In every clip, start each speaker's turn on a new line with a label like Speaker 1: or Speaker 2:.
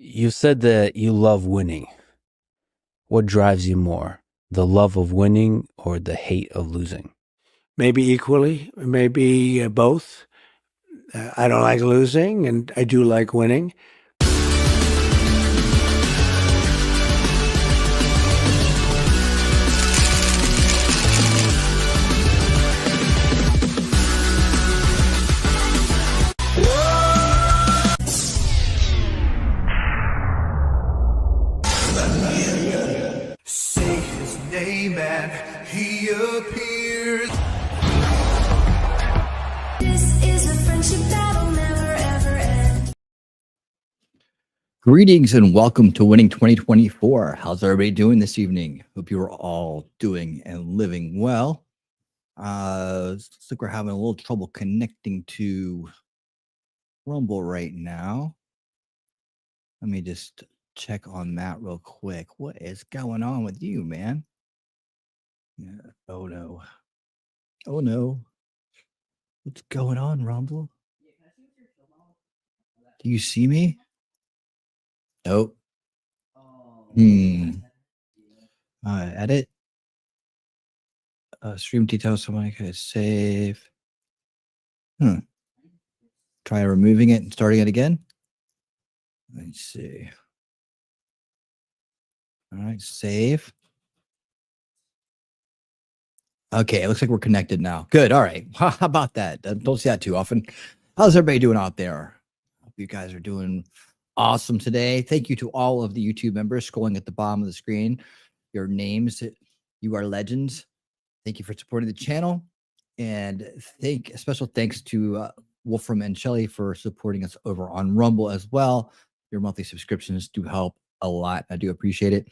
Speaker 1: You said that you love winning. What drives you more, the love of winning or the hate of losing?
Speaker 2: Maybe equally, maybe both. I don't like losing, and I do like winning.
Speaker 3: Say his name and he appears.
Speaker 4: This is a friendship that'll never ever end.
Speaker 5: Greetings and welcome to Winning 2024. How's everybody doing this evening? Hope you are all doing and living well. Looks like we're having a little trouble connecting to Rumble right now. Let me just check on that real quick. What is going on with you, man? Yeah. Oh no. Oh no. What's going on, Rumble? Do you see me? Nope. Edit. Stream details. Somebody could save. Try removing it and starting it again. Let's see. All right, save. Okay, it looks like we're connected now. Good. All right. How about that? Don't see that too often. How's everybody doing out there? Hope you guys are doing awesome today. Thank you to all of the YouTube members scrolling at the bottom of the screen. Your names, you are legends. Thank you for supporting the channel. And special thanks to Wolfram and Shelly for supporting us over on Rumble as well. Your monthly subscriptions do help a lot. I do appreciate it.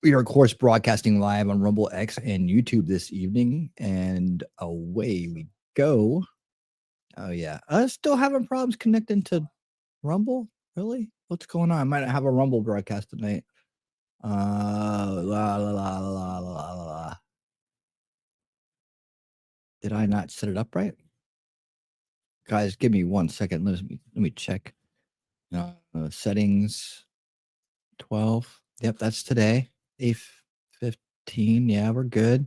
Speaker 5: We are, of course, broadcasting live on Rumble X and YouTube this evening, and away we go. Oh, yeah. Still having problems connecting to Rumble? Really? What's going on? I might have a Rumble broadcast tonight. Did I not set it up right? Guys, give me 1 second. Let me check. Settings 12. Yep, that's today. 8:15. Yeah, we're good.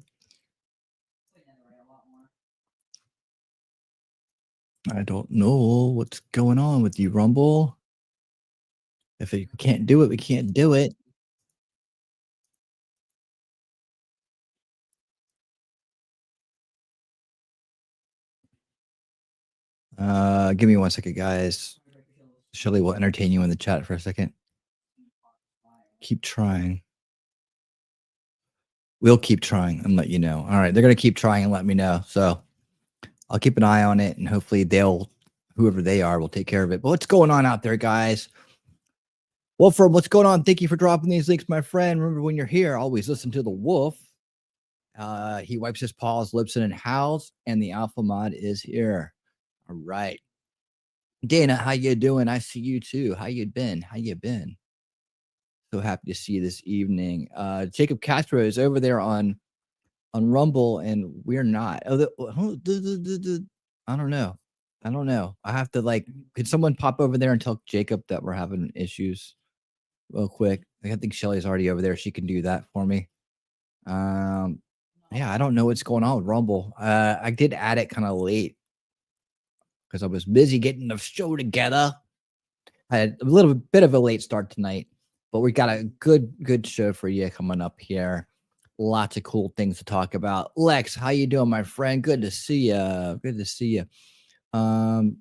Speaker 5: I don't know what's going on with you, Rumble. If we can't do it, we can't do it. Give me 1 second, guys. Shelly will entertain you in the chat for a second. Keep trying. We'll keep trying and let you know. All right, they're going to keep trying and let me know. So I'll keep an eye on it, and hopefully whoever they are, will take care of it. But what's going on out there, guys? Wolfram, what's going on? Thank you for dropping these links, my friend. Remember, when you're here, always listen to the wolf. He wipes his paws, lips in, and howls, and the alpha mod is here. All right. Dana, how you doing? I see you too. How you been? So happy to see you this evening. Jacob Castro is over there on Rumble, and we're not. I don't know. I have to could someone pop over there and tell Jacob that we're having issues real quick? I think Shelly's already over there. She can do that for me. Yeah, I don't know what's going on with Rumble. I did add it kind of late because I was busy getting the show together. I had a little bit of a late start tonight, but we got a good show for you coming up here. Lots of cool things to talk about. Lex, how you doing, my friend? Good to see you. I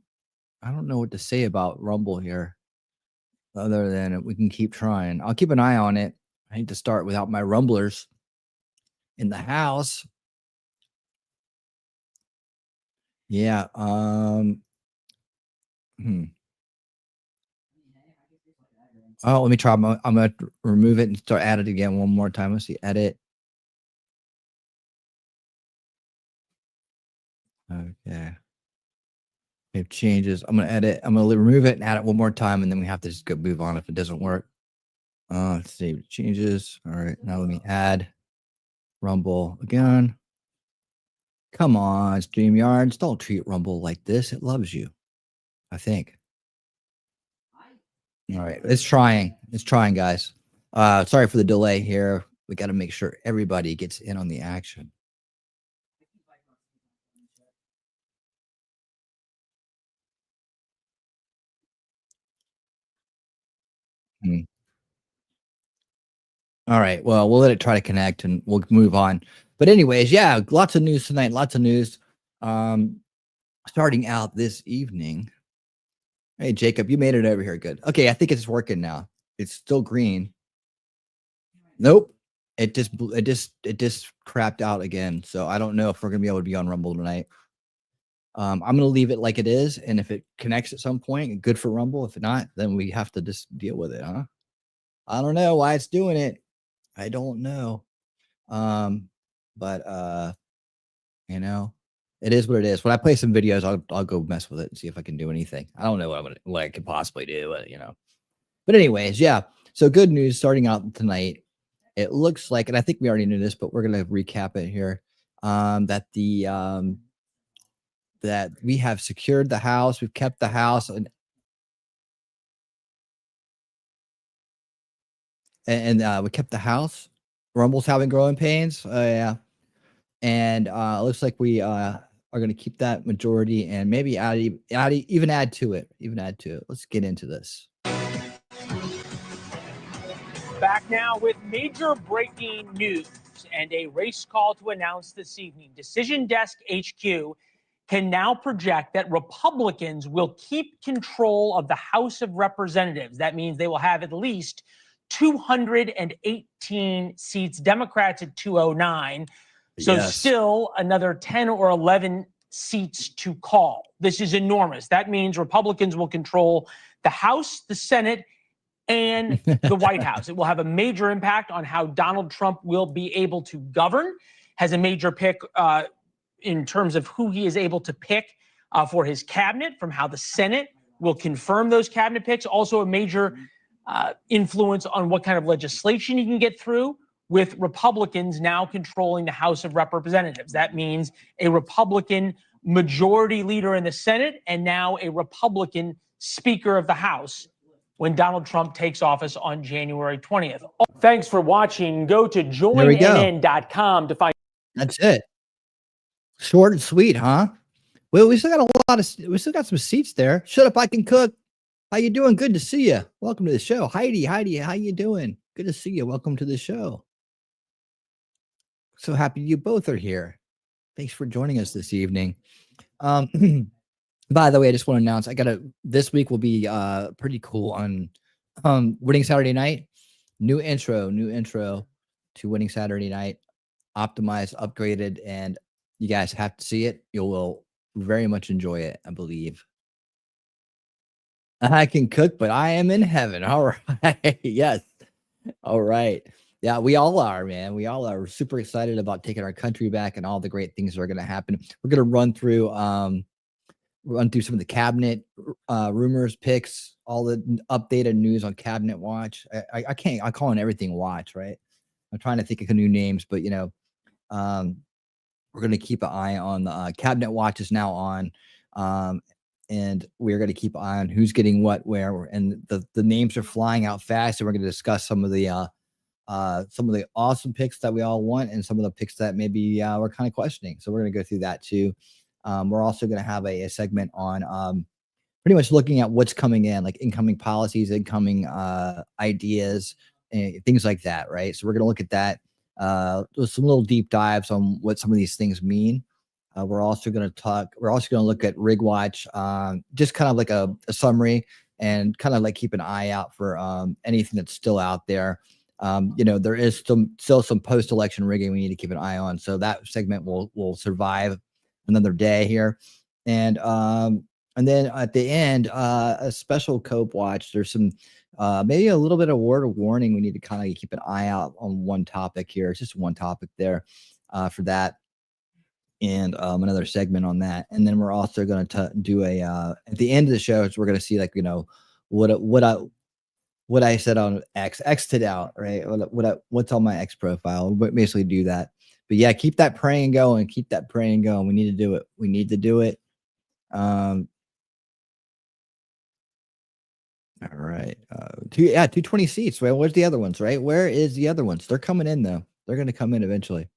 Speaker 5: don't know what to say about Rumble here, other than we can keep trying. I'll keep an eye on it. I hate to start without my Rumblers in the house. Yeah. Oh, let me try. I'm gonna remove it and start add it again one more time. Let's see. Edit. Okay. Save changes. I'm gonna edit. I'm gonna remove it and add it one more time, and then we have to just go move on if it doesn't work. Save changes. All right. Now let me add Rumble again. Come on, StreamYards. Don't treat Rumble like this. It loves you, I think. All right, it's trying, guys. Sorry for the delay here. We got to make sure everybody gets in on the action. All right. Well, we'll let it try to connect and we'll move on. But anyways, yeah, lots of news tonight. Lots of news. Starting out this evening. Hey, Jacob, you made it over here. Good. Okay, I think it's working now. It's still green. Nope. It just crapped out again. So I don't know if we're gonna be able to be on Rumble tonight. I'm gonna leave it like it is, and if it connects at some point, good for Rumble. If not, then we have to just deal with it, huh? I don't know why it's doing it. I don't know. But you know, it is what it is. When I play some videos, I'll go mess with it and see if I can do anything. I don't know what I could possibly do, but you know. But anyways, yeah. So good news starting out tonight. It looks like, and I think we already knew this, but we're gonna recap it here. That that we have secured the House, we've kept the House, and we kept the House. Rumble's having growing pains. Yeah. And it looks like we are going to keep that majority and maybe even add to it. Let's get into this.
Speaker 6: Back now with major breaking news and a race call to announce this evening. Decision Desk HQ can now project that Republicans will keep control of the House of Representatives. That means they will have at least 218 seats, Democrats at 209. So
Speaker 5: Yes.
Speaker 6: still another 10 or 11 seats to call. This is enormous. That means Republicans will control the House, the Senate, and the White House. It will have a major impact on how Donald Trump will be able to govern, has a major pick in terms of who he is able to pick for his cabinet, from how the Senate will confirm those cabinet picks. Also a major influence on what kind of legislation he can get through, with Republicans now controlling the House of Representatives. That means a Republican majority leader in the Senate and now a Republican Speaker of the House when Donald Trump takes office on January 20th. Thanks for watching. Go to joinnn.com to find.
Speaker 5: That's it. Short and sweet, huh? Well, we still got some seats there. Shut up, I can cook. How you doing? Good to see you. Welcome to the show. Heidi, how you doing? Good to see you. Welcome to the show. So happy you both are here. Thanks for joining us this evening. By the way, I just want to announce this week will be pretty cool on Winning Saturday Night. New intro to Winning Saturday Night. Optimized, upgraded, and you guys have to see it. You will very much enjoy it, I believe. I can cook, but I am in heaven. All right. Yes. All right. Yeah, we all are, man. We all are. We're super excited about taking our country back and all the great things that are going to happen. We're going to run through some of the cabinet rumors, picks, all the updated news on Cabinet Watch. I'm calling everything Watch, right? I'm trying to think of new names, but we're going to keep an eye on the Cabinet Watch is now on. And we're going to keep an eye on who's getting what, where, and the names are flying out fast. And we're going to discuss some of the awesome picks that we all want and some of the picks that maybe we're kind of questioning. So we're going to go through that too. We're also going to have a segment on pretty much looking at what's coming in, like incoming policies, incoming ideas, and things like that, right? So we're going to look at that. Some little deep dives on what some of these things mean. We're also going to look at Rig Watch, just kind of like a summary, and kind of like keep an eye out for anything that's still out there. There is still some post-election rigging we need to keep an eye on. So that segment will survive another day here. And then at the end, a special Cope Watch. There's some maybe a little bit of word of warning. We need to kind of keep an eye out on one topic here. It's just one topic there for that. And another segment on that. And then we're also going to do at the end of the show, we're going to see what I said on X'd it out, right? What's on my X profile. We'll basically do that. But yeah, keep that praying going. We need to do it. All right. 220 seats. Well, where's the other ones, right? Where is the other ones? They're coming in though. They're going to come in eventually.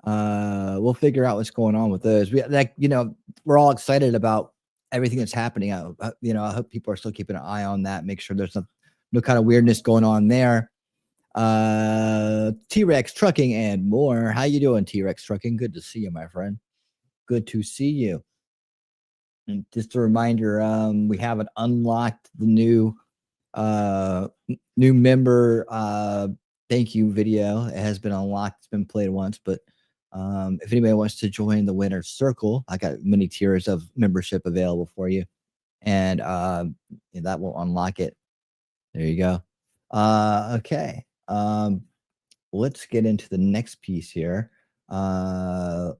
Speaker 5: We'll figure out what's going on with those. We're all excited about everything that's happening. I hope people are still keeping an eye on that. Make sure there's no kind of weirdness going on there. T-Rex Trucking and more. How you doing, T-Rex Trucking? Good to see you, my friend. Good to see you. And just a reminder, we haven't unlocked the new member thank you video. It has been unlocked. It's been played once, but if anybody wants to join the winner's circle, I got many tiers of membership available for you, and that will unlock it. There you go. Okay. Let's get into the next piece here. Let's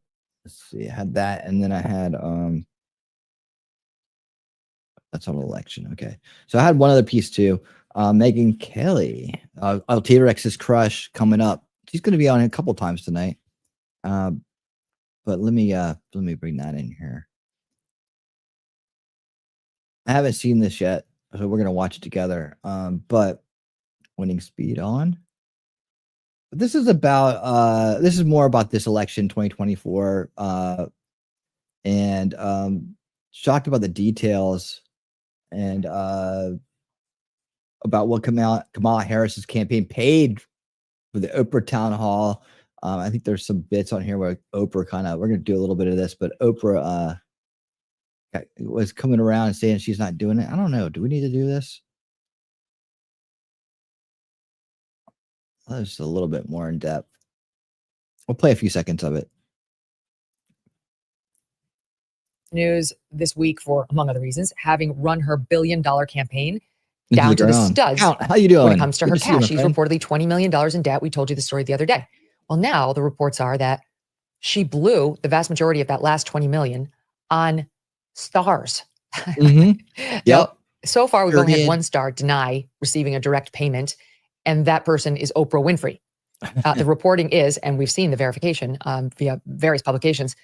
Speaker 5: see. I had that, and then I had that's on election. Okay. So I had one other piece too. Megyn Kelly, T-Rex's crush, coming up. She's going to be on a couple times tonight. But let me bring that in here. I haven't seen this yet, so we're going to watch it together. But winning speed on. This is more about this election 2024, and shocked about the details and about what Kamala Harris's campaign paid for the Oprah town hall. I think there's some bits on here where Oprah we're going to do a little bit of this, but Oprah was coming around and saying she's not doing it. I don't know. Do we need to do this? Just a little bit more in depth. We'll play a few seconds of it.
Speaker 7: News this week for, among other reasons, having run her billion-dollar campaign down to the studs.
Speaker 5: How you doing?
Speaker 7: When it comes to her
Speaker 5: Good see you,
Speaker 7: cash,
Speaker 5: my
Speaker 7: she's
Speaker 5: friend.
Speaker 7: reportedly $20 million in debt. We told you the story the other day. Well, now the reports are that she blew the vast majority of that last 20 million on stars.
Speaker 5: Mm-hmm.
Speaker 7: Now,
Speaker 5: Yep.
Speaker 7: so far, we've
Speaker 5: Sure
Speaker 7: only had
Speaker 5: did.
Speaker 7: one star deny receiving a direct payment, and that person is Oprah Winfrey. The reporting is, and we've seen the verification via various publications,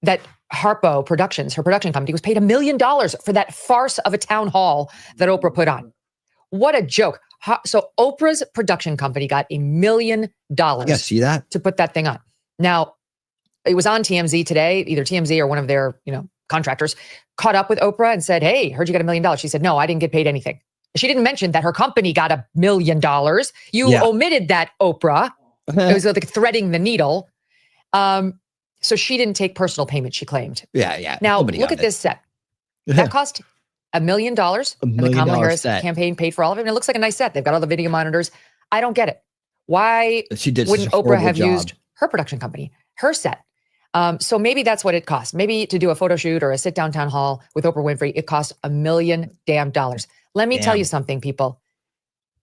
Speaker 7: that Harpo Productions, her production company, was paid $1 million for that farce of a town hall that Oprah put on. What a joke. So Oprah's production company got $1 million
Speaker 5: Yeah, see that?
Speaker 7: to put that thing on. Now, it was on TMZ today, either TMZ or one of their, contractors caught up with Oprah and said, "Hey, heard you got $1 million." She said, "No, I didn't get paid anything." She didn't mention that her company got $1 million. You omitted that, Oprah. It was like threading the needle. So she didn't take personal payment, she claimed.
Speaker 5: Yeah.
Speaker 7: Now,
Speaker 5: Nobody
Speaker 7: look
Speaker 5: got
Speaker 7: at this set. That cost $1 million. And the Kamala Harris
Speaker 5: set.
Speaker 7: campaign paid for all of it. And it looks like a nice set. They've got all the video monitors. I don't get it. Why
Speaker 5: She did
Speaker 7: wouldn't
Speaker 5: such a
Speaker 7: Oprah
Speaker 5: horrible
Speaker 7: have
Speaker 5: job.
Speaker 7: used her production company, her set? So maybe that's what it cost. Maybe to do a photo shoot or a sit down town hall with Oprah Winfrey, it cost $1 million damn dollars. Let me tell you something, people.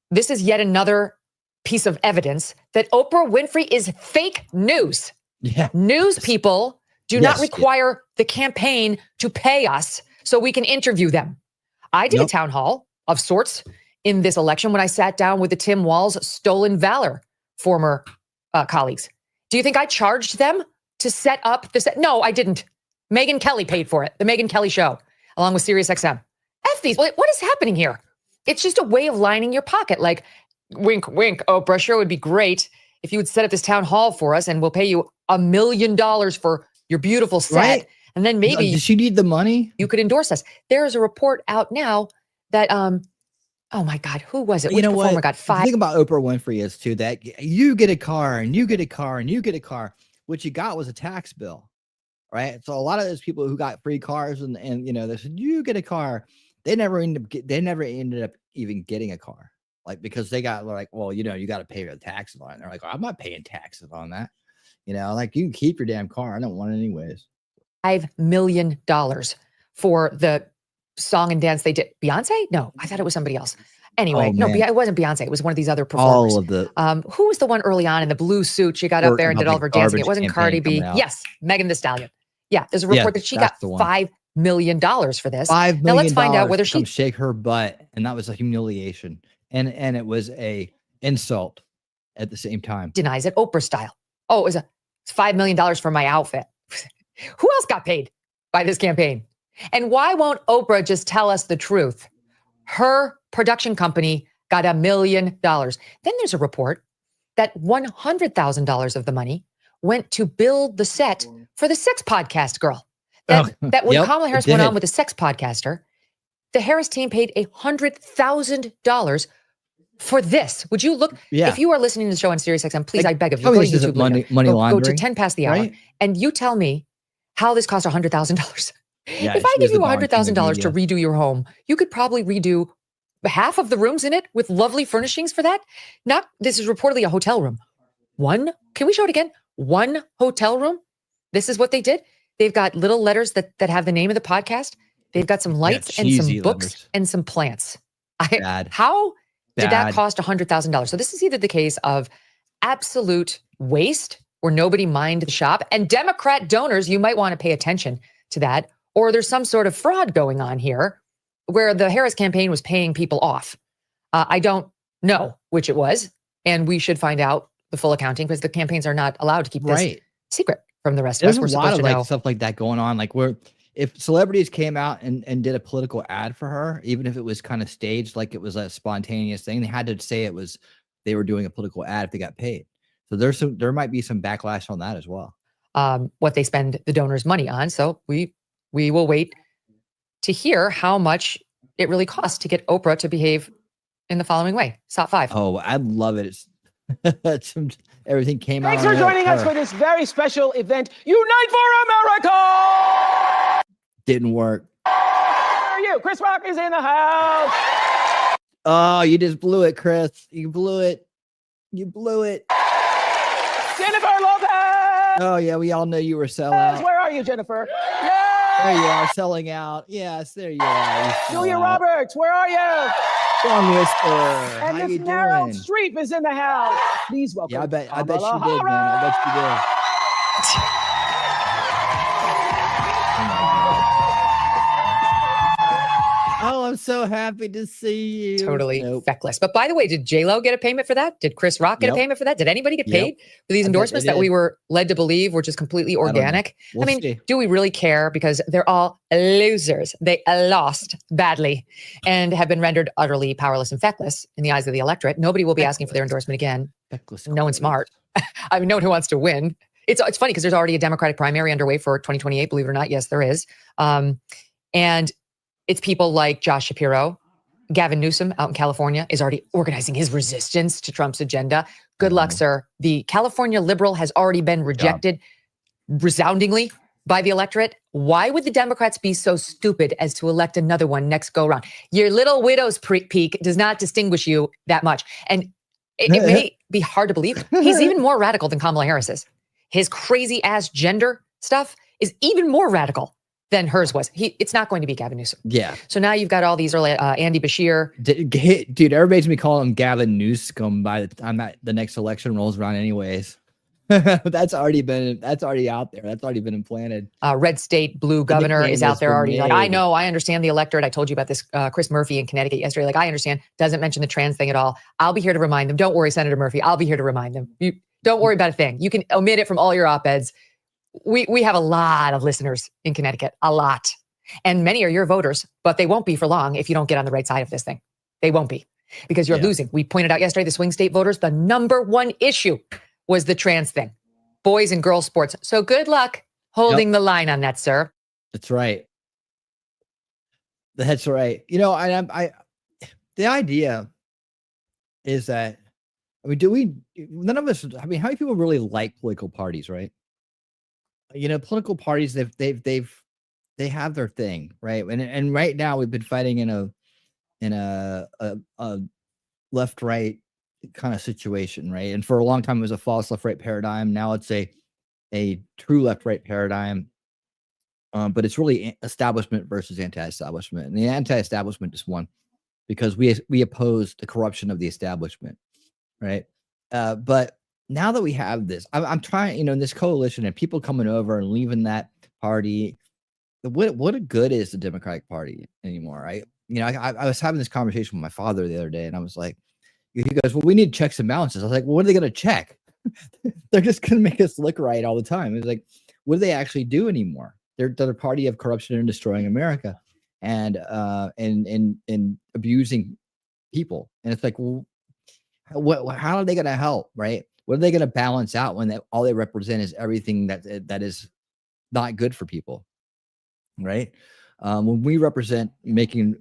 Speaker 7: This is yet another piece of evidence that Oprah Winfrey is fake news.
Speaker 5: Yeah.
Speaker 7: News people do not require the campaign to pay us so we can interview them. I did a town hall of sorts in this election when I sat down with the Tim Walz Stolen Valor former colleagues. Do you think I charged them to set up the set? No, I didn't. Megyn Kelly paid for it. The Megyn Kelly Show, along with SiriusXM. F these. What is happening here? It's just a way of lining your pocket. Like, wink, wink, Oprah, sure would be great if you would set up this town hall for us and we'll pay you $1 million for your beautiful set. Right? And then maybe
Speaker 5: does she need the money?
Speaker 7: You could endorse us. There is a report out now that, oh my God, who was it? Which performer got five?
Speaker 5: The thing about Oprah Winfrey is too that you get a car and you get a car and you get a car. What you got was a tax bill, right? So a lot of those people who got free cars and they said you get a car, they never ended up even getting a car, like because they got like, well, you got to pay the taxes on it. And they're like, I'm not paying taxes on that, like you can keep your damn car. I don't want it anyways.
Speaker 7: $5 million for the song and dance they did. Beyonce? No, I thought it was somebody else. Anyway, no, it wasn't Beyonce. It was one of these other performers.
Speaker 5: All of the
Speaker 7: who was the one early on in the blue suit? She got up there and did all of her dancing. It wasn't Cardi B. Yes, Megan Thee Stallion. Yeah, there's a report that she got $5 million for this.
Speaker 5: $5 million.
Speaker 7: Now let's find out whether she
Speaker 5: shake her butt, and that was a humiliation, and it was a insult at the same time.
Speaker 7: Denies it, Oprah style. Oh, it's $5 million for my outfit. Who else got paid by this campaign? And why won't Oprah just tell us the truth? Her production company got $1 million. Then there's a report that $100,000 of the money went to build the set for the sex podcast girl. That when
Speaker 5: Yep,
Speaker 7: Kamala
Speaker 5: it
Speaker 7: Harris went
Speaker 5: did.
Speaker 7: on with the sex podcaster, the Harris team paid $100,000 for this. Would you look?
Speaker 5: Yeah.
Speaker 7: If you are listening to the show on SiriusXM, please,
Speaker 5: Like,
Speaker 7: I beg of you,
Speaker 5: tell
Speaker 7: go
Speaker 5: me
Speaker 7: to
Speaker 5: this isn't
Speaker 7: YouTube later.
Speaker 5: money
Speaker 7: Go to
Speaker 5: laundering,
Speaker 7: 10 past the hour,
Speaker 5: right?
Speaker 7: and you tell me how this cost $100,000.
Speaker 5: Yeah,
Speaker 7: If I
Speaker 5: she
Speaker 7: give
Speaker 5: was
Speaker 7: you
Speaker 5: the darn king of
Speaker 7: $100,000 to redo your home, you could probably redo half of the rooms in it with lovely furnishings for that. Not, this is reportedly a hotel room. Can we show it again? One hotel room. This is what they did. They've got little letters that have the name of the podcast. They've got some lights and some
Speaker 5: cheesy
Speaker 7: books
Speaker 5: letters.
Speaker 7: and some plants.
Speaker 5: Bad.
Speaker 7: How did that
Speaker 5: Bad.
Speaker 7: cost $100,000? So this is either the case of absolute waste where nobody mined the shop, and Democrat donors, you might want to pay attention to that, or there's some sort of fraud going on here where the Harris campaign was paying people off. I don't know which it was, and we should find out the full accounting because the campaigns are not allowed to keep this secret from the rest of us.
Speaker 5: There's
Speaker 7: We're
Speaker 5: a lot
Speaker 7: supposed
Speaker 5: of
Speaker 7: to know.
Speaker 5: like stuff like that going on. Like if celebrities came out and did a political ad for her, even if it was kind of staged, like it was a spontaneous thing, they had to say they were doing a political ad if they got paid. So there might be some backlash on that as well.
Speaker 7: What they spend the donors' money on. So we will wait to hear how much it really costs to get Oprah to behave in the following way. Top 5.
Speaker 5: Oh, I love it. Everything came
Speaker 6: Thanks
Speaker 5: out.
Speaker 6: for joining us for this very special event. Unite for America!
Speaker 5: Didn't work.
Speaker 6: Where are you? Chris Rock is in the house.
Speaker 5: Oh, you just blew it, Chris. You blew it. You blew it.
Speaker 6: Jennifer Lopez!
Speaker 5: Oh, yeah. We all know you were selling out.
Speaker 6: Where are you, Jennifer?
Speaker 5: There you are, selling out. Yes, there you are. You
Speaker 6: Julia
Speaker 5: sell out.
Speaker 6: Roberts, where are you?
Speaker 5: Song Whisperer.
Speaker 6: And
Speaker 5: How
Speaker 6: Miss
Speaker 5: you
Speaker 6: Meryl
Speaker 5: doing?
Speaker 6: Streep is in the house. Please welcome.
Speaker 5: Yeah, I bet she
Speaker 6: Kamala
Speaker 5: did, man. I bet she did. Oh, I'm so happy to see you.
Speaker 7: Totally
Speaker 5: Nope.
Speaker 7: feckless. But by the way, did J-Lo get a payment for that? Did Chris Rock get
Speaker 5: Yep.
Speaker 7: a payment for that? Did anybody get
Speaker 5: Yep.
Speaker 7: paid for these
Speaker 5: I bet
Speaker 7: endorsements
Speaker 5: they
Speaker 7: that we
Speaker 5: did.
Speaker 7: were led to believe were just completely
Speaker 5: don't know.
Speaker 7: organic?
Speaker 5: We'll
Speaker 7: I mean,
Speaker 5: see.
Speaker 7: do we really care? Because they're all losers. They lost badly and have been rendered utterly powerless and feckless in the eyes of the electorate. Nobody will be asking for their endorsement again.
Speaker 5: Feckless
Speaker 7: No one's
Speaker 5: queens.
Speaker 7: smart. I mean, no one who wants to win. It's funny because there's already a Democratic primary underway for 2028, believe it or not. Yes, there is. And it's people like Josh Shapiro. Gavin Newsom out in California is already organizing his resistance to Trump's agenda. Good luck, sir. The California liberal has already been rejected resoundingly by the electorate. Why would the Democrats be so stupid as to elect another one next go round? Your little widow's peak does not distinguish you that much. And it may be hard to believe. He's even more radical than Kamala Harris is. His crazy ass gender stuff is even more radical than hers was. It's not going to be Gavin Newsom.
Speaker 5: Yeah.
Speaker 7: So now you've got all these early Andy Bashir.
Speaker 5: Dude, everybody's gonna be calling him Gavin Newsom by the time that the next election rolls around anyways. That's already out there. That's already been implanted.
Speaker 7: Red state blue governor
Speaker 5: nickname
Speaker 7: is out
Speaker 5: has
Speaker 7: there
Speaker 5: been
Speaker 7: already. Like,
Speaker 5: made.
Speaker 7: I know, I understand the electorate. I told you about this Chris Murphy in Connecticut yesterday. Like, I understand. Doesn't mention the trans thing at all. I'll be here to remind them. Don't worry, Senator Murphy. I'll be here to remind them. You don't worry about a thing. You can omit it from all your op-eds. We have a lot of listeners in Connecticut. A lot. And many are your voters, but they won't be for long if you don't get on the right side of this thing. They won't be because you're losing. We pointed out yesterday, the swing state voters, the number one issue was the trans thing, boys and girls sports. So good luck holding the line on that, sir.
Speaker 5: That's right. That's right. You know, I the idea is that, I mean, none of us, I mean, how many people really like political parties, right? You know, political parties, they have their thing, right? And right now we've been fighting in a left right kind of situation, right? And for a long time it was a false left right paradigm. Now it's a true left right paradigm. But it's really establishment versus anti-establishment. And the anti-establishment is one because we oppose the corruption of the establishment, right? But now that we have this, I'm trying, you know, in this coalition and people coming over and leaving that party, what a good is the Democratic Party anymore, right? You know, I was having this conversation with my father the other day, and I was like, he goes, well, we need checks and balances. I was like, well, what are they going to check? They're just going to make us look right all the time. It's like, what do they actually do anymore? They're the party of corruption and destroying America, and abusing people. And it's like, well, how are they going to help, right? What are they going to balance out when all they represent is everything that is not good for people, right? When we represent making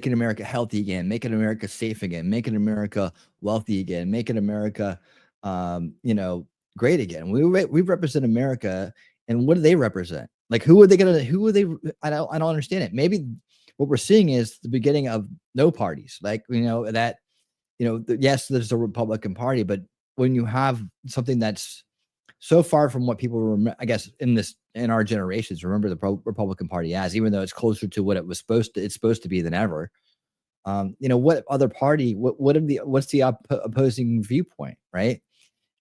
Speaker 5: America healthy again, making America safe again, making America wealthy again, making America, great again. We represent America, and what do they represent? Like, who are they? I don't understand it. Maybe what we're seeing is the beginning of no parties. Like, yes, there's the Republican Party, but when you have something that's so far from what people remember, I guess in our generations, remember the Republican Party as, even though it's closer to what it's supposed to be than ever. What other party? What's the opposing viewpoint, right?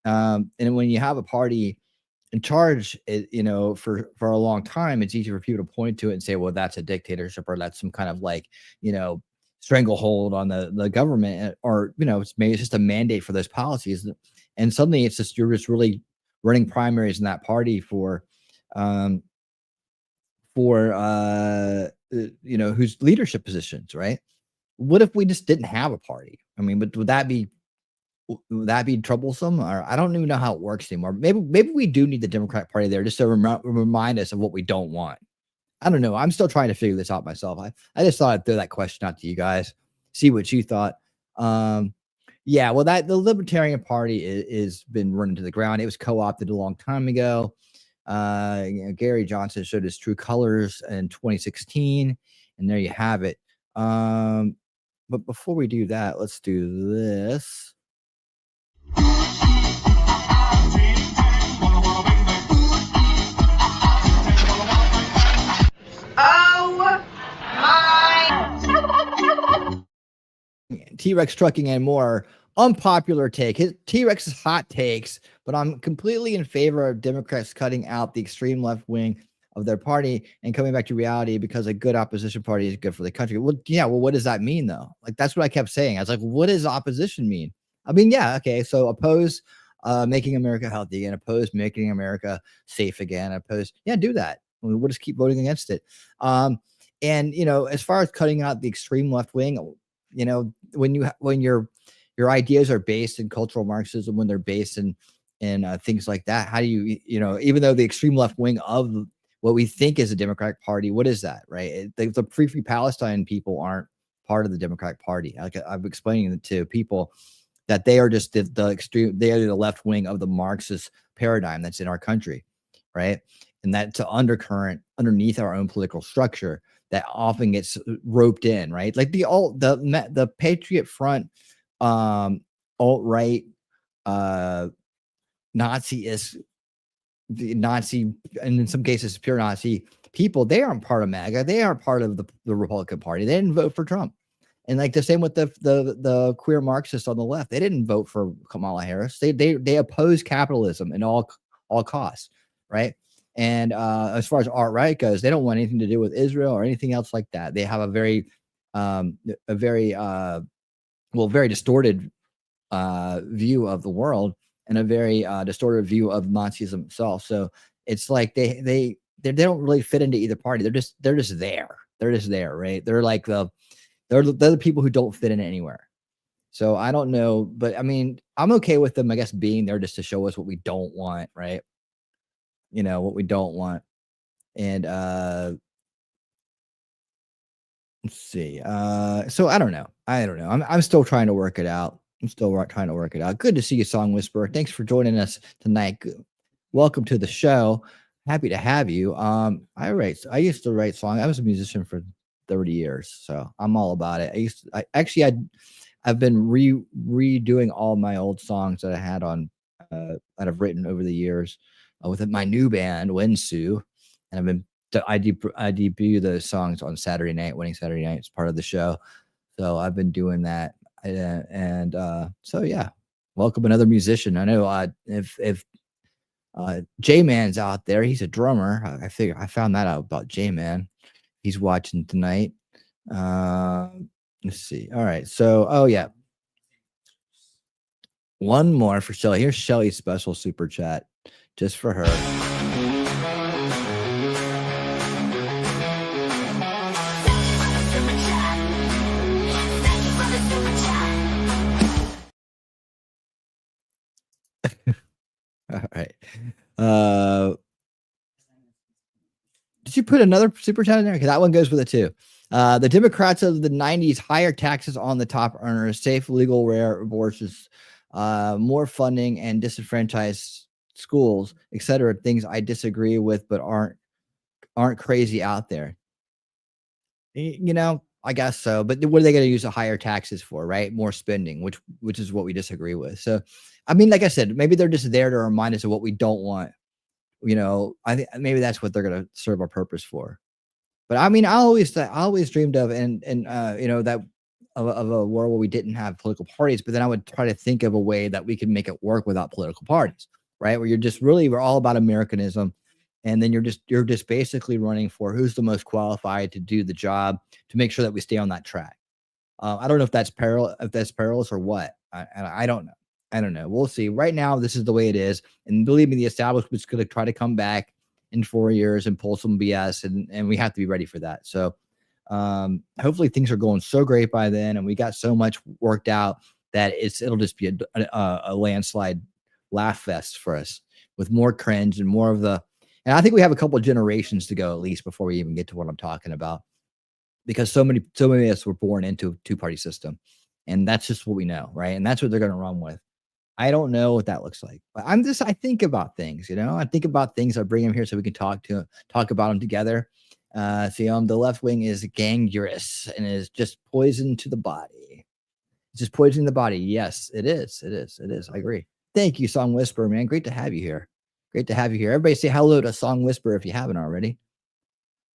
Speaker 5: And when you have a party in charge, for a long time, it's easy for people to point to it and say, well, that's a dictatorship, or that's some kind of stranglehold on the government, or it's just a mandate for those policies. And suddenly you're just really running primaries in that party for whose leadership positions, right? What if we just didn't have a party? I mean, but would that be troublesome? Or I don't even know how it works anymore. Maybe we do need the Democratic Party there just to remind us of what we don't want. I don't know. I'm still trying to figure this out myself. I just thought I'd throw that question out to you guys, see what you thought. Yeah, well, the Libertarian Party is been running to the ground. It was co-opted a long time ago. Gary Johnson showed his true colors in 2016, and there you have it. But before we do that, let's do this. T-Rex Trucking and More. Unpopular take. His T-Rex's hot takes, but I'm completely in favor of Democrats cutting out the extreme left wing of their party and coming back to reality, because a good opposition party is good for the country. Well, yeah. Well, what does that mean though? Like, that's what I kept saying. I was like, what does opposition mean? I mean, yeah, okay. So oppose making America healthy again, oppose making America safe again, oppose, yeah, do that. We'll just keep voting against it. And as far as cutting out the extreme left wing, when your ideas are based in cultural Marxism, when they're based in things like that, how do you, even though the extreme left wing of what we think is a Democratic Party, what is that, right? The Free Palestine people aren't part of the Democratic Party. Like, I'm explaining it to people that they are just the extreme, they are the left wing of the Marxist paradigm that's in our country, right? And that's an undercurrent underneath our own political structure that often gets roped in, right? Like the Patriot Front, alt-right, Nazi-ist, the Nazi, and in some cases pure Nazi people, they aren't part of MAGA. They aren't part of the Republican Party. They didn't vote for Trump. And like the same with the queer Marxists on the left, they didn't vote for Kamala Harris. They oppose capitalism at all costs, right? And as far as alt-right goes, they don't want anything to do with Israel or anything else like that. They have a very distorted view of the world, and a very distorted view of Nazism itself. So it's like they don't really fit into either party. They're just there. They're just there, right? They're like they're the people who don't fit in anywhere. So I don't know, but I mean, I'm okay with them, I guess, being there just to show us what we don't want, right? What we don't want. And let's see. So I don't know. I'm still trying to work it out. Good to see you, Song Whisperer. Thanks for joining us tonight. Welcome to the show. Happy to have you. I used to write songs. I was a musician for 30 years, so I'm all about it. I've been redoing all my old songs that I had on that I've written over the years with my new band, Wensu, and I debut those songs on Saturday night, Winning Saturday Night. It's part of the show, so I've been doing that. So yeah, welcome another musician. I know if J-Man's out there, he's a drummer. I found that out about J-Man. He's watching tonight. Let's see. All right. So, oh yeah. One more for Shelly. Here's Shelly's special super chat just for her. Did you put another super chat in there? Because that one goes with it too. The Democrats of the 90s higher taxes on the top earners, safe, legal, rare abortions, more funding, and disenfranchised schools, etc. Things I disagree with, but aren't crazy out there. You know, I guess so. But what are they going to use the higher taxes for, right? More spending, which is what we disagree with. So, I mean, like I said, maybe they're just there to remind us of what we don't want. You know, I think maybe that's what they're going to serve our purpose for. But I mean, I always dreamed of and you know, that of a world where we didn't have political parties. But then I would try to think of a way that we could make it work without political parties, right? Where we're all about Americanism. And then you're just basically running for who's the most qualified to do the job to make sure that we stay on that track. I don't know if that's perilous or what. I don't know. I don't know. We'll see. Right now, this is the way it is. And believe me, the establishment's going to try to come back in 4 years and pull some BS, and we have to be ready for that. So hopefully things are going so great by then, and we got so much worked out that it'll just be a landslide laugh fest for us with more cringe and more of the. And I think we have a couple of generations to go at least before we even get to what I'm talking about, because so many of us were born into a two-party system, and that's just what we know, right? And that's what they're going to run with. I don't know what that looks like, but I think about things, you know, I think about things. I bring them here so we can talk about them together. The left wing is gangrenous and is just poison to the body. It's just poisoning the body. Yes, it is. It is. I agree. Thank you, Song Whisperer, man. Great to have you here. Great to have you here. Everybody say hello to Song Whisperer if you haven't already.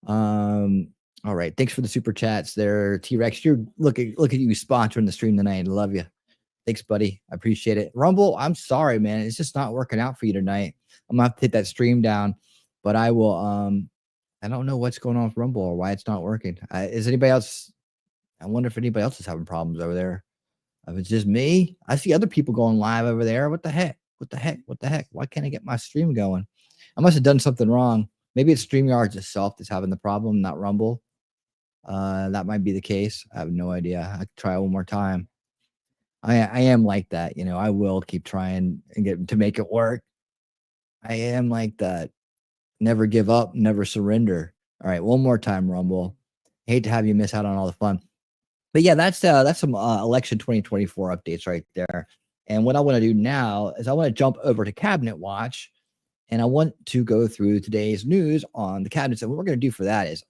Speaker 5: All right. Thanks for the super chats there, T-Rex. Look at you sponsoring the stream tonight. I love you. Thanks, buddy. I appreciate it. Rumble, I'm sorry, man. It's just not working out for you tonight. I'm gonna have to take that stream down, but I will. I don't know what's going on with Rumble or why it's not working. Is anybody else? I wonder if anybody else is having problems over there. If it's just me, I see other people going live over there. What the heck? What the heck? What the heck? Why can't I get my stream going? I must have done something wrong. Maybe it's StreamYard itself that's having the problem, not Rumble. That might be the case. I have no idea. I could try one more time. I am like that, you know. I will keep trying and get to make it work. I am like that. Never give up, never surrender. All right, one more time, Rumble. Hate to have you miss out on all the fun. But yeah, that's some election 2024 updates right there. And what I want to do now is I want to jump over to Cabinet Watch, and I want to go through today's news on the cabinets. And what we're going to do for that is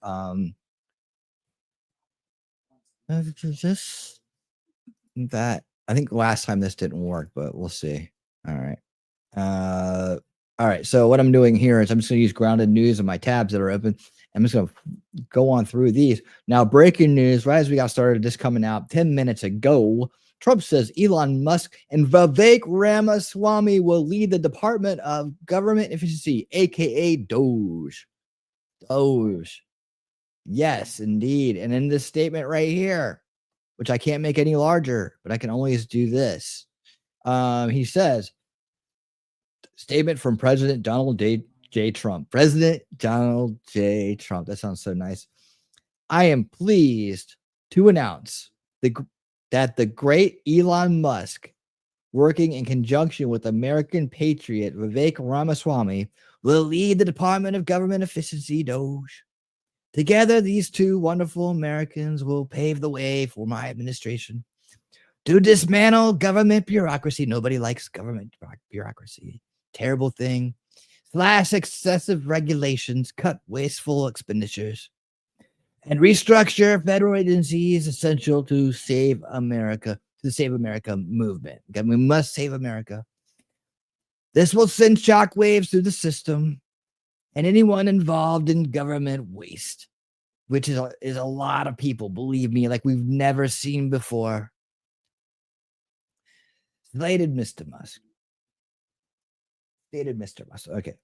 Speaker 5: just that. I think last time this didn't work, but we'll see. All right. All right. So what I'm doing here is I'm just going to use grounded news on my tabs that are open. I'm just going to go on through these. Now, breaking news, right as we got started, this coming out 10 minutes ago. Trump says Elon Musk and Vivek Ramaswamy will lead the Department of Government Efficiency, aka DOGE. DOGE. Yes, indeed. And in this statement right here, which I can't make any larger, but I can always do this. He says, statement from President Donald J. Trump. President Donald J. Trump. That sounds so nice. I am pleased to announce that the great Elon Musk, working in conjunction with American patriot Vivek Ramaswamy, will lead the Department of Government Efficiency, DOGE. Together, these two wonderful Americans will pave the way for my administration to dismantle government bureaucracy. Nobody likes government bureaucracy. Terrible thing. Slash excessive regulations, cut wasteful expenditures, and restructure federal agencies essential to save America, to the Save America movement. Again, we must save America. This will send shockwaves through the system and anyone involved in government waste, which is a lot of people, believe me, like we've never seen before. Slated Mr. Musk. Stated Mr. Musk. Okay.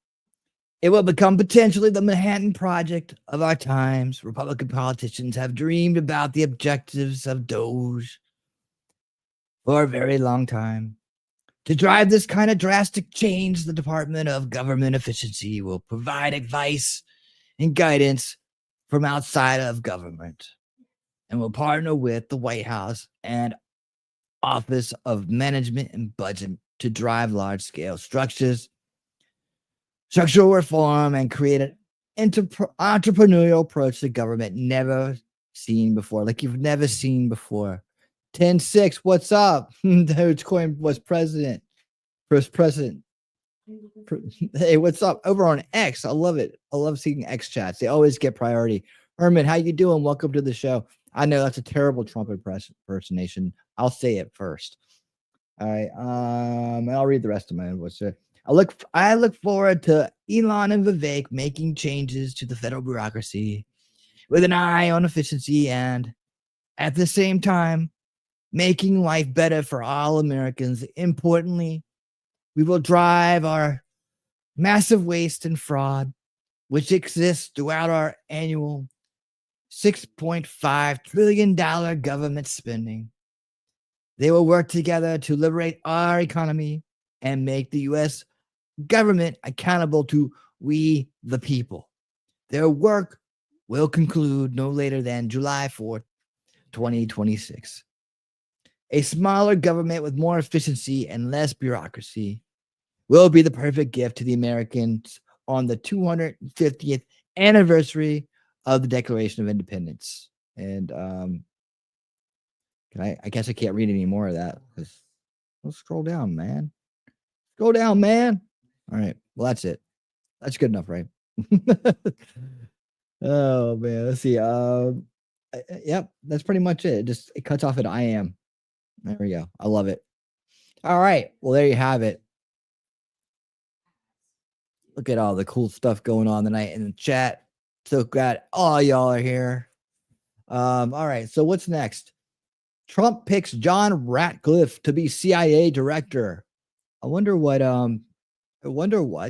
Speaker 5: It will become potentially the Manhattan Project of our times. Republican politicians have dreamed about the objectives of DOGE for a very long time. To drive this kind of drastic change, the Department of Government Efficiency will provide advice and guidance from outside of government and will partner with the White House and Office of Management and Budget to drive large-scale structural reform and create an entrepreneurial approach to government never seen before, like you've never seen before. 10-6, what's up? Dogecoin was president. First president. Hey, what's up? Over on X. I love it. I love seeing X chats. They always get priority. Herman, how you doing? Welcome to the show. I know that's a terrible Trump impersonation. I'll say it first. All right. I'll read the rest of my invoice. I look forward to Elon and Vivek making changes to the federal bureaucracy with an eye on efficiency and at the same time making life better for all Americans. Importantly, we will drive our massive waste and fraud, which exists throughout our annual $6.5 trillion government spending. They will work together to liberate our economy and make the U.S. government accountable to we, the people. Their work will conclude no later than July 4th, 2026. A smaller government with more efficiency and less bureaucracy will be the perfect gift to the Americans on the 250th anniversary of the Declaration of Independence. And I guess I can't read any more of that because let's scroll down, man. Scroll down, man. All right. Well, that's it. That's good enough, right? Oh man. Let's see. Yep, that's pretty much it. It cuts off at I am. There we go. I love it. All right. Well, there you have it. Look at all the cool stuff going on tonight in the chat. So glad all y'all are here. All right. So what's next? Trump picks John Ratcliffe to be CIA director. I wonder what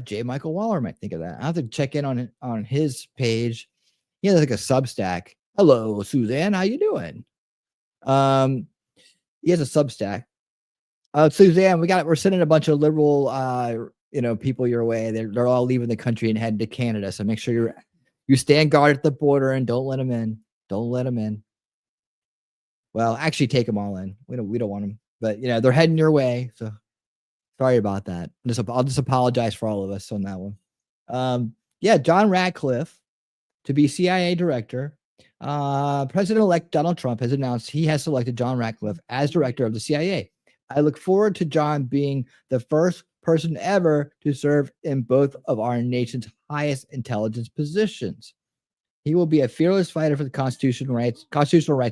Speaker 5: J. Michael Waller might think of that. I have to check in on his page. He has like a Substack. Hello, Suzanne. How you doing? He has a Substack. Suzanne, we're sending a bunch of liberal people your way. They're all leaving the country and heading to Canada. So make sure you stand guard at the border and don't let them in. Don't let them in. Well, actually take them all in. We don't want them. But they're heading your way. So sorry about that. I'll just apologize for all of us on that one. John Ratcliffe to be CIA director. President-elect Donald Trump has announced he has selected John Ratcliffe as director of the CIA. I look forward to John being the first person ever to serve in both of our nation's highest intelligence positions. He will be a fearless fighter for the constitutional rights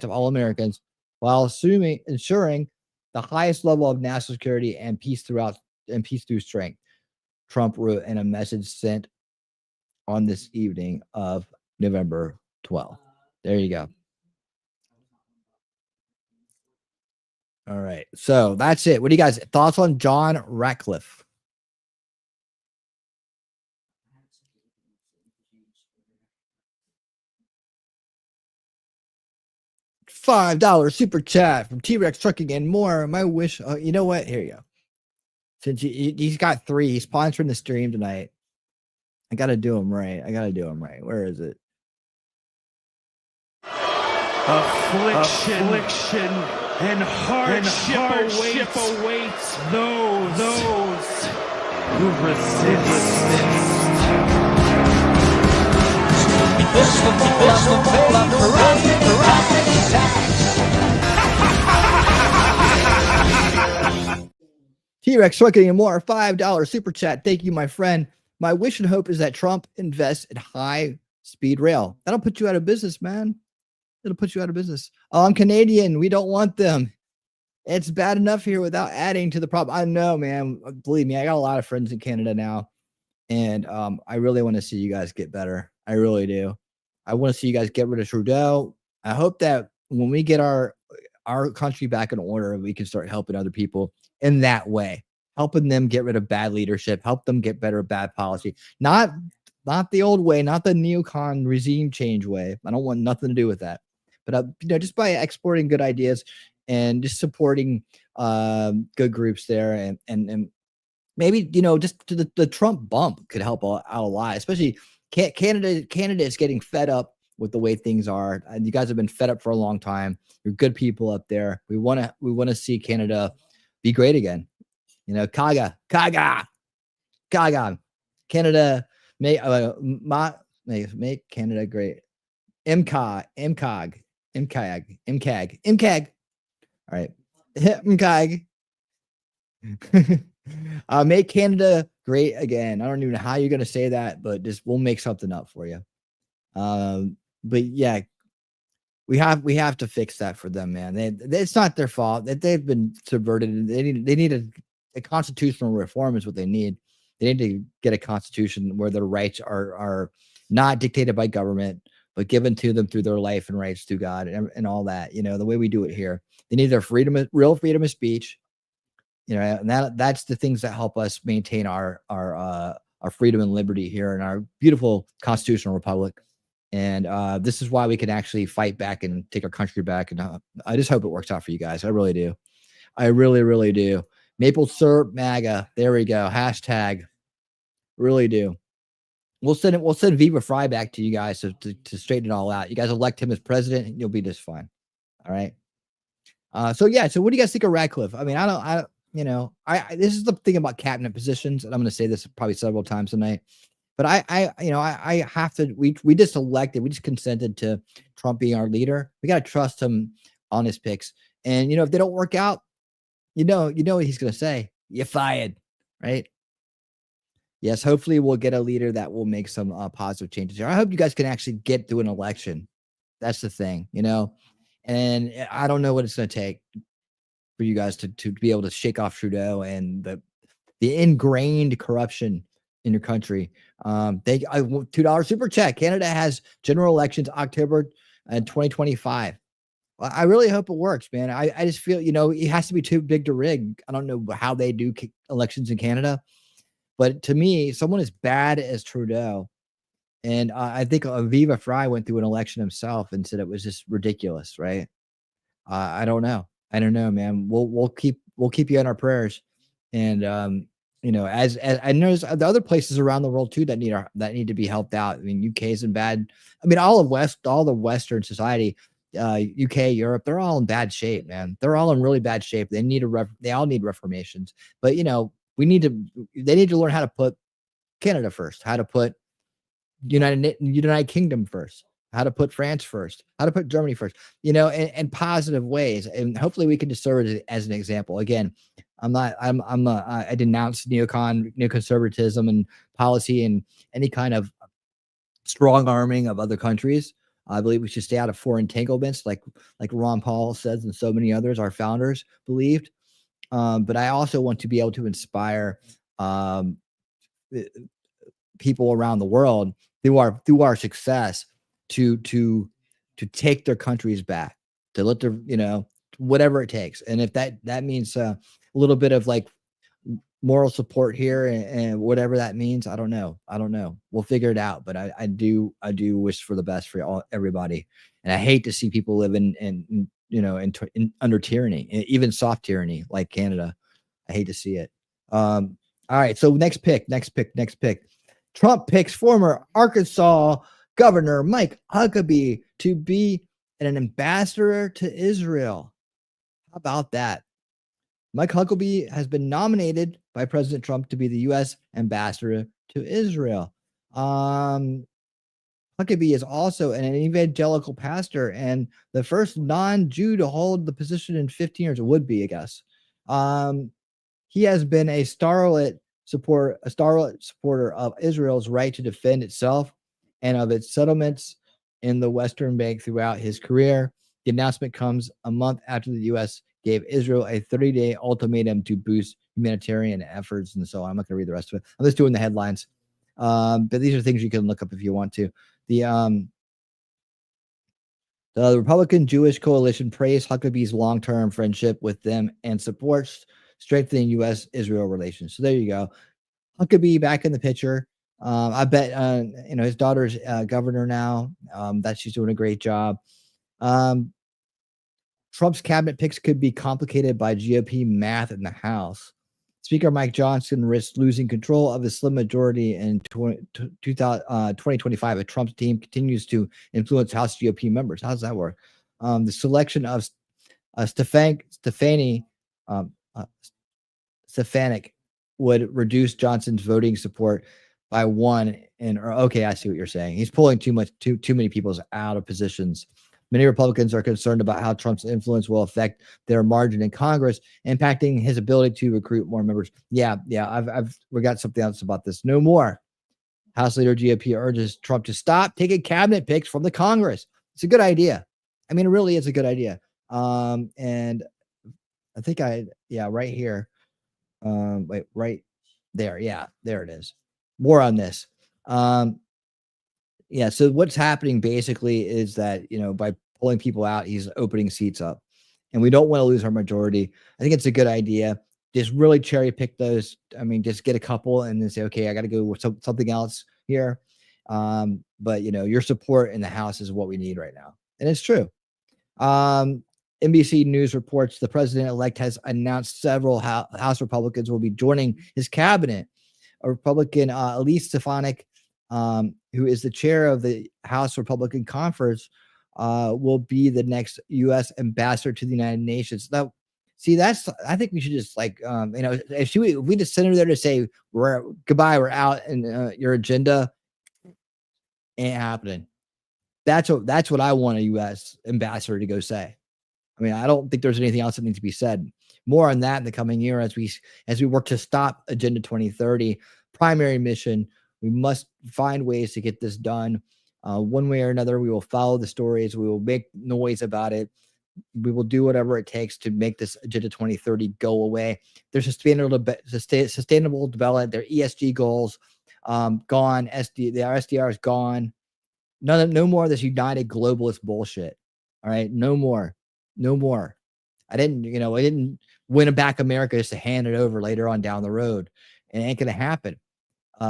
Speaker 5: of all Americans, while ensuring the highest level of national security and peace through strength. Trump wrote in a message sent on this evening of November 12th. There you go. All right. So that's it. What do you guys thoughts on John Ratcliffe? $5 super chat from T-Rex Trucking and More. My wish. You know what? Here you go. Since he's got 3, he's sponsoring the stream tonight. I got to do him right. Where is it?
Speaker 3: Affliction and hardship awaits those who resist.
Speaker 5: T-Rex Trucking and More, $5 super chat. Thank you, my friend. My wish and hope is that Trump invests in high-speed rail. That'll put you out of business, man. It'll put you out of business. Oh, I'm Canadian. We don't want them. It's bad enough here without adding to the problem. I know, man. Believe me, I got a lot of friends in Canada now. And I really want to see you guys get better. I really do. I want to see you guys get rid of Trudeau. I hope that when we get our country back in order, we can start helping other people in that way. Helping them get rid of bad leadership. Help them get better at bad policy. Not the old way, not the neocon regime change way. I don't want nothing to do with that. But just by exporting good ideas and just supporting good groups there, and maybe just the Trump bump could help out a lot. Especially Canada is getting fed up with the way things are. And you guys have been fed up for a long time. You're good people up there. We want to see Canada be great again. Kaga. Canada, make Canada great. MCAG. All right. MCAG. Make Canada great again. I don't even know how you're going to say that, but just we'll make something up for you. But yeah, we have to fix that for them, man. It's not their fault that they've been subverted. They need a constitutional reform is what they need. They need to get a constitution where their rights are not dictated by government, but given to them through their life and rights through God and all that. You know, the way we do it here. They need their real freedom of speech. You know, and that's the things that help us maintain our freedom and liberty here in our beautiful constitutional republic. And this is why we can actually fight back and take our country back. And I just hope it works out for you guys. I really do. I really, really do. Maple syrup MAGA. There we go. Hashtag. Really do. We'll send Viva Fry back to you guys to straighten it all out. You guys elect him as president, and you'll be just fine. All right. So yeah. So what do you guys think of Radcliffe? I mean, I this is the thing about cabinet positions, and I'm going to say this probably several times tonight. But I have to. We just elected. We just consented to Trump being our leader. We got to trust him on his picks. And if they don't work out, you know what he's going to say. You're fired, right? Yes. Hopefully, we'll get a leader that will make some positive changes here. I hope you guys can actually get through an election. That's the thing, And I don't know what it's going to take for you guys to be able to shake off Trudeau and the ingrained corruption in your country. $2 super chat. Canada has general elections October 2025. Well, I really hope it works, man. I just feel, it has to be too big to rig. I don't know how they do elections in Canada, but to me, someone as bad as Trudeau, and I think Viva Fry went through an election himself and said it was just ridiculous, right? I don't know. I don't know, man. We'll keep you in our prayers, and as I know, the other places around the world too that need to be helped out. I mean, UK is in bad. I mean, all the Western society, UK, Europe, they're all in bad shape, man. They're all in really bad shape. They all need reformations. But they need to learn how to put Canada first, how to put United Kingdom first, how to put France first, how to put Germany first, in positive ways. And hopefully we can just serve it as an example. Again, I denounce neoconservatism and policy and any kind of strong arming of other countries. I believe we should stay out of foreign entanglements, like Ron Paul says, and so many others, our founders believed. But I also want to be able to inspire people around the world through our success to take their countries back, to let their whatever it takes. And if that means a little bit of like moral support here and whatever that means, I don't know. We'll figure it out. But I do wish for the best for everybody. And I hate to see people live in under tyranny, even soft tyranny like Canada. I hate to see it. All right. So next pick. Trump picks former Arkansas Governor Mike Huckabee to be an ambassador to Israel. How about that? Mike Huckabee has been nominated by President Trump to be the U.S. ambassador to Israel. Huckabee is also an evangelical pastor and the first non-Jew to hold the position in 15 years. It would be, I guess. He has been a starlet supporter of Israel's right to defend itself and of its settlements in the Western Bank throughout his career. The announcement comes a month after the U.S. gave Israel a 30-day ultimatum to boost humanitarian efforts. And so I'm not going to read the rest of it. I'm just doing the headlines. But these are things you can look up if you want to. The Republican Jewish coalition praised Huckabee's long-term friendship with them and supports strengthening U.S.-Israel relations. So there you go. Huckabee back in the picture. I bet his daughter's governor now. That she's doing a great job. Trump's cabinet picks could be complicated by GOP math in the House. Speaker Mike Johnson risks losing control of his slim majority in 2025 if Trump's team continues to influence House GOP members. How does that work? The selection of Stefanik would reduce Johnson's voting support by one. And okay, I see what you're saying. He's pulling too many people out of positions. Many Republicans are concerned about how Trump's influence will affect their margin in Congress, impacting his ability to recruit more members. Yeah. We got something else about this. No more. House Leader GOP urges Trump to stop taking cabinet picks from the Congress. It's a good idea. I mean, it really is a good idea. And I think right here. Wait, right there. Yeah, there it is. More on this. Yeah, so what's happening basically is that, by pulling people out, he's opening seats up. And we don't want to lose our majority. I think it's a good idea. Just really cherry pick those. I mean, just get a couple and then say, okay, I got to go with something else here. But, your support in the House is what we need right now. And it's true. NBC News reports the president-elect has announced several House Republicans will be joining his cabinet. A Republican, Elise Stefanik, who is the chair of the House Republican Conference, will be the next U.S. ambassador to the United Nations. Now, see, I think we should just if we just send her there to say goodbye, we're out, and your agenda ain't happening. That's what I want a U.S. ambassador to go say. I mean, I don't think there's anything else that needs to be said. More on that in the coming year as we work to stop Agenda 2030 primary mission. We must find ways to get this done. One way or another, we will follow the stories. We will make noise about it. We will do whatever it takes to make this Agenda 2030 go away. There's sustainable development. Their ESG goals gone. The SDR is gone. No more of this united globalist bullshit. All right, no more. I didn't win back America just to hand it over later on down the road. It ain't gonna happen.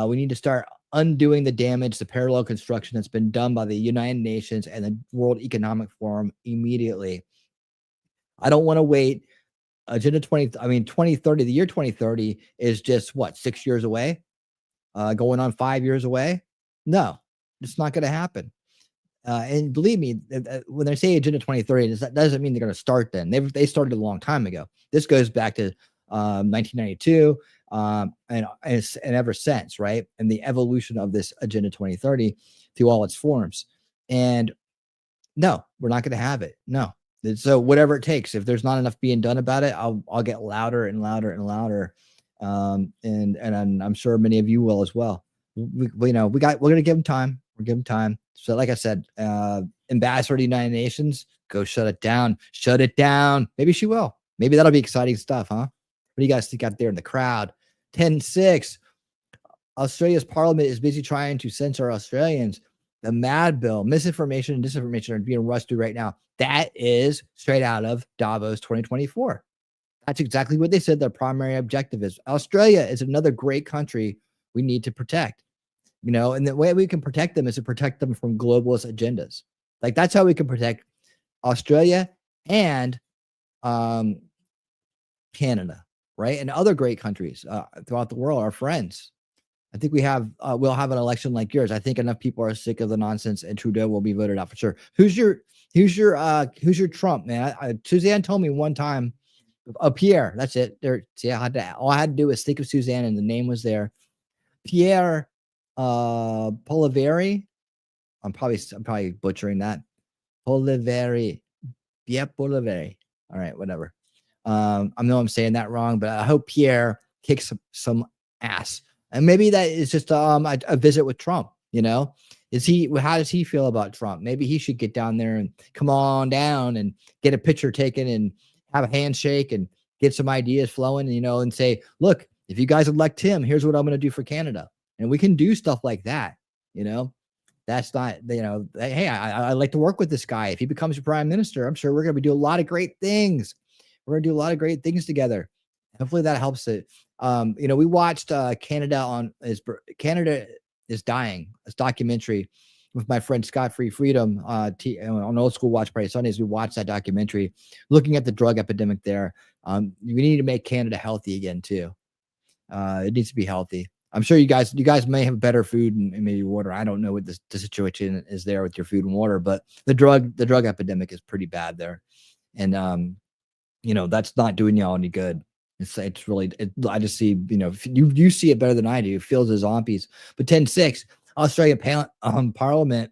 Speaker 5: We need to start undoing the damage, the parallel construction that's been done by the United Nations and the World Economic Forum immediately. I don't want to wait. Agenda 2030, the year 2030 is just 6 years away? Going on 5 years away? No, it's not going to happen. And believe me, when they say Agenda 2030, that doesn't mean they're going to start then. They started a long time ago. This goes back to 1992 and ever since, right? And the evolution of this Agenda 2030 through all its forms. And no, we're not going to have it. No. So whatever it takes, if there's not enough being done about it, I'll get louder and louder and louder. And I'm sure many of you will as well. We're going to give them time. We're giving time. So like I said, ambassador to the United Nations, go shut it down. Shut it down. Maybe she will. Maybe that'll be exciting stuff, huh? What do you guys think out there in the crowd? 10-6. Australia's parliament is busy trying to censor Australians. The MAD bill, misinformation and disinformation are being rushed through right now. That is straight out of Davos 2024. That's exactly what they said their primary objective is. Australia is another great country we need to protect. And the way we can protect them is to protect them from globalist agendas. Like that's how we can protect Australia and Canada, right? And other great countries throughout the world, our friends. I think we'll have an election like yours. I think enough people are sick of the nonsense, and Trudeau will be voted out for sure. Who's your Trump, man? Suzanne told me one time, Pierre. That's it. All I had to do was think of Suzanne, and the name was there. Pierre Poliveri. I'm probably butchering that. Poliveri. Yeah, Poliveri. All right, whatever. I know I'm saying that wrong, but I hope Pierre kicks some ass. And maybe that is just a visit with Trump. How does he feel about Trump? Maybe he should get down there and come on down and get a picture taken and have a handshake and get some ideas flowing, and say, look, if you guys elect him, here's what I'm going to do for Canada. And we can do stuff like that. That's not, hey, I like to work with this guy. If he becomes your prime minister, I'm sure we're going to do a lot of great things. We're going to do a lot of great things together. Hopefully that helps it. We watched Canada is Dying, this documentary with my friend Scott Free Freedom on Old School Watch Party Sundays. We watched that documentary looking at the drug epidemic there. We need to make Canada healthy again too. It needs to be healthy. I'm sure you guys may have better food and maybe water. I don't know what the situation is there with your food and water, but the drug epidemic is pretty bad there. And that's not doing y'all any good. It's really, I just see, you see it better than I do. It feels as zombies. But 10-6, Australian Parliament.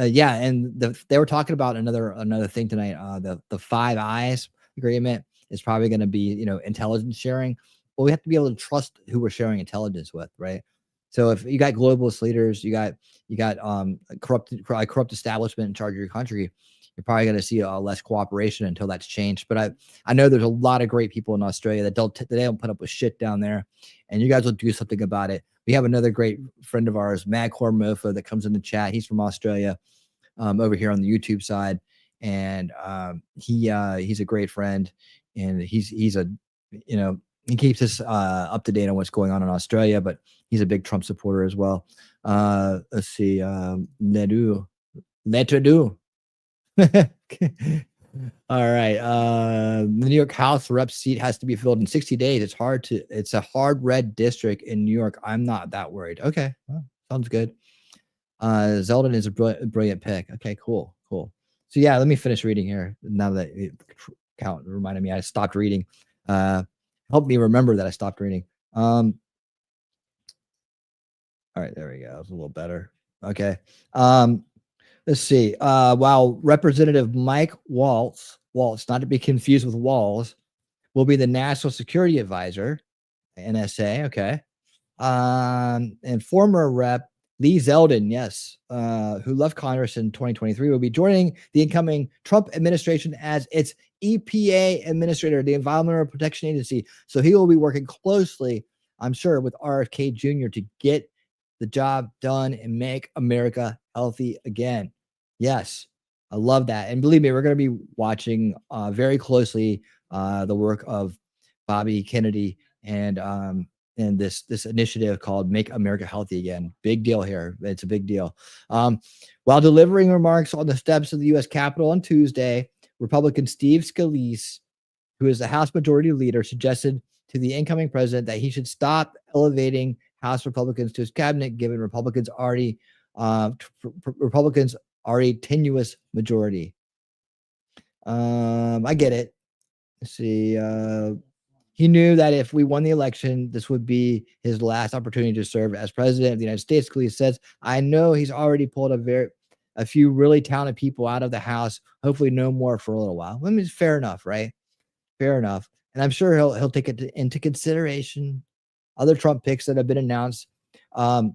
Speaker 5: Yeah, and they were talking about another thing tonight. The Five Eyes agreement is probably going to be, intelligence sharing. Well, we have to be able to trust who we're sharing intelligence with, right? So if you got globalist leaders, you got corrupt establishment in charge of your country, you're probably going to see less cooperation until that's changed. But I know there's a lot of great people in Australia that they don't put up with shit down there, and you guys will do something about it. We have another great friend of ours, Magcore Mofo, that comes in the chat. He's from Australia, over here on the YouTube side, and he's a great friend, and he's a he keeps us up to date on what's going on in Australia, but he's a big Trump supporter as well. Let's see, Letu. All right. The New York House Rep seat has to be filled in 60 days. It's a hard red district in New York. I'm not that worried. Okay. Well, sounds good. Zeldin is a brilliant pick. Okay, cool. So yeah, let me finish reading here. Now that Count reminded me, I stopped reading. Helped me remember that I stopped reading. All right, there we go. It was a little better. Okay. Let's see. While Representative Mike Waltz, not to be confused with Walls, will be the National Security Advisor, NSA. Okay. And former Rep Lee Zeldin, yes, who left Congress in 2023, will be joining the incoming Trump administration as its EPA administrator, the Environmental Protection Agency. So he will be working closely, I'm sure, with RFK Jr. to get the job done and make America healthy again. Yes, I love that. And believe me, we're going to be watching very closely the work of Bobby Kennedy and this initiative called Make America Healthy Again. Big deal here. It's a big deal. While delivering remarks on the steps of the U.S. Capitol on Tuesday, Republican Steve Scalise, who is the House Majority Leader, suggested to the incoming president that he should stop elevating House Republicans to his cabinet, given Republicans already tenuous majority. I get it. Let's see. He knew that if we won the election, this would be his last opportunity to serve as president of the United States. Scalise says, I know he's already pulled a few really talented people out of the House. Hopefully no more for a little while. I mean, it's fair enough, right? Fair enough. And I'm sure he'll take it into consideration. Other Trump picks that have been announced. Okay,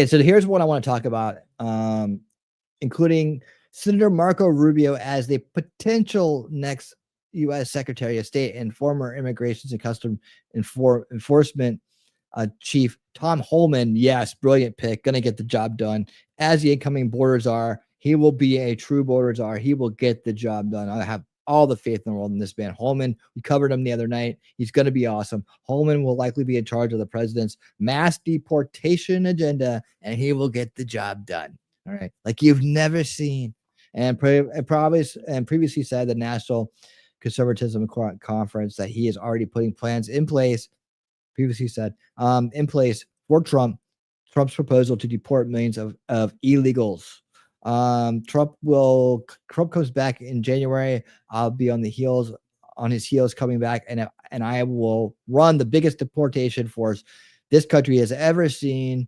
Speaker 5: so here's what I want to talk about, including Senator Marco Rubio as the potential next U.S. Secretary of State, and former Immigration and Customs Enforcement Chief Tom Homan. Yes, brilliant pick. Going to get the job done. As the incoming border czar, he will be a true border czar. He will get the job done. I have all the faith in the world in this man. Holman, we covered him the other night. He's going to be awesome. Holman will likely be in charge of the president's mass deportation agenda, and he will get the job done. All right. Like you've never seen. And previously said the National Conservatism Conference that he is already putting plans in place. Previously said in place for Trump's proposal to deport millions of illegals. Trump comes back in January. I'll be on his heels coming back, and I will run the biggest deportation force this country has ever seen.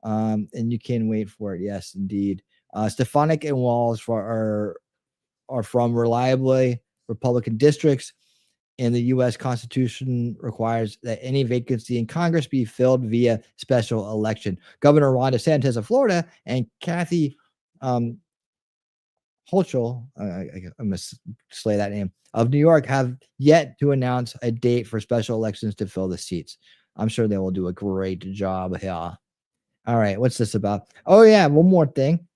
Speaker 5: And you can't wait for it. Yes, indeed. Stefanik and Walls are from reliably Republican districts, and the U.S. Constitution requires that any vacancy in Congress be filled via special election. Governor Ron DeSantis of Florida and Kathy Hochul, I must slay that name, of New York have yet to announce a date for special elections to fill the seats. I'm sure they will do a great job here. All right, what's this about? Oh, yeah, one more thing.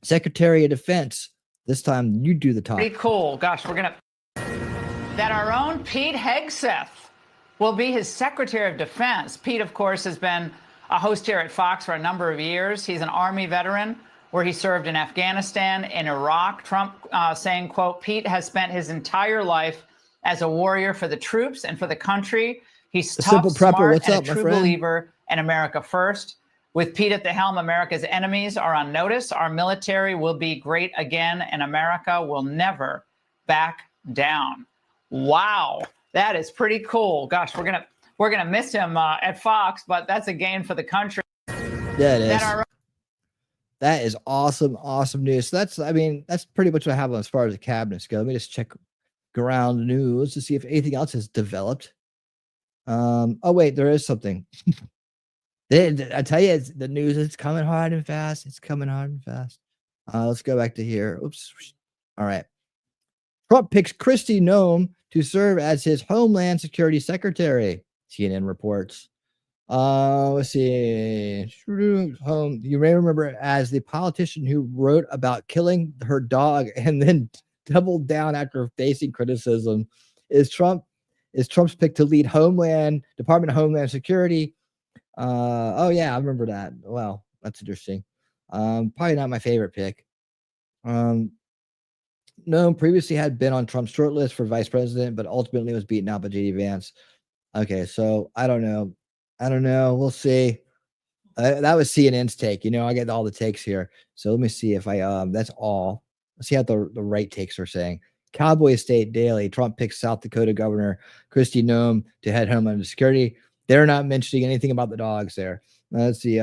Speaker 5: Secretary of Defense. This time you do the talk.
Speaker 8: Pretty cool. Gosh, that our own Pete Hegseth will be his Secretary of Defense. Pete, of course, has been a host here at Fox for a number of years. He's an Army veteran where he served in Afghanistan and Iraq. Trump saying, quote, Pete has spent his entire life as a warrior for the troops and for the country. He's tough, smart, and a true believer in America first. With Pete at the helm, America's enemies are on notice. Our military will be great again, and America will never back down. Wow, that is pretty cool. Gosh, we're gonna miss him at Fox, but that's a gain for the country.
Speaker 5: Yeah, it is. That is awesome, awesome news. So that's pretty much what I have as far as the cabinets go. Let me just check ground news to see if anything else has developed. Oh wait, there is something. I tell you, the news is coming hard and fast. It's coming hard and fast. Let's go back to here. Oops. All right. Trump picks Kristi Noem to serve as his Homeland Security Secretary. CNN reports. Let's see. You may remember as the politician who wrote about killing her dog and then doubled down after facing criticism. Is Trump's pick to lead Department of Homeland Security. Oh yeah, I remember that. Wow, that's interesting. Probably not my favorite pick. Noem previously had been on Trump's shortlist for vice president, but ultimately was beaten out by JD Vance. Okay, so I don't know. We'll see. That was CNN's take. I get all the takes here. So let me see if that's all. Let's see how the right takes are saying. Cowboy State Daily. Trump picks South Dakota Governor Kristi Noem to head Homeland Security. They're not mentioning anything about the dogs there. Let's see.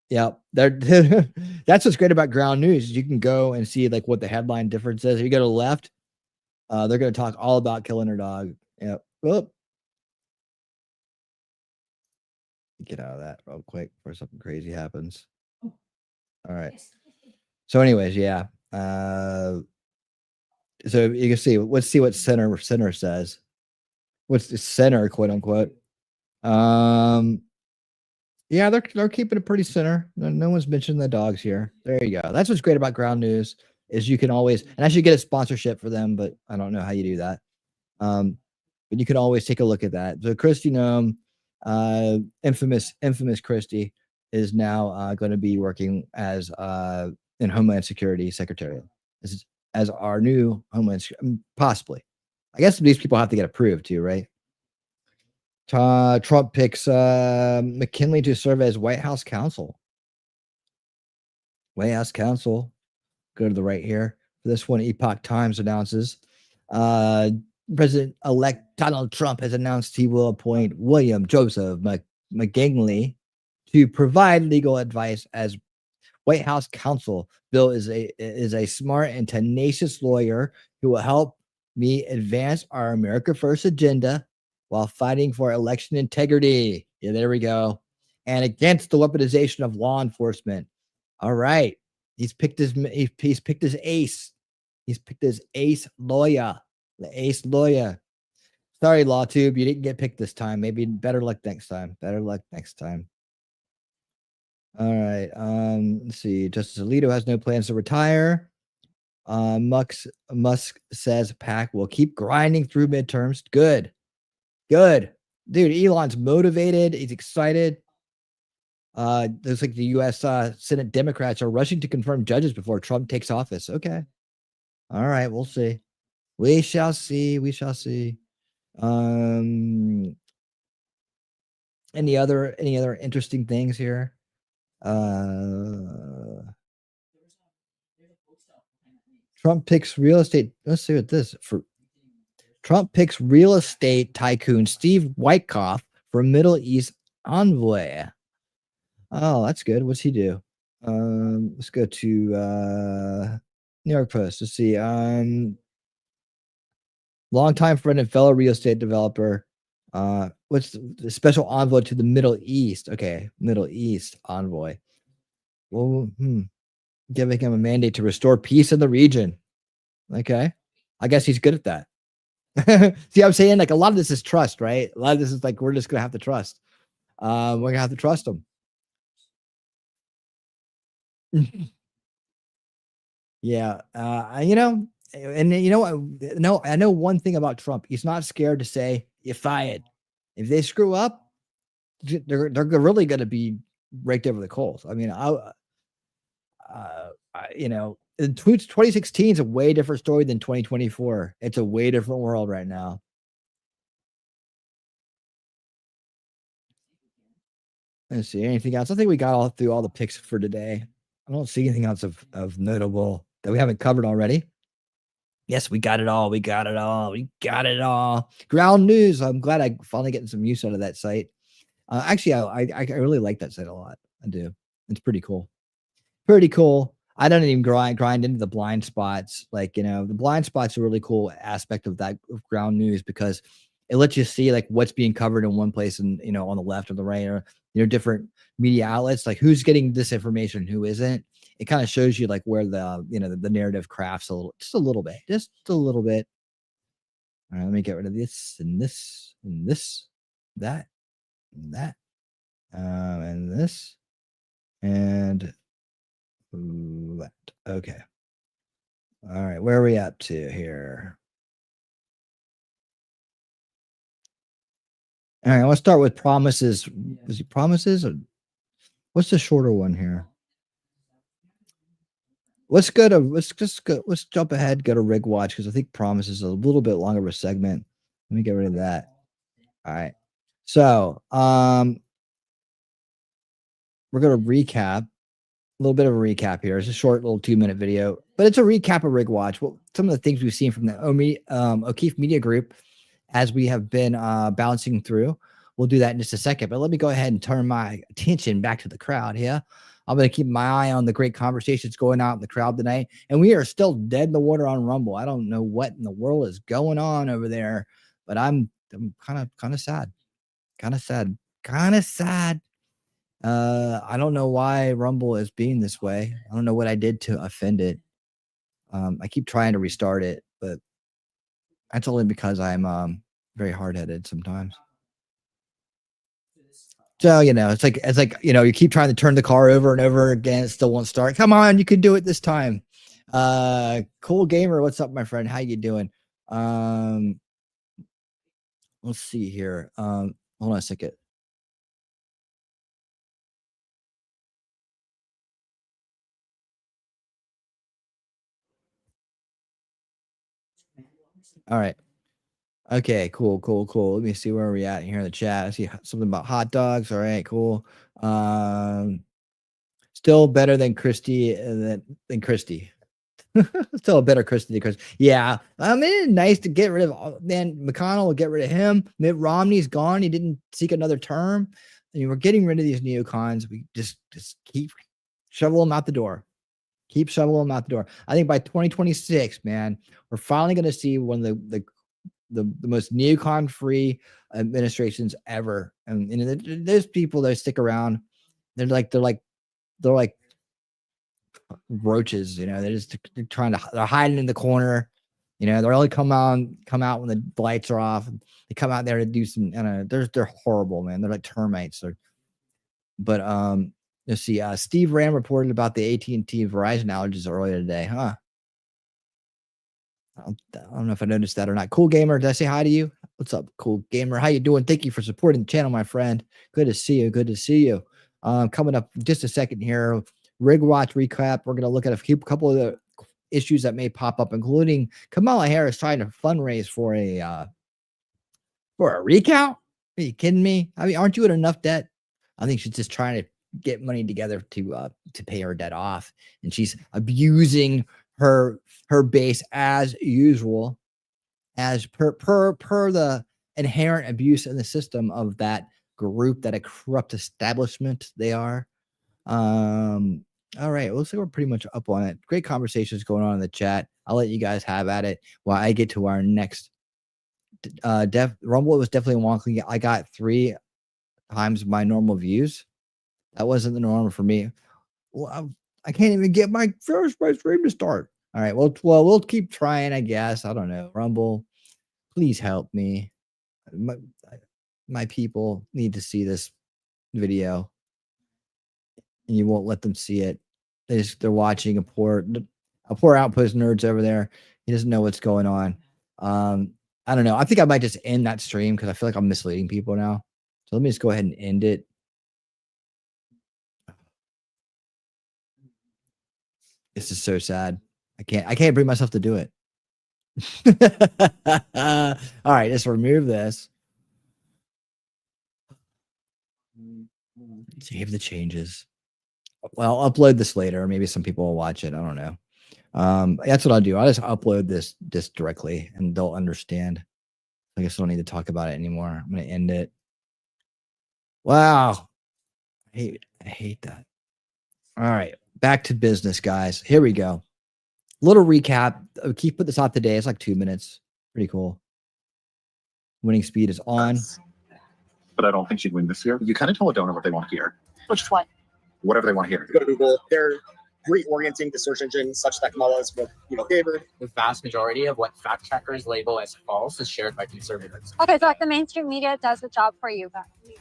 Speaker 5: Yeah, that's what's great about ground news. You can go and see like what the headline difference is. If you go to the left, they're going to talk all about killing her dog. Yeah. Whoop. Get out of that real quick before something crazy happens. All right. So, anyways, yeah. So you can see. Let's see what center says. What's the center, quote unquote? Yeah, they're keeping it pretty center. No one's mentioned the dogs here. There you go. That's what's great about ground news is you can always, and I should get a sponsorship for them, but I don't know how you do that. But you can always take a look at that. So Kristi Noem, infamous Kristi, is now going to be working as in Homeland Security Secretary as our new Homeland possibly. I guess these people have to get approved too, right? Trump picks McKinley to serve as White House counsel. White House counsel. Go to the right here. For this one, Epoch Times announces President-elect Donald Trump has announced he will appoint William Joseph McKinley to provide legal advice as White House counsel. Bill is a smart and tenacious lawyer who will help me advance our America First agenda while fighting for election integrity. Yeah, there we go. And against the weaponization of law enforcement. All right. He's picked his ace. He's picked his ace lawyer. The ace lawyer. Sorry, LawTube, you didn't get picked this time. Maybe better luck next time. Better luck next time. All right. Let's see. Justice Alito has no plans to retire. Musk says PAC will keep grinding through midterms. Good. Dude, Elon's motivated. He's excited. Looks like the U.S. Senate Democrats are rushing to confirm judges before Trump takes office. Okay. All right. We'll see. We shall see. Any other interesting things here? Trump picks real estate. Let's see what this for. Trump picks real estate tycoon Steve Wyckoff for Middle East envoy. Oh, that's good. What's he do? Let's go to New York Post. Let's see. Longtime friend and fellow real estate developer. What's the special envoy to the Middle East? Okay, Middle East envoy. Well, giving him a mandate to restore peace in the region. Okay, I guess he's good at that. See what I'm saying? Like a lot of this is trust, right? A lot of this is like we're just gonna have to trust. We're gonna have to trust him. Yeah, and no, I know one thing about Trump. He's not scared to say you're fired. If they screw up, they're really going to be raked over the coals. I mean, 2016 is a way different story than 2024. It's a way different world right now. Let's see anything else. I think we got through all the picks for today. I don't see anything else of notable that we haven't covered already. Yes, we got it all. We got it all. We got it all. Ground News. I'm glad I finally getting some use out of that site. Actually, I really like that site a lot. I do. It's pretty cool. Pretty cool. I don't even grind into the blind spots. Like, the blind spots are a really cool aspect of that of Ground News because it lets you see like what's being covered in one place and on the left or the right or different media outlets, like who's getting this information and who isn't. It kind of shows you like where the narrative crafts just a little bit. All right, let me get rid of this and this and this, that, and that, and this, and that. Okay. All right, where are we up to here? All right, let's start with promises. Is it promises or what's the shorter one here? Let's jump ahead, go to rig watch because I think promises is a little bit longer of a segment. Let me get rid of that. All right. So we're gonna recap a little bit of a recap here. It's a short little 2-minute video, but it's a recap of rig watch. Well, some of the things we've seen from the O'Keefe Media Group as we have been bouncing through. We'll do that in just a second, but let me go ahead and turn my attention back to the crowd here. I'm going to keep my eye on the great conversations going on in the crowd tonight. And we are still dead in the water on Rumble. I don't know what in the world is going on over there, but I'm kind of sad. Kind of sad. I don't know why Rumble is being this way. I don't know what I did to offend it. I keep trying to restart it, but that's only because I'm very hard-headed sometimes. So, it's like, you keep trying to turn the car over and over again. It still won't start. Come on, you can do it this time. Cool Gamer, what's up, my friend? How you doing? Let's see here. Hold on a second. All right. Okay, cool. Let me see where we're at here in the chat. I see something about hot dogs. All right, cool. Still better than Kristi than Kristi. Still a better Kristi than Kristi. Yeah, I mean, nice to get rid of. Man, McConnell will get rid of him. Mitt Romney's gone. He didn't seek another term. I mean, we're getting rid of these neocons. We just keep shoveling them out the door. Keep shoveling them out the door. I think by 2026, man, we're finally going to see one of the most neocon-free administrations ever. And there's people that stick around. They're like roaches. They're they're hiding in the corner. They're only come out when the lights are off. They come out there to do some. They're horrible, man. They're like termites. But let's see. Steve Ram reported about the AT&T Verizon outages earlier today. Huh. I don't know if I noticed that or not. Cool Gamer, did I say hi to you? What's up, Cool Gamer? How you doing? Thank you for supporting the channel, my friend. Good to see you. Coming up just a second here, Rig Watch recap. We're going to look at a couple of the issues that may pop up, including Kamala Harris trying to fundraise for a recount. Are you kidding me? I mean, aren't you in enough debt? I think she's just trying to get money together to pay her debt off, and she's abusing her base as usual, as per the inherent abuse in the system of that group, that a corrupt establishment they are. All right, looks like we're pretty much up on it. Great conversations going on in the chat. I'll let you guys have at it while I get to our next Rumble. Was definitely wonky. I got 3 times my normal views. That wasn't the norm for me. Well, I can't even get my first stream to start. All right. Well, we'll keep trying, I guess. I don't know. Rumble, please help me. My people need to see this video, and you won't let them see it. They're watching a poor outpost nerds over there. He doesn't know what's going on. I don't know. I think I might just end that stream because I feel like I'm misleading people now. So let me just go ahead and end it. This is so sad. I can't bring myself to do it. All right, let's remove this. Save the changes. Well, I'll upload this later. Maybe some people will watch it. I don't know. That's what I'll do. I'll just upload this directly and they'll understand. I guess I don't need to talk about it anymore. I'm going to end it. Wow. I hate that. All right. Back to business, guys. Here we go. Little recap. Keith put this out today. It's like 2 minutes. Pretty cool. Winning speed is on.
Speaker 9: But I don't think she'd win this year. You kind of tell a donor what they want to hear.
Speaker 10: Which is what?
Speaker 9: Whatever they want to hear.
Speaker 10: Go to Google. They're reorienting the search engine such that Kamala is favored.
Speaker 11: The vast majority of what fact checkers label as false is shared by conservatives.
Speaker 12: Okay, so like the mainstream media does the job for you,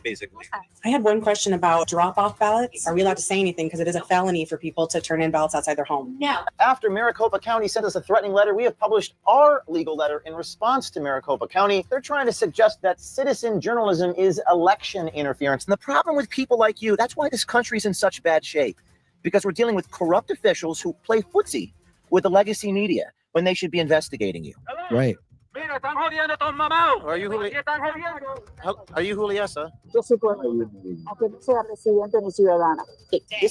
Speaker 11: basically.
Speaker 13: I had one question about drop-off ballots. Are we allowed to say anything? Because it is a felony for people to turn in ballots outside their home.
Speaker 12: No.
Speaker 14: After Maricopa County sent us a threatening letter, we have published our legal letter in response to Maricopa County. They're trying to suggest that citizen journalism is election interference. And the problem with people like you, that's why this country's in such bad shape. Because we're dealing with corrupt officials who play footsie with the legacy media when they should be investigating you.
Speaker 5: Right.
Speaker 14: Are you Juliesa? This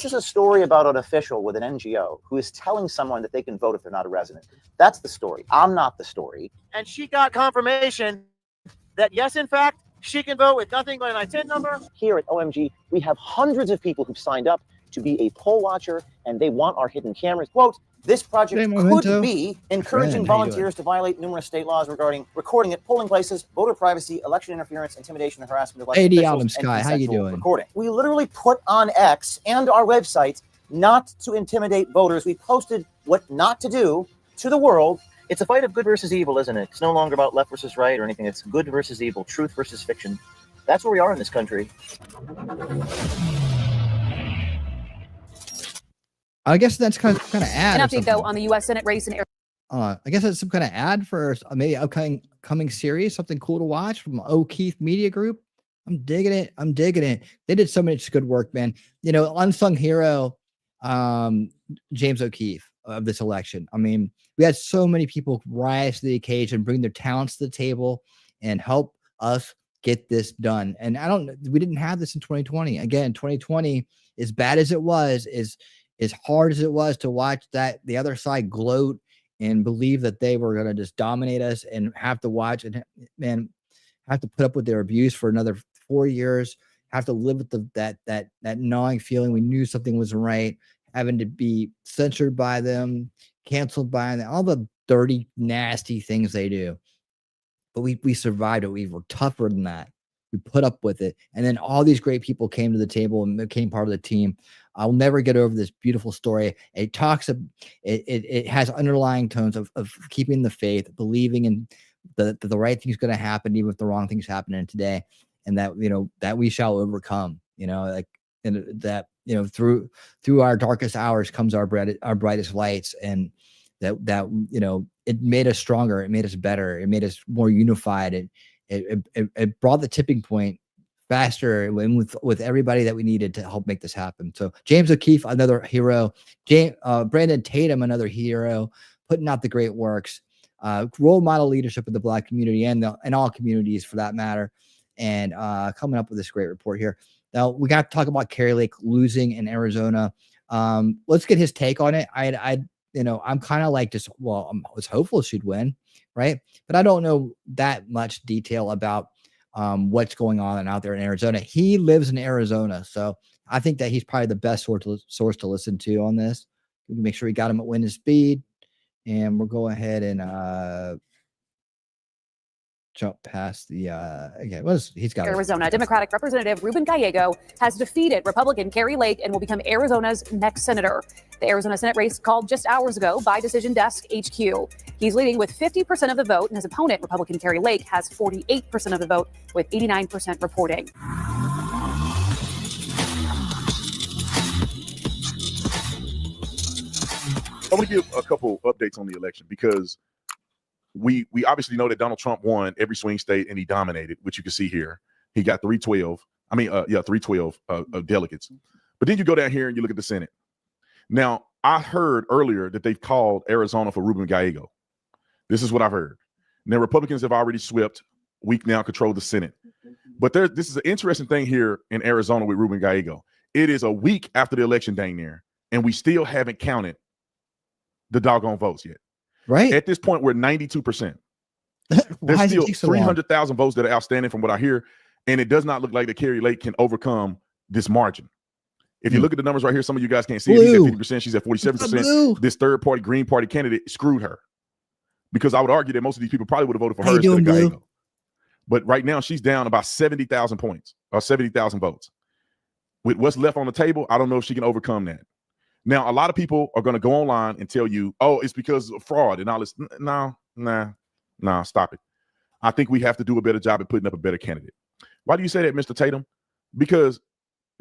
Speaker 14: is a story about an official with an NGO who is telling someone that they can vote if they're not a resident. That's the story. I'm not the story. And she got confirmation that, yes, in fact, she can vote with nothing but an ITIN number. Here at OMG, we have hundreds of people who've signed up to be a poll watcher, and they want our hidden cameras. Quote, this project could be encouraging volunteers to violate numerous state laws regarding recording at polling places, voter privacy, election interference, intimidation, and harassment of election officials,
Speaker 5: Adam Sky, how you doing?
Speaker 14: Recording. We literally put on X and our website not to intimidate voters. We posted what not to do to the world. It's a fight of good versus evil, isn't it? It's no longer about left versus right or anything. It's good versus evil, truth versus fiction. That's where we are in this country.
Speaker 5: I guess that's kind of ad.
Speaker 15: An update though on the U.S. Senate race in
Speaker 5: I guess it's some kind of ad for maybe upcoming series, something cool to watch from O'Keefe Media Group. I'm digging it. They did so much good work, man. You know, unsung hero, James O'Keefe of this election. I mean, we had so many people rise to the occasion, bring their talents to the table, and help us get this done. And we didn't have this in 2020. Again, 2020, as bad as it was, as hard as it was to watch that the other side gloat and believe that they were going to just dominate us and have to watch and have to put up with their abuse for another 4 years, have to live with that gnawing feeling we knew something wasn't right, having to be censored by them, canceled by them, all the dirty, nasty things they do. But we survived it. We were tougher than that. We put up with it. And then all these great people came to the table and became part of the team. I'll never get over this beautiful story. It has underlying tones of keeping the faith, believing in the right thing's going to happen, even if the wrong thing's happening today. And that, that we shall overcome, and that, through our darkest hours comes our brightest lights. And that, it made us stronger. It made us better. It made us more unified. It brought the tipping point faster and with everybody that we needed to help make this happen. So James O'Keefe, another hero. Brandon Tatum, another hero, putting out the great works. Role model leadership of the Black community and all communities for that matter. And coming up with this great report here. Now we got to talk about Kari Lake losing in Arizona. Let's get his take on it. I'm kind of like I was hopeful she'd win, right? But I don't know that much detail about what's going on out there in Arizona. He lives in Arizona, so I think that he's probably the best source to listen to on this. Make sure we got him at winning speed, and we'll go ahead and jump past the he's got
Speaker 15: Arizona. Democratic Representative Ruben Gallego has defeated Republican Kari Lake and will become Arizona's next senator. The Arizona Senate race called just hours ago by Decision Desk HQ. He's leading with 50% of the vote, and his opponent, Republican Kari Lake, has 48% of the vote with 89% reporting.
Speaker 16: I want to give a couple updates on the election because we obviously know that Donald Trump won every swing state and he dominated, which you can see here. He got 312. 312 delegates. But then you go down here and you look at the Senate. Now, I heard earlier that they've called Arizona for Ruben Gallego. This is what I've heard. Now, Republicans have already swept. We now control the Senate. But this is an interesting thing here in Arizona with Ruben Gallego. It is a week after the election dang near, and we still haven't counted the doggone votes yet.
Speaker 5: Right.
Speaker 16: At this point, we're 92%.
Speaker 5: Why
Speaker 16: There's
Speaker 5: does it
Speaker 16: still
Speaker 5: take so long?
Speaker 16: 300,000 votes that are outstanding from what I hear, and it does not look like that Kari Lake can overcome this margin. If you look at the numbers right here, some of you guys can't see it. He's at 50%, she's at 47%. This third party, Green Party candidate screwed her. Because I would argue that most of these people probably would have voted for her instead of Gallego. But right now, she's down about 70,000 points or 70,000 votes. With what's left on the table, I don't know if she can overcome that. Now, a lot of people are going to go online and tell you, oh, it's because of fraud and all this. No, stop it. I think we have to do a better job at putting up a better candidate. Why do you say that, Mr. Tatum? Because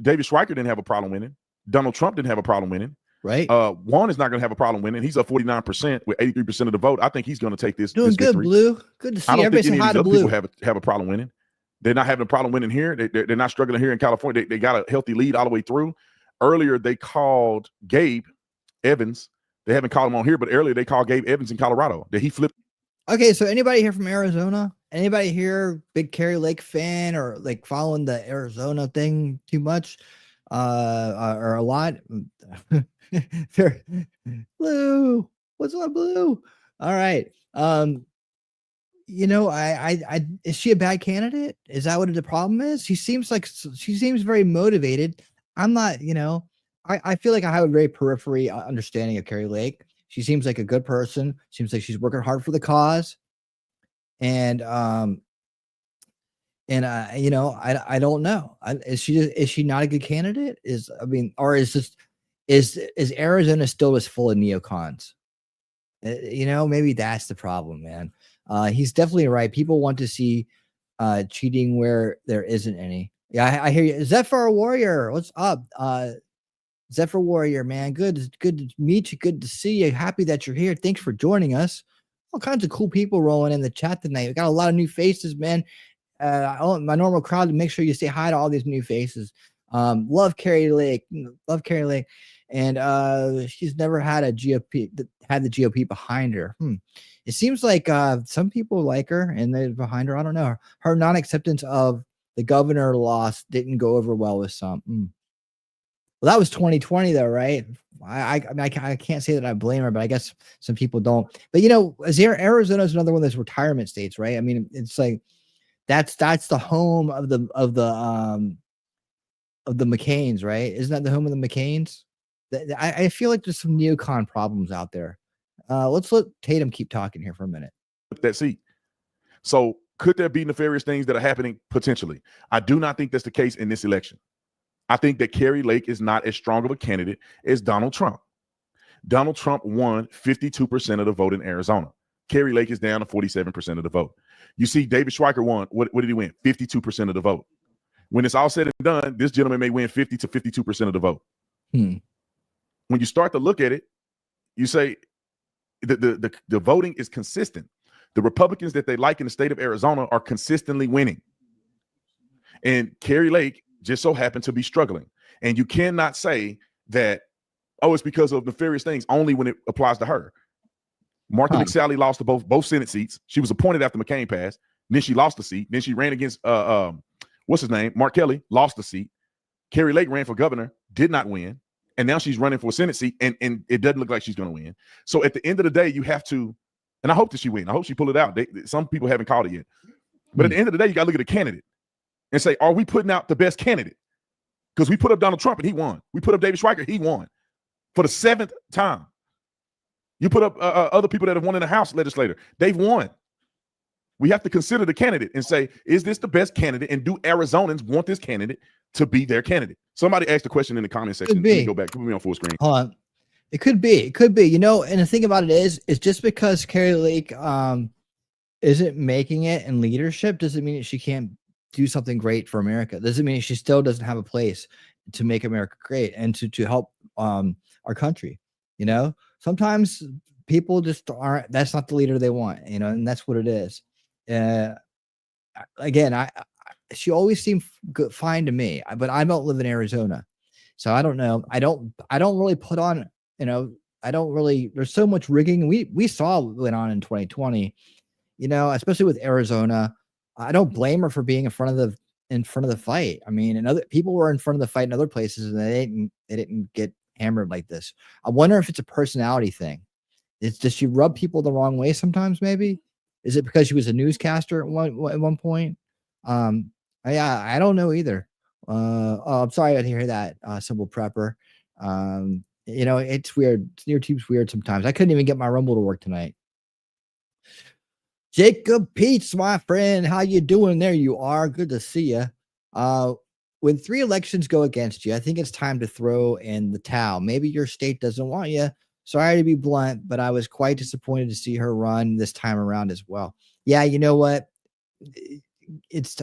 Speaker 16: David Schweiker didn't have a problem winning. Donald Trump didn't have a problem winning.
Speaker 5: Right.
Speaker 16: Juan is not going to have a problem winning. He's up 49% with 83% of the vote. I think he's going to take this.
Speaker 5: Doing
Speaker 16: this
Speaker 5: good,
Speaker 16: victory.
Speaker 5: Blue. Good to see.
Speaker 16: I don't think
Speaker 5: Everybody
Speaker 16: any
Speaker 5: say hi
Speaker 16: of these
Speaker 5: to
Speaker 16: other
Speaker 5: Blue.
Speaker 16: people have a problem winning. They're not having a problem winning here. They're not struggling here in California. They got a healthy lead all the way through. Earlier, they called Gabe Evans. They haven't called him on here, but earlier they called Gabe Evans in Colorado. That he flipped.
Speaker 5: Okay, so anybody here from Arizona? Anybody here big Kari Lake fan or like following the Arizona thing too much? Or a lot? Blue. What's up, Blue? All right. You know, I is she a bad candidate? Is that what the problem is? She seems very motivated. I'm not, you know, I feel like I have a very periphery understanding of Kari Lake. She seems like a good person. Seems like she's working hard for the cause. And you know, I don't know. Is she not a good candidate? Or is Arizona still just full of neocons? You know, maybe that's the problem, man. He's definitely right. People want to see cheating where there isn't any. Yeah, I hear you. Zephyr Warrior, what's up? Zephyr Warrior, man. Good to meet you. Good to see you. Happy that you're here. Thanks for joining us. All kinds of cool people rolling in the chat tonight. We got a lot of new faces, man. I want my normal crowd to make sure you say hi to all these new faces. Love Kari Lake. Love Kari Lake. And she's never had the GOP behind her. It seems like some people like her and they're behind her. I don't know. Her non-acceptance of the governor loss didn't go over well with some. Well, that was 2020 though, right? I can't say that I blame her, but I guess some people don't. But you know, Arizona is another one of those retirement states, right? I mean, it's like that's the home of the McCains, right? Isn't that the home of the McCains? I feel like there's some neocon problems out there. Let's let Tatum keep talking here for a minute.
Speaker 16: That seat. So could there be nefarious things that are happening? Potentially. I do not think that's the case in this election. I think that Kari Lake is not as strong of a candidate as Donald Trump. Donald Trump won 52% of the vote in Arizona. Kari Lake is down to 47% of the vote. You see, David Schweiker won. What did he win? 52% of the vote. When it's all said and done, this gentleman may win 50 to 52% of the vote. When you start to look at it, you say the voting is consistent. The Republicans that they like in the state of Arizona are consistently winning. And Kari Lake just so happened to be struggling. And you cannot say that, oh, it's because of nefarious things only when it applies to her. Martha McSally lost to both Senate seats. She was appointed after McCain passed. Then she lost the seat. Then she ran against what's his name? Mark Kelly, lost the seat. Kari Lake ran for governor, did not win. And now she's running for a Senate seat, and it doesn't look like she's going to win. So at the end of the day, you have to, and I hope that she wins. I hope she pull it out. Some people haven't called it yet. But at the end of the day, you got to look at the candidate and say, are we putting out the best candidate? Because we put up Donald Trump and he won. We put up David Schweiker, he won for the 7th time. You put up other people that have won in the House legislature. They've won. We have to consider the candidate and say, is this the best candidate? And do Arizonans want this candidate to be their candidate? Somebody asked a question in the comment section. Let me go back. Put me on full screen.
Speaker 5: Hold on. It could be. You know, and the thing about it is just because Kari Lake isn't making it in leadership doesn't mean that she can't do something great for America. Doesn't mean she still doesn't have a place to make America great and to help our country. You know, sometimes people just aren't. That's not the leader they want. You know, and that's what it is. Again, she always seemed good, fine to me, but I don't live in Arizona, so I don't know. I don't really put on. You know, I don't really. There's so much rigging. We saw what went on in 2020. You know, especially with Arizona. I don't blame her for being in front of the fight. I mean, and other people were in front of the fight in other places, and they didn't get hammered like this. I wonder if it's a personality thing. Does she rub people the wrong way sometimes? Maybe is it because she was a newscaster at one point? I don't know either. I'm sorry I didn't hear that. Simple Prepper. It's weird. YouTube's weird sometimes. I couldn't even get my Rumble to work tonight. Jacob Peets, my friend, how you doing? There you are. Good to see you. When 3 elections go against you, I think it's time to throw in the towel. Maybe your state doesn't want you. Sorry to be blunt, but I was quite disappointed to see her run this time around as well. Yeah, you know what?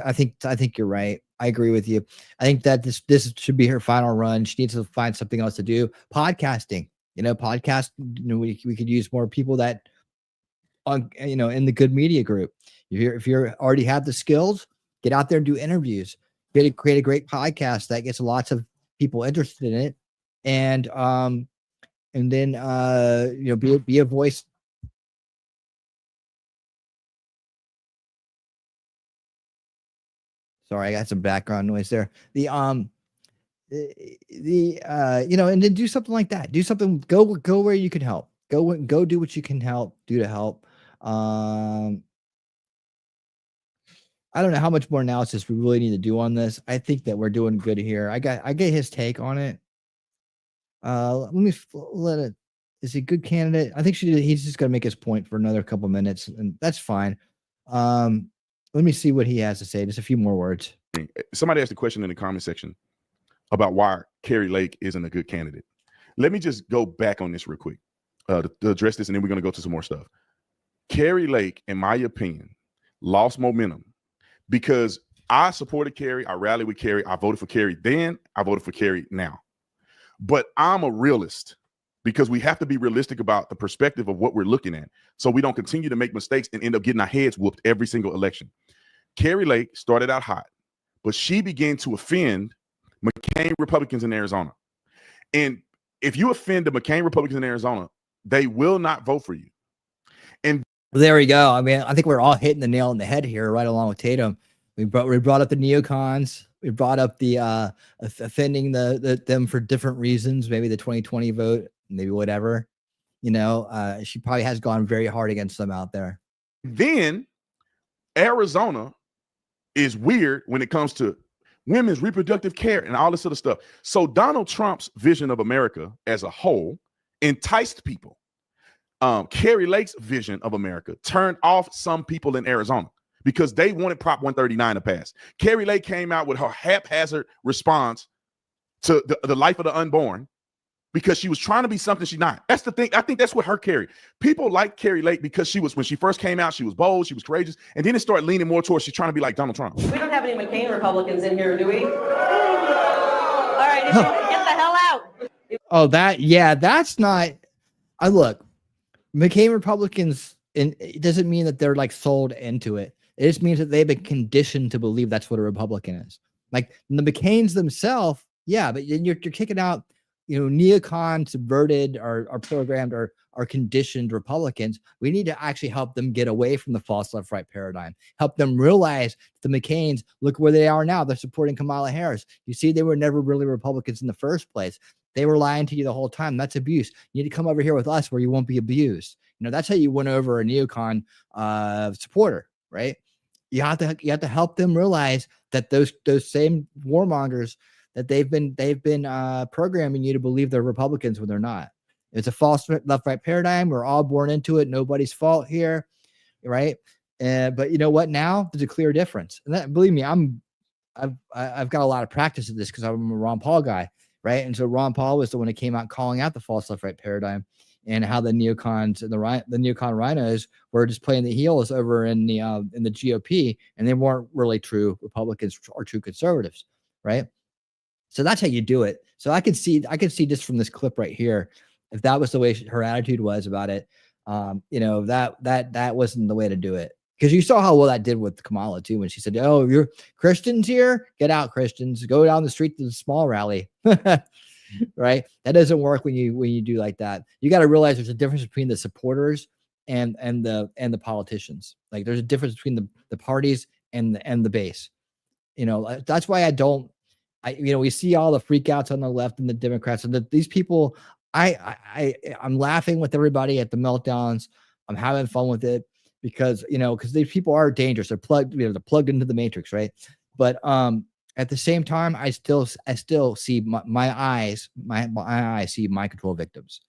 Speaker 5: I think you're right. I agree with you. I think that this should be her final run. She needs to find something else to do. Podcasting, we could use more people that in the good media group. If you already have the skills, get out there and do interviews. Create a great podcast that gets lots of people interested in it, and then be a voice. Sorry, I got some background noise there. And then do something like that. Do something. Go where you can help. Go do what you can do to help. I don't know how much more analysis we really need to do on this. I think that we're doing good here. I get his take on it. Is he a good candidate? I think he's just going to make his point for another couple minutes, and that's fine. Let me see what he has to say. Just a few more words.
Speaker 16: Somebody asked a question in the comment section about why Kari Lake isn't a good candidate. Let me just go back on this real quick to address this, and then we're going to go to some more stuff. Kari Lake, in my opinion, lost momentum because I supported Kari. I rallied with Kari. I voted for Kari then. I voted for Kari now. But I'm a realist because we have to be realistic about the perspective of what we're looking at so we don't continue to make mistakes and end up getting our heads whooped every single election. Kari Lake started out hot, but she began to offend McCain Republicans in Arizona. And if you offend the McCain Republicans in Arizona, they will not vote for you. And
Speaker 5: there we go. I mean, I think we're all hitting the nail on the head here, right along with Tatum. We brought up the neocons. We brought up the offending them for different reasons, maybe the 2020 vote, maybe whatever. She probably has gone very hard against them out there.
Speaker 16: Then Arizona is weird when it comes to women's reproductive care and all this other stuff. So Donald Trump's vision of America as a whole enticed people. Kari Lake's vision of America turned off some people in Arizona because they wanted Prop 139 to pass. Kari Lake came out with her haphazard response to the life of the unborn because she was trying to be something she's not. That's the thing. I think that's what her Kari. People like Kari Lake because when she first came out, she was bold, she was courageous, and then it started leaning more towards she's trying to be like Donald Trump.
Speaker 17: We don't have any McCain Republicans in here, do we? All right, get the hell out.
Speaker 5: Oh, that's not. Look, McCain Republicans, and it doesn't mean that they're like sold into it. It just means that they've been conditioned to believe that's what a Republican is. Like the McCains themselves, yeah, but you're kicking out, neocon, subverted, or programmed, or conditioned Republicans. We need to actually help them get away from the false left-right paradigm. Help them realize the McCains, look where they are now. They're supporting Kamala Harris. You see, they were never really Republicans in the first place. They were lying to you the whole time. That's abuse. You need to come over here with us where you won't be abused. That's how you win over a neocon supporter, right? You have to help them realize that those same warmongers that they've been programming you to believe they're Republicans when they're not. It's a false left-right paradigm. We're all born into it. Nobody's fault here, right? But you know what? Now there's a clear difference, and that, believe me, I've got a lot of practice at this because I'm a Ron Paul guy, right? And so Ron Paul was the one that came out calling out the false left-right paradigm and how the neocons and the neocon rhinos were just playing the heels over in the GOP, and they weren't really true Republicans or true conservatives, right? So that's how you do it. So I could see just from this clip right here, if that was the way her attitude was about it, that wasn't the way to do it. Because you saw how well that did with Kamala too, when she said, "Oh, you're Christians here? Get out, Christians! Go down the street to the small rally." Right? That doesn't work when you do like that. You got to realize there's a difference between the supporters and the politicians. Like there's a difference between the parties and the base. That's why we see all the freakouts on the left and the Democrats, and these people I'm laughing with everybody at the meltdowns. I'm having fun with it because these people are dangerous. They're plugged into the matrix, right? But at the same time, I still see my eyes see mind control victims.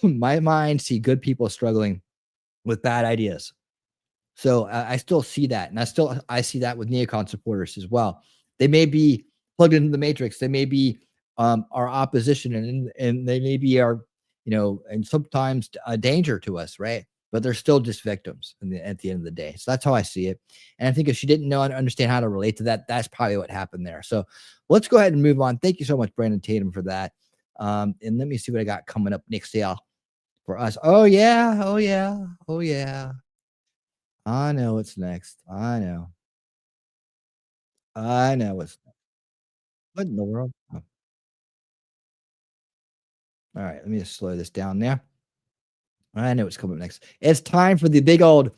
Speaker 5: My mind see good people struggling with bad ideas. So I still see that, and I see that with neocon supporters as well. They may be plugged into the matrix. They may be our opposition, and they may be our, and sometimes a danger to us, right? But they're still just victims at the end of the day. So that's how I see it. And I think if she didn't know and understand how to relate to that, that's probably what happened there. So let's go ahead and move on. Thank you so much, Brandon Tatum, for that. And let me see what I got coming up next day for us. Oh yeah. I know what's next. I know what's next. What in the world? Oh. All right, let me just slow this down there. I know what's coming up next. It's time for the big old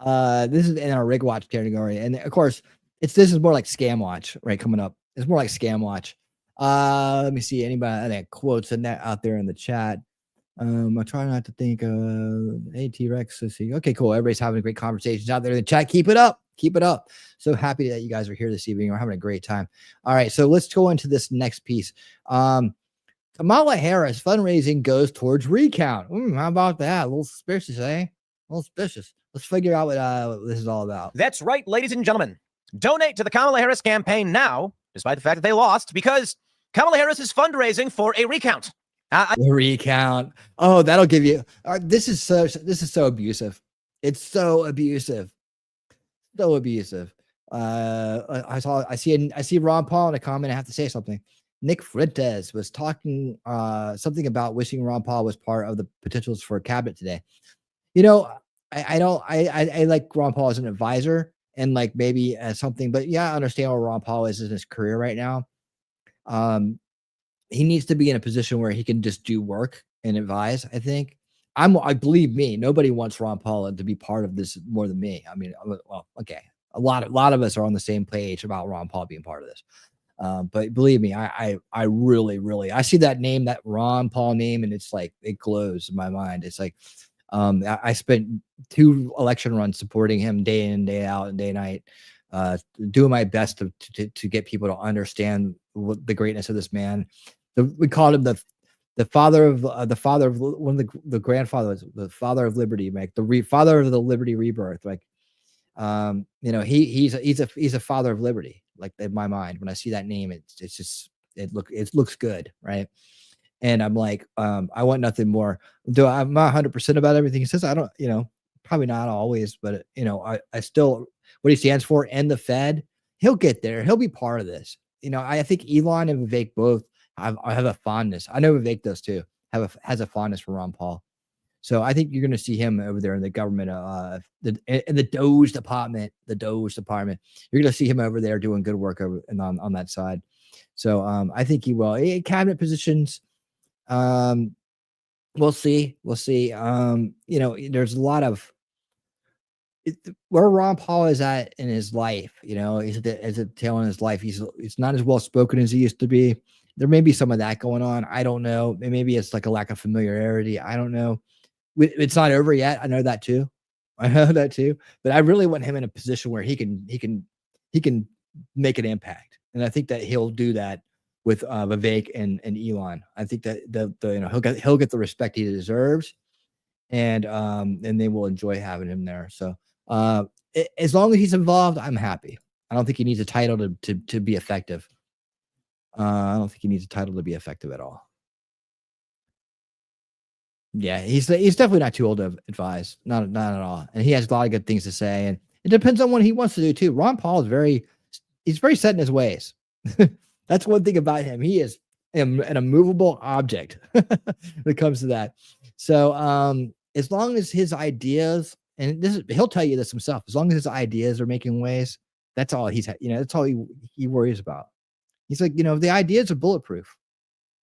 Speaker 5: this is in our rig watch category. And of course, this is more like scam watch, right? Coming up. It's more like scam watch. Let me see anybody that quotes in that out there in the chat. I try not to think hey T-Rex. Let's see. Okay, cool. Everybody's having great conversations out there in the chat. Keep it up. Keep it up. So happy that you guys are here this evening. We're having a great time. All right, so let's go into this next piece. Kamala Harris fundraising goes towards Recount. How about that? A little suspicious, eh? A little suspicious. Let's figure out what this is all about.
Speaker 18: That's right, ladies and gentlemen. Donate to the Kamala Harris campaign now, despite the fact that they lost, because Kamala Harris is fundraising for a recount.
Speaker 5: The recount. Oh, that'll give you. This is so abusive. It's so abusive. So abusive. I see Ron Paul in a comment. I have to say something. Nick Fuentes was talking something about wishing Ron Paul was part of the potentials for cabinet today. I like Ron Paul as an advisor and like maybe as something, but yeah, I understand where Ron Paul is in his career right now. He needs to be in a position where he can just do work and advise. I think I believe me, nobody wants Ron Paul to be part of this more than me. I mean, well, okay. A lot of us are on the same page about Ron Paul being part of this. But believe me, I really, I see that name, that Ron Paul name, and it's like, it glows in my mind. It's like, I spent 2 election runs supporting him day in, day out, and day and night, doing my best to get people to understand the greatness of this man. We called him the father of one of the grandfathers, the father of liberty, like the father of the liberty rebirth. Like, he's a father of liberty. Like in my mind, when I see that name, it looks good, right? And I'm like, I want nothing more. Though I'm not 100% about everything he says. I don't, probably not always, but I still what he stands for and the Fed. He'll get there. He'll be part of this. I think Elon and Vivek both have a fondness. I know Vivek does too. Has a fondness for Ron Paul. So I think you're going to see him over there in the government, in the DOGE department. The DOGE department. You're going to see him over there doing good work over and on that side. So I think he will. Cabinet positions. We'll see. There's a lot of where Ron Paul is at in his life. He's at the tail end of his life. He's not as well spoken as he used to be. There may be some of that going on. I don't know. Maybe it's like a lack of familiarity. I don't know. It's not over yet. I know that too. But I really want him in a position where he can make an impact, and I think that he'll do that with Vivek and Elon. I think that he'll get the respect he deserves, and they will enjoy having him there. So as long as he's involved, I'm happy. I don't think he needs a title to be effective. I don't think he needs a title to be effective at all. Yeah, he's definitely not too old to advise. Not at all. And he has a lot of good things to say. And it depends on what he wants to do too. Ron Paul is he's very set in his ways. That's one thing about him. He is an immovable object when it comes to that. So as long as his ideas, and he'll tell you this himself, as long as his ideas are making waves, that's all that's all he worries about. He's like, the ideas are bulletproof.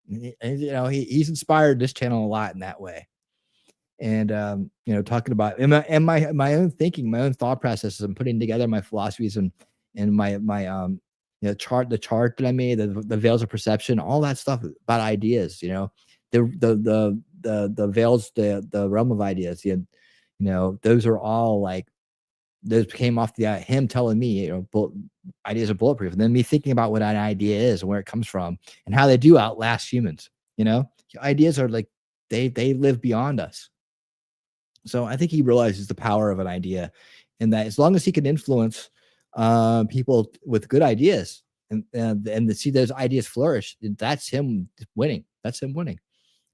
Speaker 5: He's inspired this channel a lot in that way. And talking about my own thinking, my own thought processes, and putting together my philosophies and my the chart that I made, the veils of perception, all that stuff about ideas, the veils, the realm of ideas. Those are all like, those came off the him telling me, ideas are bulletproof, and then me thinking about what an idea is and where it comes from and how they do outlast humans. Ideas are like they live beyond us. So I think he realizes the power of an idea, and that as long as he can influence people with good ideas and to see those ideas flourish, that's him winning. That's him winning.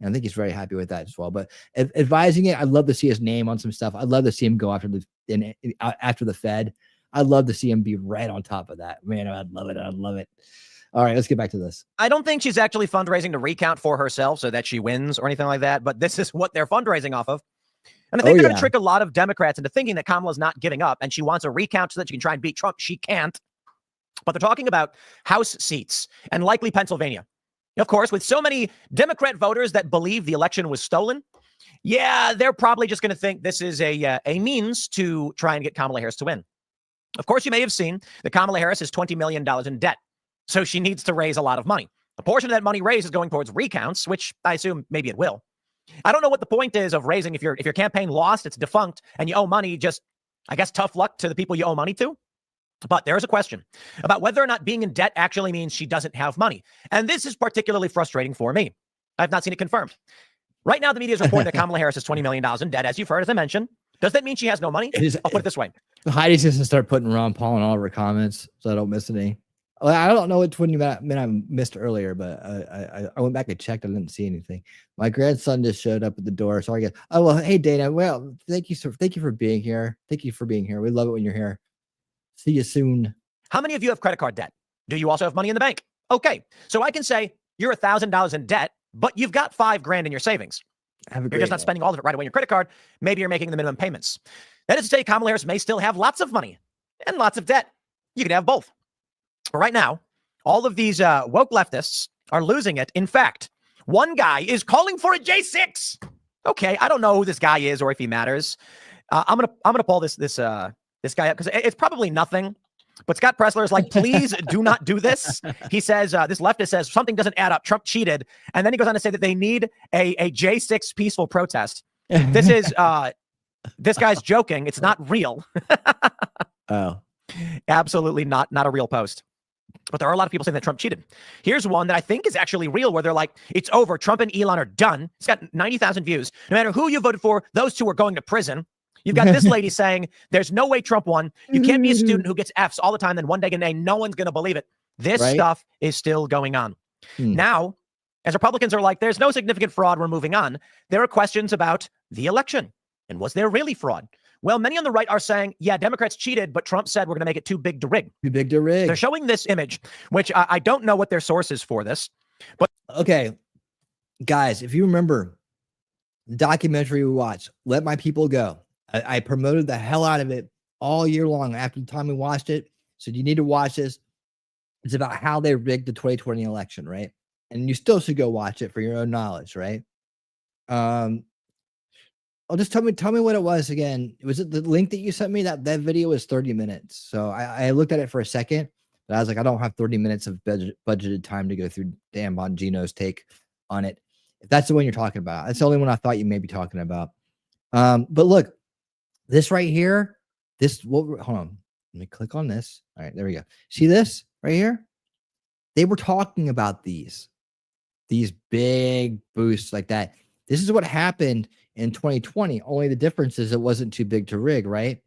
Speaker 5: And I think he's very happy with that as well. But advising it, I'd love to see his name on some stuff. I'd love to see him go after the Fed. I'd love to see him be right on top of that. Man, I'd love it. I'd love it. All right, let's get back to this.
Speaker 18: I don't think she's actually fundraising to recount for herself so that she wins or anything like that, but this is what they're fundraising off of. And I think they're going to trick a lot of Democrats into thinking that Kamala's not giving up and she wants a recount so that she can try and beat Trump. She can't. But they're talking about House seats and likely Pennsylvania. Of course, with so many Democrat voters that believe the election was stolen, they're probably just going to think this is a means to try and get Kamala Harris to win. Of course, you may have seen that Kamala Harris is $20 million in debt, so she needs to raise a lot of money. A portion of that money raised is going towards recounts, which I assume maybe it will. I don't know what the point is of raising. If your campaign lost, it's defunct, and you owe money, just, I guess, tough luck to the people you owe money to. But there is a question about whether or not being in debt actually means she doesn't have money. And this is particularly frustrating for me. I've not seen it confirmed. Right now, the media is reporting that Kamala Harris is $20 million in debt, as you've heard, as I mentioned. Does that mean she has no money? I'll put it this way.
Speaker 5: Heidi's just going to start putting Ron Paul in all of her comments so I don't miss any. I don't know which one you meant I missed earlier, but I went back and checked. I didn't see anything. My grandson just showed up at the door. So I guess, oh, well, hey, Dana. Well, thank you for being here. Thank you for being here. We love it when you're here. See you soon.
Speaker 18: How many of you have credit card debt? Do you also have money in the bank? Okay. So I can say you're $1,000 in debt, but you've got $5,000 in your savings. You're just not spending all of it right away on your credit card. Maybe you're making the minimum payments. That is to say, Kamala Harris may still have lots of money and lots of debt. You can have both. But right now, all of these woke leftists are losing it. In fact, one guy is calling for a J6. Okay, I don't know who this guy is or if he matters. I'm gonna pull this guy up because it's probably nothing. But Scott Pressler is like, please do not do this. He says, this leftist says something doesn't add up. Trump cheated. And then he goes on to say that they need a J6 peaceful protest. This is, this guy's joking. It's not real.
Speaker 5: Oh,
Speaker 18: absolutely not a real post. But there are a lot of people saying that Trump cheated. Here's one that I think is actually real, where they're like, it's over. Trump and Elon are done. It's got 90,000 views. No matter who you voted for, those two are going to prison. You've got this lady saying there's no way Trump won. You can't be a student who gets Fs all the time. Then one day get an A. No one's going to believe it. This stuff is still going on. Now, as Republicans are like, there's no significant fraud. We're moving on. There are questions about the election. And was there really fraud? Well, many on the right are saying, yeah, Democrats cheated, but Trump said we're going to make it too big to rig.
Speaker 5: Too big to rig.
Speaker 18: They're showing this image, which I don't know what their source is for this. But
Speaker 5: okay, guys, if you remember the documentary we watched, Let My People Go, I promoted the hell out of it all year long after the time we watched it. So you need to watch this. It's about how they rigged the 2020 election, right? And you still should go watch it for your own knowledge, right? Just tell me what it was again. Was it the link that you sent me? That video was 30 minutes. So I looked at it for a second, but I was like, I don't have 30 minutes of budgeted time to go through Dan Bongino's take on it. If that's the one you're talking about, that's the only one I thought you may be talking about. But look, this right here, hold on. Let me click on this. All right, there we go. See this right here? They were talking about these big boosts like that. This is what happened in 2020. Only the difference is it wasn't too big to rig, right?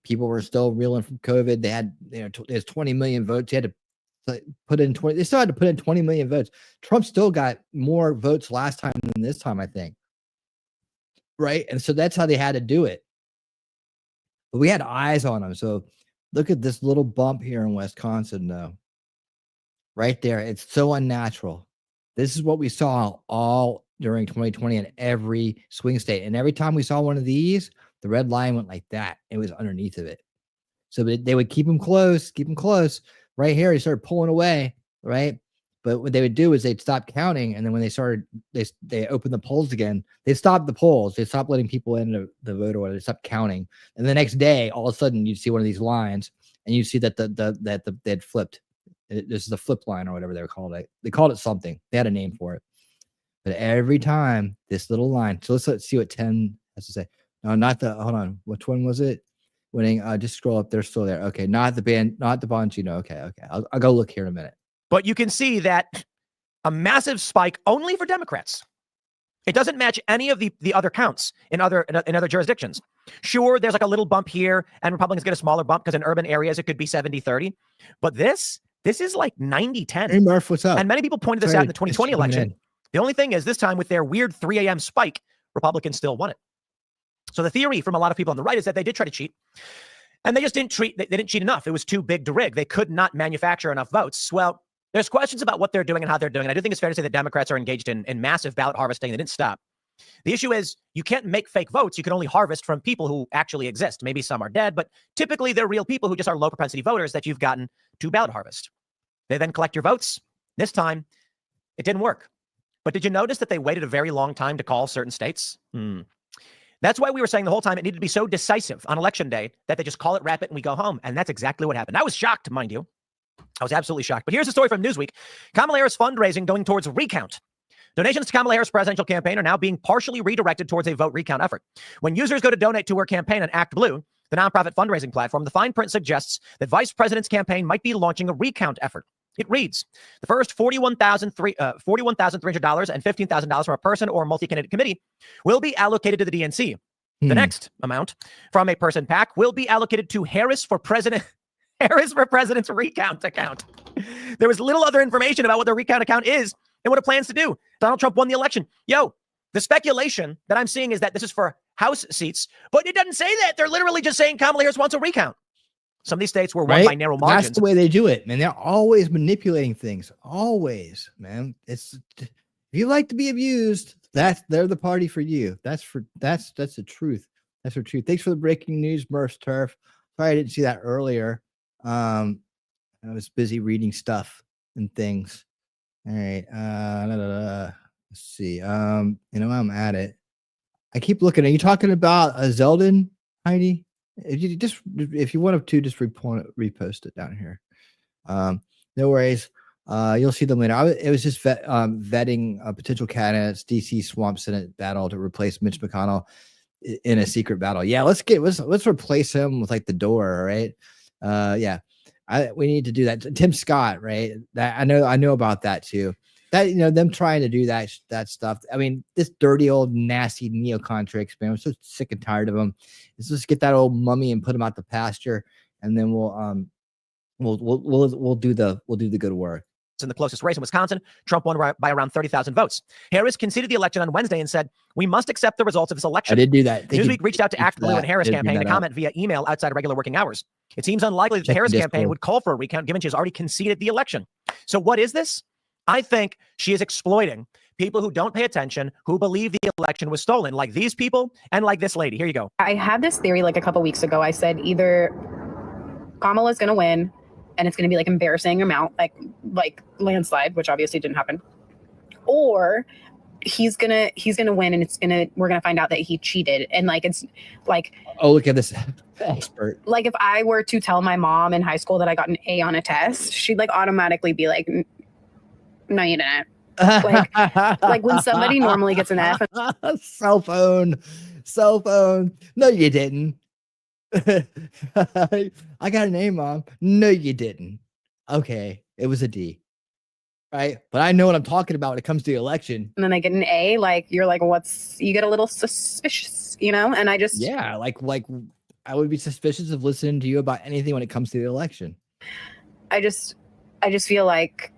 Speaker 5: People were still reeling from COVID. They had, there's 20 million votes. You had to put in 20. They still had to put in 20 million votes. Trump still got more votes last time than this time, I think. Right? And so that's how they had to do it. But we had eyes on them. So look at this little bump here in Wisconsin, though. Right there. It's so unnatural. This is what we saw all during 2020 in every swing state. And every time we saw one of these, the red line went like that. It was underneath of it. So they would keep them close. Right here, they started pulling away, right? But what they would do is they'd stop counting. And then when they opened the polls again, they stopped the polls. They stopped letting people in the vote order. They stopped counting. And the next day, all of a sudden, you'd see one of these lines and you see that they'd flipped. This is the flip line or whatever they were called. They called it something. They had a name for it. But every time this little line. So let's see what 10 has to say. No, not the. Hold on. Which one was it? Winning. Just scroll up. They're still there. Okay, not the Bongino. Okay. I'll go look here in a minute.
Speaker 18: But you can see that a massive spike only for Democrats. It doesn't match any of the other counts in other jurisdictions. Sure, there's like a little bump here, and Republicans get a smaller bump because in urban areas it could be 70-30. But this is like 90-10.
Speaker 5: Hey, Murph, what's up?
Speaker 18: And many people pointed this out in the 2020 election. The only thing is this time with their weird 3 a.m. spike, Republicans still won it. So the theory from a lot of people on the right is that they did try to cheat, and they just didn't cheat enough. It was too big to rig. They could not manufacture enough votes. Well, there's questions about what they're doing and how they're doing. And I do think it's fair to say that Democrats are engaged in massive ballot harvesting. They didn't stop. The issue is you can't make fake votes. You can only harvest from people who actually exist. Maybe some are dead, but typically they're real people who just are low propensity voters that you've gotten to ballot harvest. They then collect your votes. This time, it didn't work. But did you notice that they waited a very long time to call certain states? That's why we were saying the whole time it needed to be so decisive on election day that they just call it, wrap it, and we go home. And that's exactly what happened. I was shocked, mind you. I was absolutely shocked. But here's a story from Newsweek. Kamala Harris fundraising going towards Recount. Donations to Kamala Harris' presidential campaign are now being partially redirected towards a vote recount effort. When users go to donate to her campaign on ActBlue, the nonprofit fundraising platform, the fine print suggests that Vice President's campaign might be launching a recount effort. It reads, the first $41,300 and $15,000 from a person or multi-candidate committee will be allocated to the DNC. The next amount from a person PAC will be allocated to Harris for President's recount account. There was little other information about what the recount account is and what it plans to do. Donald Trump won the election. The speculation that I'm seeing is that this is for House seats, but it doesn't say that. They're literally just saying Kamala Harris wants a recount. Some of these states were won by narrow margins.
Speaker 5: That's the way they do it, man. They're always manipulating things. Always, man. If you like to be abused, they're the party for you. That's the truth. That's the truth. Thanks for the breaking news, Murph's Turf. Sorry I didn't see that earlier. I was busy reading stuff and things. All right. Let's see. I'm at it. I keep looking. Are you talking about Zeldin, Heidi? If you want to, just repost it down here. No worries. You'll see them later. It was just vetting potential candidates. DC Swamp Senate battle to replace Mitch McConnell in a secret battle. Yeah, let's replace him with like the door. Right. We need to do that. Tim Scott, right? I know about that too. That them trying to do that stuff. I mean, this dirty old nasty neocon tricks, man. I'm so sick and tired of them. Let's just get that old mummy and put him out the pasture, and then we'll do the good work.
Speaker 18: In the closest race in Wisconsin, Trump won by around 30,000 votes. Harris conceded the election on Wednesday and said, "We must accept the results of this election."
Speaker 5: I did do that.
Speaker 18: Newsweek reached out to ActBlue and Harris campaign to comment via email outside of regular working hours. It seems unlikely that the Harris campaign would call for a recount, given she has already conceded the election. So what is this? I think she is exploiting people who don't pay attention, who believe the election was stolen, like these people and like this lady. Here you go.
Speaker 15: I had this theory like a couple weeks ago. I said either Kamala's going to win and it's going to be like embarrassing amount, like landslide, which obviously didn't happen, or he's gonna win and we're gonna find out that he cheated, and like it's like, oh, look at this expert. Like if I were to tell my mom in high school that I got an A on a test, she'd like automatically be like, "No, you didn't." like when somebody normally gets an F.
Speaker 5: Cell phone. No, you didn't. I got an A, Mom. No, you didn't. Okay, it was a D. Right? But I know what I'm talking about when it comes to the election.
Speaker 15: And then they get an A, like you're like, you get a little suspicious, and I just
Speaker 5: like I would be suspicious of listening to you about anything when it comes to the election.
Speaker 15: I just feel like,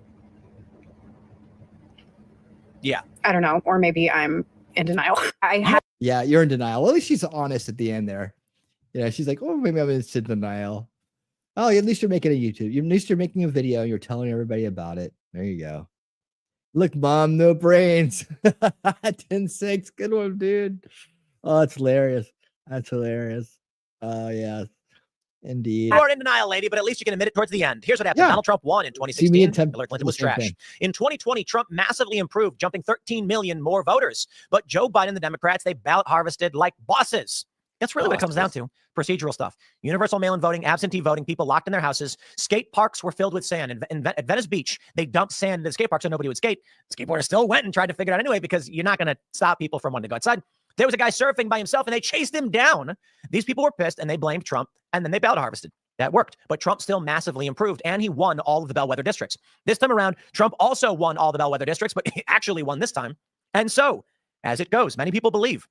Speaker 18: yeah,
Speaker 15: I don't know, or maybe I'm in denial.
Speaker 5: Yeah, you're in denial. Well, at least she's honest at the end there. Yeah, she's like, oh, maybe I'm in denial. Oh, at least you're making a YouTube. At least you're making a video. You're telling everybody about it. There you go. Look, Mom, no brains. 10-6. Good one, dude. Oh, that's hilarious. That's hilarious. Yeah, indeed.
Speaker 18: You are in denial, lady, but at least you can admit it towards the end. Here's what happened.
Speaker 5: Yeah.
Speaker 18: Donald Trump won in 2016. Hillary Clinton was trash. In 2020, Trump massively improved, jumping 13 million more voters. But Joe Biden, the Democrats, they ballot harvested like bosses. That's really what it comes down to. Procedural stuff. Universal mail-in voting, absentee voting, people locked in their houses. Skate parks were filled with sand. At Venice Beach, they dumped sand into the skate park so nobody would skate. Skateboarders still went and tried to figure it out anyway because you're not going to stop people from wanting to go outside. There was a guy surfing by himself and they chased him down. These people were pissed and they blamed Trump and then they ballot harvested. That worked. But Trump still massively improved and he won all of the bellwether districts. This time around, Trump also won all the bellwether districts, but he actually won this time. And so, as it goes, many people believe,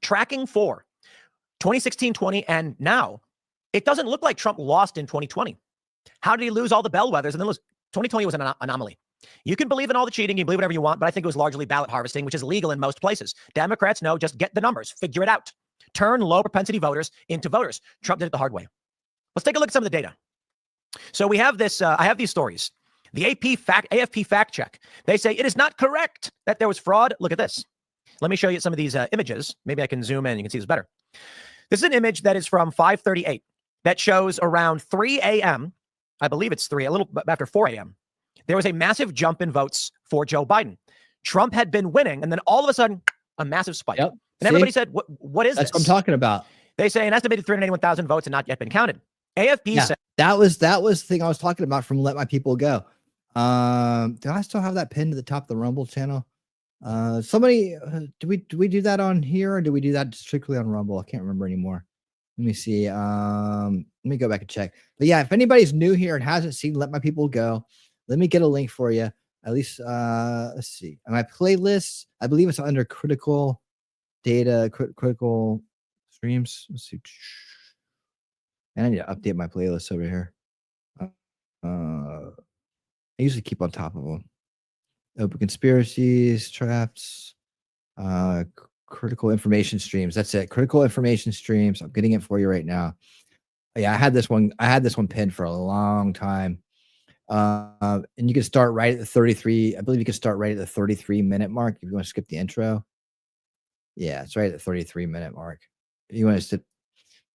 Speaker 18: tracking for 2016, 20, and now, it doesn't look like Trump lost in 2020. How did he lose all the bellwethers and then lose? 2020 was an anomaly. You can believe in all the cheating, you can believe whatever you want, but I think it was largely ballot harvesting, which is legal in most places. Democrats know, just get the numbers, figure it out. Turn low propensity voters into voters. Trump did it the hard way. Let's take a look at some of the data. So we have this, I have these stories. The AFP fact check. They say it is not correct that there was fraud. Look at this. Let me show you some of these images. Maybe I can zoom in. You can see this better. This is an image that is from 5:38 that shows around 3 a.m. I believe it's 3, a little after 4 a.m. There was a massive jump in votes for Joe Biden. Trump had been winning, and then all of a sudden, a massive spike.
Speaker 5: Yep.
Speaker 18: And everybody said, what is
Speaker 5: That's
Speaker 18: this?
Speaker 5: what I'm talking about.
Speaker 18: They say an estimated 381,000 votes had not yet been counted. AFP said
Speaker 5: that was the thing I was talking about from Let My People Go. Do I still have that pinned to the top of the Rumble channel? Somebody, do we do that on here or do we do that strictly on Rumble? I can't remember anymore. Let me see. Let me go back and check. But yeah, if anybody's new here and hasn't seen Let My People Go, let me get a link for you. At least, let's see. My playlist, I believe it's under critical data, critical streams. Let's see. And I need to update my playlist over here. I usually keep on top of them. Open conspiracies, traps, critical information streams. That's it. Critical information streams. I'm getting it for you right now. Yeah, I had this one pinned for a long time. And you can start right at the 33. I believe you can start right at the 33-minute mark if you want to skip the intro. Yeah, it's right at the 33-minute mark. You want to skip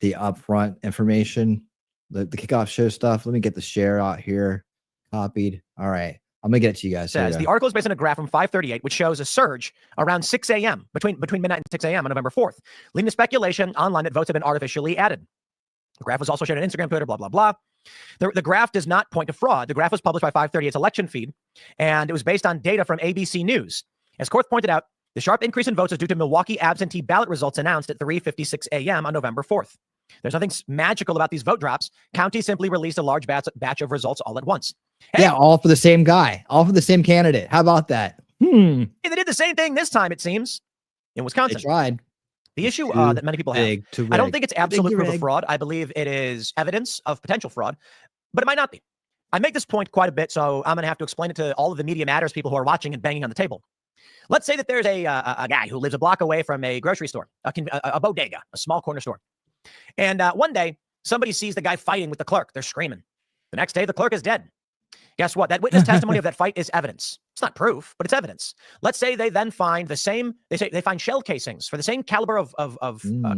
Speaker 5: the upfront information, the kickoff show stuff. Let me get the share out here. Copied. All right. I'm going to get it to you guys.
Speaker 18: Says the article is based on a graph from 5:38, which shows a surge around 6 a.m. between midnight and 6 a.m. on November 4th, leading to speculation online that votes have been artificially added. The graph was also shared on Instagram, Twitter, blah, blah, blah. The graph does not point to fraud. The graph was published by 538's election feed, and it was based on data from ABC News. As Korth pointed out, the sharp increase in votes is due to Milwaukee absentee ballot results announced at 3:56 a.m. on November 4th. There's nothing magical about these vote drops. Counties simply released a large batch of results all at once. Hey,
Speaker 5: yeah, all for the same guy, all for the same candidate. How about that?
Speaker 18: They did the same thing this time, it seems, in Wisconsin.
Speaker 5: They tried.
Speaker 18: The issue that many people have, I don't think it's absolute proof of
Speaker 5: rig.
Speaker 18: fraud. I believe it is evidence of potential fraud, but it might not be. I make this point quite a bit, so I'm going to have to explain it to all of the Media Matters people who are watching and banging on the table. Let's say that there's a guy who lives a block away from a grocery store, a bodega, a small corner store. And one day, somebody sees the guy fighting with the clerk. They're screaming. The next day, the clerk is dead. Guess what? That witness testimony of that fight is evidence. It's not proof, but it's evidence. Let's say they then find the same, they find shell casings for the same caliber of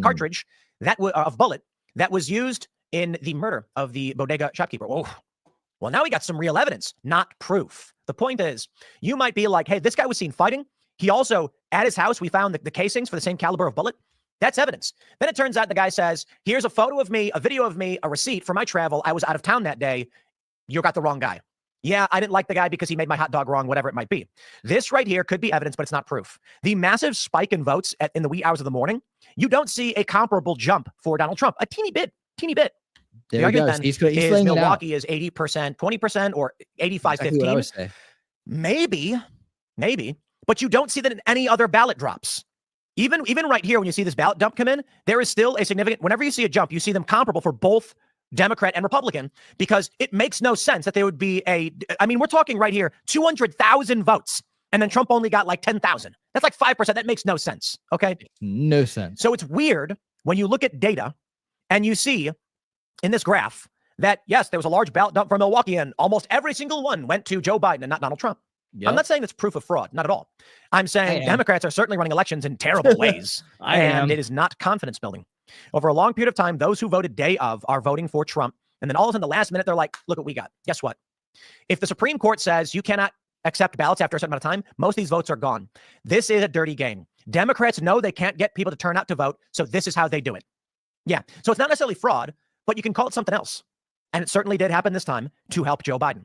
Speaker 18: cartridge, of bullet, that was used in the murder of the bodega shopkeeper. Whoa. Well, now we got some real evidence, not proof. The point is, you might be like, hey, this guy was seen fighting. He also, at his house, we found the casings for the same caliber of bullet. That's evidence. Then it turns out the guy says, here's a photo of me, a video of me, a receipt for my travel. I was out of town that day. You got the wrong guy. Yeah, I didn't like the guy because he made my hot dog wrong, whatever it might be. This right here could be evidence, but it's not proof. The massive spike in votes in the wee hours of the morning, you don't see a comparable jump for Donald Trump. A teeny bit. The argument then is Milwaukee is 80%, 20%, or 85-15. Maybe, but you don't see that in any other ballot drops. Even right here, when you see this ballot dump come in, there is still a significant, whenever you see a jump, you see them comparable for both Democrat and Republican, because it makes no sense that there would be we're talking right here, 200,000 votes, and then Trump only got like 10,000. That's like 5%. That makes no sense. Okay.
Speaker 5: No sense.
Speaker 18: So it's weird when you look at data and you see in this graph that, yes, there was a large ballot dump from Milwaukee and almost every single one went to Joe Biden and not Donald Trump. Yep. I'm not saying it's proof of fraud. Not at all. I'm saying Democrats are certainly running elections in terrible ways. It is not confidence building. Over a long period of time, those who voted day of are voting for Trump. And then all of a sudden, the last minute, they're like, look what we got. Guess what? If the Supreme Court says you cannot accept ballots after a certain amount of time, most of these votes are gone. This is a dirty game. Democrats know they can't get people to turn out to vote, so this is how they do it. Yeah. So it's not necessarily fraud, but you can call it something else. And it certainly did happen this time to help Joe Biden.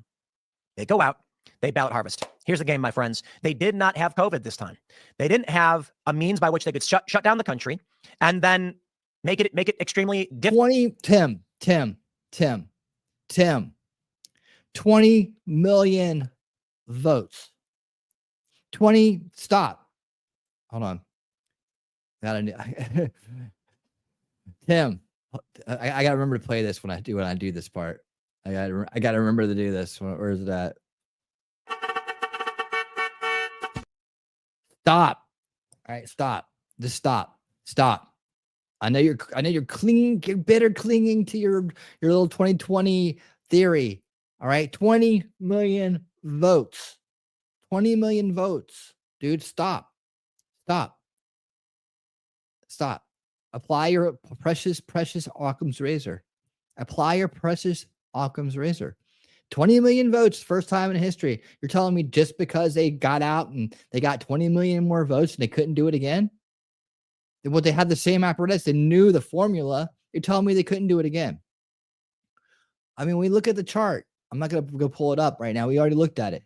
Speaker 18: They go out, they ballot harvest. Here's the game, my friends. They did not have COVID this time. They didn't have a means by which they could shut down the country and then make it extremely difficult.
Speaker 5: Tim, 20 million votes. 20, stop. Hold on. Tim, I gotta remember to play this when I do this part. I gotta remember to do this. Where is it at? Stop. All right, stop. Just stop. Stop. I know you're clinging, you're bitter clinging to your little 2020 theory. All right, 20 million votes. 20 million votes. Dude, stop. Stop. Stop. Apply your precious Occam's razor. Apply your precious Occam's razor. 20 million votes, first time in history. You're telling me just because they got out and they got 20 million more votes and they couldn't do it again? Well, they had the same apparatus. They knew the formula. You're telling me they couldn't do it again? I mean, we look at the chart. I'm not going to go pull it up right now. We already looked at it.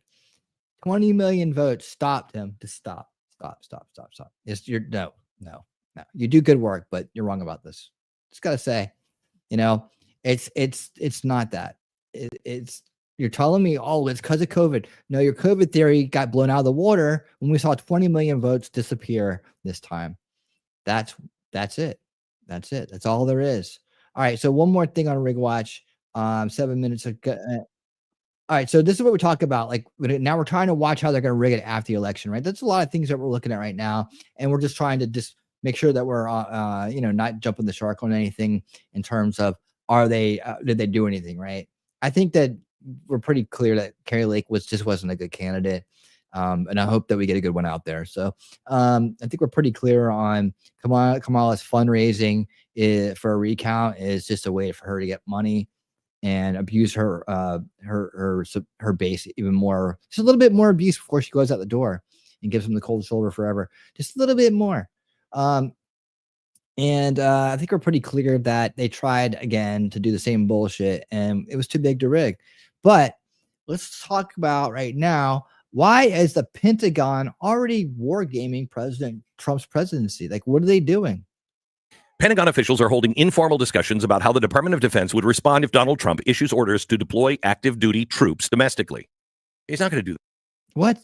Speaker 5: 20 million votes. Stop, Tim. Just stop. Stop. It's no. You do good work, but you're wrong about this. Just got to say, it's not that. It's you're telling me, oh, it's because of COVID. No, your COVID theory got blown out of the water when we saw 20 million votes disappear this time. That's it. That's all there is. All right. So one more thing on Rig Watch. 7 minutes ago. All right. So this is what we talk about. Like now we're trying to watch how they're going to rig it after the election, right? That's a lot of things that we're looking at right now. And we're just trying to just make sure that we're, not jumping the shark on anything in terms of, did they do anything, right? I think that we're pretty clear that Kari Lake wasn't a good candidate. And I hope that we get a good one out there. So I think we're pretty clear on Kamala's fundraising for a recount is just a way for her to get money and abuse her base even more. Just a little bit more abuse before she goes out the door and gives them the cold shoulder forever. Just a little bit more. And I think we're pretty clear that they tried again to do the same bullshit and it was too big to rig. But let's talk about right now, why is the Pentagon already wargaming President Trump's presidency? Like, what are they doing?
Speaker 19: Pentagon officials are holding informal discussions about how the Department of Defense would respond if Donald Trump issues orders to deploy active duty troops domestically. He's not going to do that.
Speaker 5: What?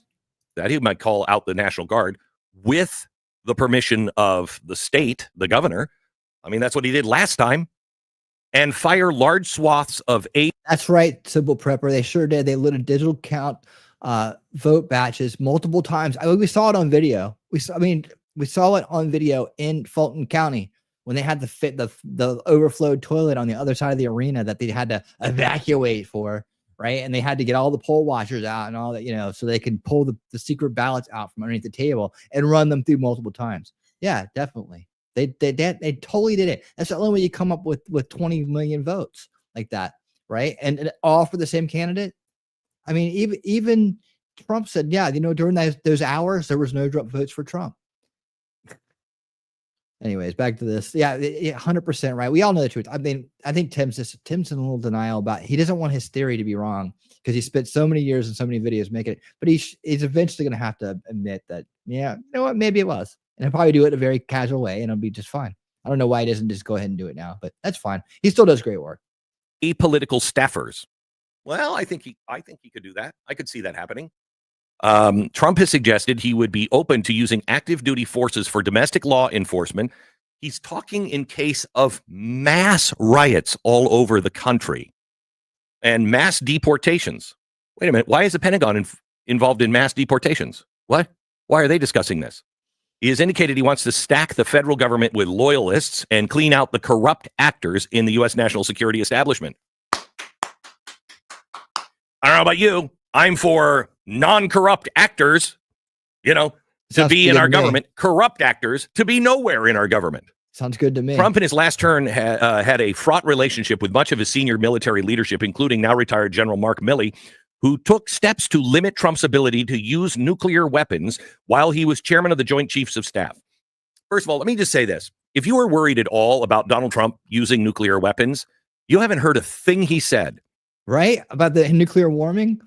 Speaker 19: That he might call out the National Guard with the permission of the state, the governor. I mean, that's what he did last time. And fire large swaths of aid.
Speaker 5: That's right, Sybil Prepper. They sure did. They lit a digital count vote batches multiple times. We saw it on video. We saw it on video in Fulton County when they had to fit the overflowed toilet on the other side of the arena that they had to evacuate for, right? And they had to get all the poll watchers out and all that, so they could pull the secret ballots out from underneath the table and run them through multiple times. Yeah, definitely. They totally did it. That's the only way you come up with 20 million votes like that, right? And all for the same candidate. I mean, even Trump said, yeah, during those hours, there was no votes for Trump. Anyways, back to this. Yeah, 100% right. We all know the truth. I mean, I think Tim's in a little denial about he doesn't want his theory to be wrong because he spent so many years and so many videos making it. But he's eventually going to have to admit that, yeah, you know what, maybe it was. And he'll probably do it in a very casual way and it'll be just fine. I don't know why he doesn't just go ahead and do it now, but that's fine. He still does great work.
Speaker 19: Apolitical staffers. Well, I think he could do that. I could see that happening. Trump has suggested he would be open to using active duty forces for domestic law enforcement. He's talking in case of mass riots all over the country and mass deportations. Wait a minute. Why is the Pentagon involved in mass deportations? What? Why are they discussing this? He has indicated he wants to stack the federal government with loyalists and clean out the corrupt actors in the U.S. national security establishment. I don't know about you. I'm for non-corrupt actors, to be in our government, corrupt actors to be nowhere in our government.
Speaker 5: Sounds good to me.
Speaker 19: Trump in his last term had a fraught relationship with much of his senior military leadership, including now retired General Mark Milley, who took steps to limit Trump's ability to use nuclear weapons while he was chairman of the Joint Chiefs of Staff. First of all, let me just say this. If you were worried at all about Donald Trump using nuclear weapons, you haven't heard a thing he said.
Speaker 5: Right? About the nuclear warming?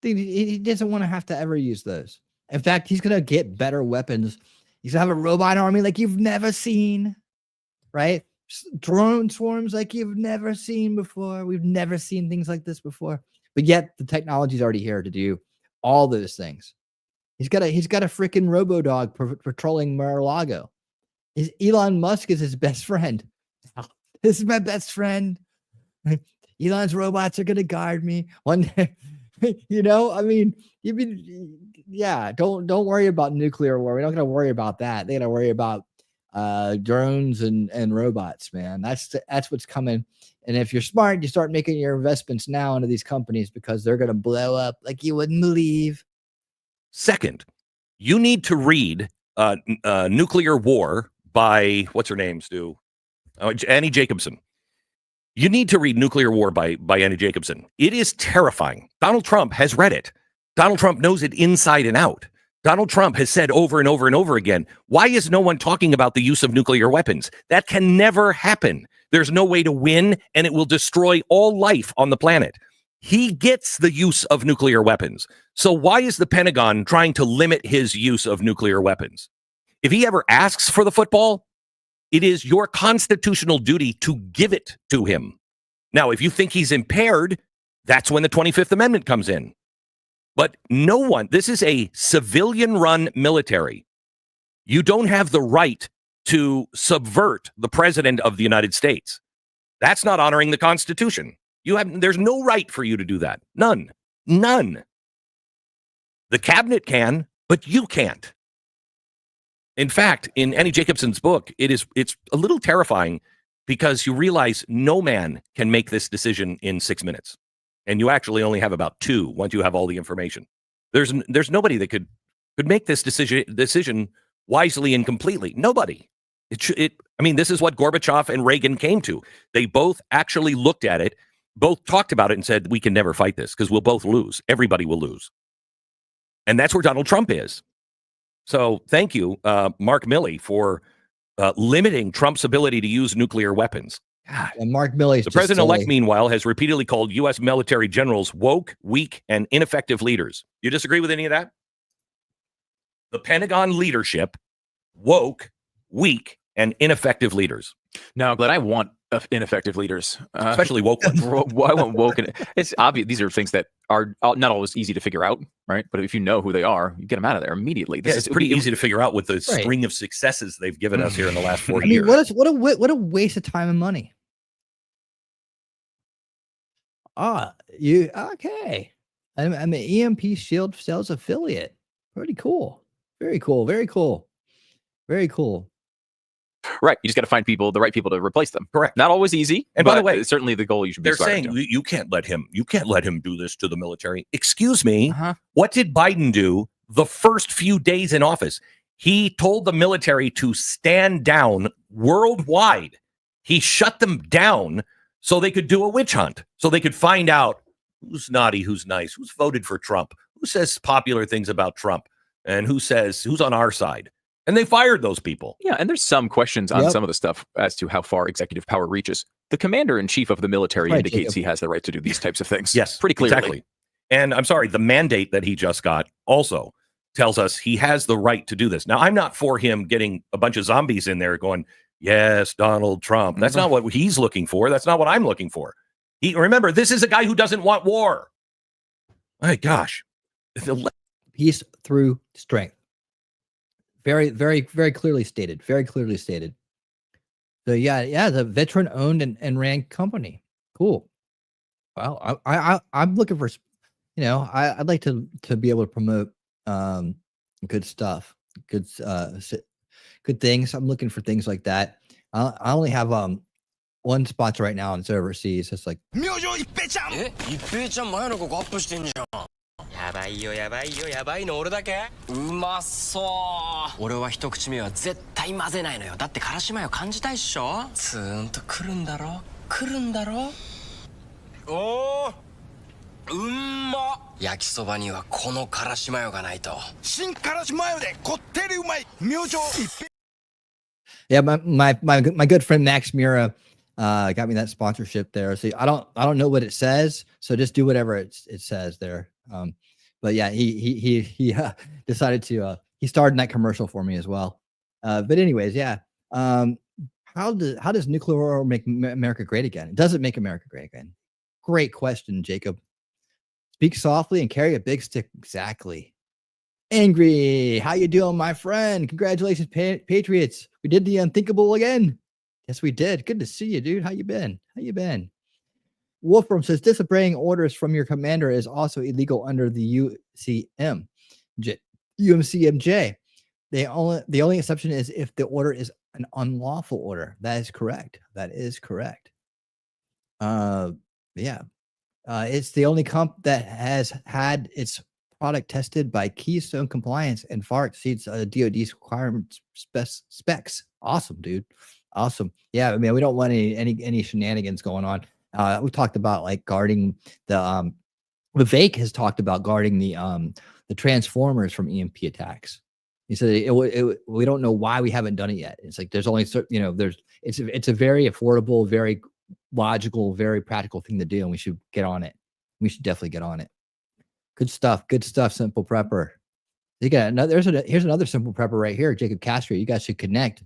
Speaker 5: He doesn't want to have to ever use those. In fact, he's going to get better weapons. He's going to have a robot army like you've never seen, right? Drone swarms like you've never seen before. We've never seen things like this before. But yet the technology's already here to do all those things. He's got a freaking robo-dog patrolling Mar-a-Lago. Elon Musk is his best friend. This is my best friend. Elon's robots are going to guard me one day. Don't worry about nuclear war. We're not going to worry about that. They're going to worry about drones and robots, man. That's what's coming. And if you're smart, you start making your investments now into these companies because they're going to blow up like you wouldn't believe.
Speaker 19: Second, you need to read Nuclear War by, what's her name, Stu? Annie Jacobson. You need to read Nuclear War by Annie Jacobson. It is terrifying. Donald Trump has read it. Donald Trump knows it inside and out. Donald Trump has said over and over and over again, why is no one talking about the use of nuclear weapons? That can never happen. There's no way to win, and it will destroy all life on the planet. He gets the use of nuclear weapons. So why is the Pentagon trying to limit his use of nuclear weapons? If he ever asks for the football, it is your constitutional duty to give it to him. Now, if you think he's impaired, that's when the 25th Amendment comes in. But no one, this is a civilian-run military. You don't have the right to subvert the president of the United States. That's not honoring the Constitution. There's no right for you to do that. None. The cabinet can, but you can't. In fact, in Annie Jacobson's book, it's a little terrifying because you realize no man can make this decision in 6 minutes. And you actually only have about 2 once you have all the information. There's nobody that could make this decision wisely and completely. Nobody. This is what Gorbachev and Reagan came to. They both actually looked at it, both talked about it and said, we can never fight this because we'll both lose. Everybody will lose. And that's where Donald Trump is. So thank you, Mark Milley, for limiting Trump's ability to use nuclear weapons. God.
Speaker 5: And Mark Milley,
Speaker 19: the president-elect, meanwhile, has repeatedly called U.S. military generals woke, weak, and ineffective leaders. You disagree with any of that? The Pentagon leadership, woke, weak, and ineffective leaders.
Speaker 20: No, but I want ineffective leaders,
Speaker 19: especially woke ones.
Speaker 20: I want woke. It's obvious these are things that are not always easy to figure out, right? But if you know who they are, you get them out of there immediately.
Speaker 19: It's pretty easy to figure out with the string of successes they've given us here in the last 4 years.
Speaker 5: What a waste of time and money. Okay? I'm an EMP Shield sales affiliate. Pretty cool. Very cool. Very cool. Very cool.
Speaker 20: Right. You just got to find the right people to replace them.
Speaker 19: Correct.
Speaker 20: Not always easy.
Speaker 19: And by the way,
Speaker 20: certainly the goal you should be.
Speaker 19: They're saying you can't let him do this to the military. Excuse me. What did Biden do the first few days in office? He told the military to stand down worldwide. He shut them down so they could do a witch hunt, so they could find out who's naughty, who's nice, who's voted for Trump, who says popular things about Trump, and who's on our side. And they fired those people.
Speaker 20: Yeah, and there's some questions on some of the stuff as to how far executive power reaches. The commander-in-chief of the military indicates he has the right to do these types of things.
Speaker 19: Yes,
Speaker 20: pretty clearly.
Speaker 19: Exactly. And I'm sorry, the mandate that he just got also tells us he has the right to do this. Now, I'm not for him getting a bunch of zombies in there going, yes, Donald Trump. That's not what he's looking for. That's not what I'm looking for. Remember, this is a guy who doesn't want war. My gosh.
Speaker 5: Peace through strength. Very, very, very clearly stated. Very clearly stated. So yeah, the veteran-owned and ran company. Cool. Well, I'm looking for, I'd like to be able to promote good stuff, good things. I'm looking for things like that. I only have one spot right now, and it's overseas. It's like.
Speaker 21: やばいよやばいよやばいの俺だけうまそう俺は一口目は絶対混ぜないのよだってからしマヨ感じたいっしょツーンとくるんだろおーうんま焼きそばにはこのからしマヨがないと新からしマヨでこってりうまい明星一品
Speaker 5: Yeah, my good friend Max Mira got me that sponsorship there. So I don't know what it says, so just do whatever it says there. But yeah, he decided to he starred in that commercial for me as well. But anyways, yeah. How does nuclear war make America great again? Does it make America great again? Great question, Jacob. Speak softly and carry a big stick. Exactly. Angry, how you doing, my friend? Congratulations, Patriots. We did the unthinkable again. Yes, we did. Good to see you, dude. How you been? Wolfram says disobeying orders from your commander is also illegal under the UMCMJ. The only exception is if the order is an unlawful order. That is correct. Yeah. It's the only comp that has had its product tested by Keystone Compliance and far exceeds DOD's requirements specs. Awesome, dude. Awesome. Yeah, I mean, we don't want any shenanigans going on. We talked about like guarding the Vivek has talked about guarding the transformers from EMP attacks. He said we don't know why we haven't done it yet. It's like there's only it's a very affordable, very logical, very practical thing to do, and we should get on it. We should definitely get on it. Good stuff, Simple Prepper. You got another. Here's another Simple Prepper right here, Jacob Castro. You guys should connect.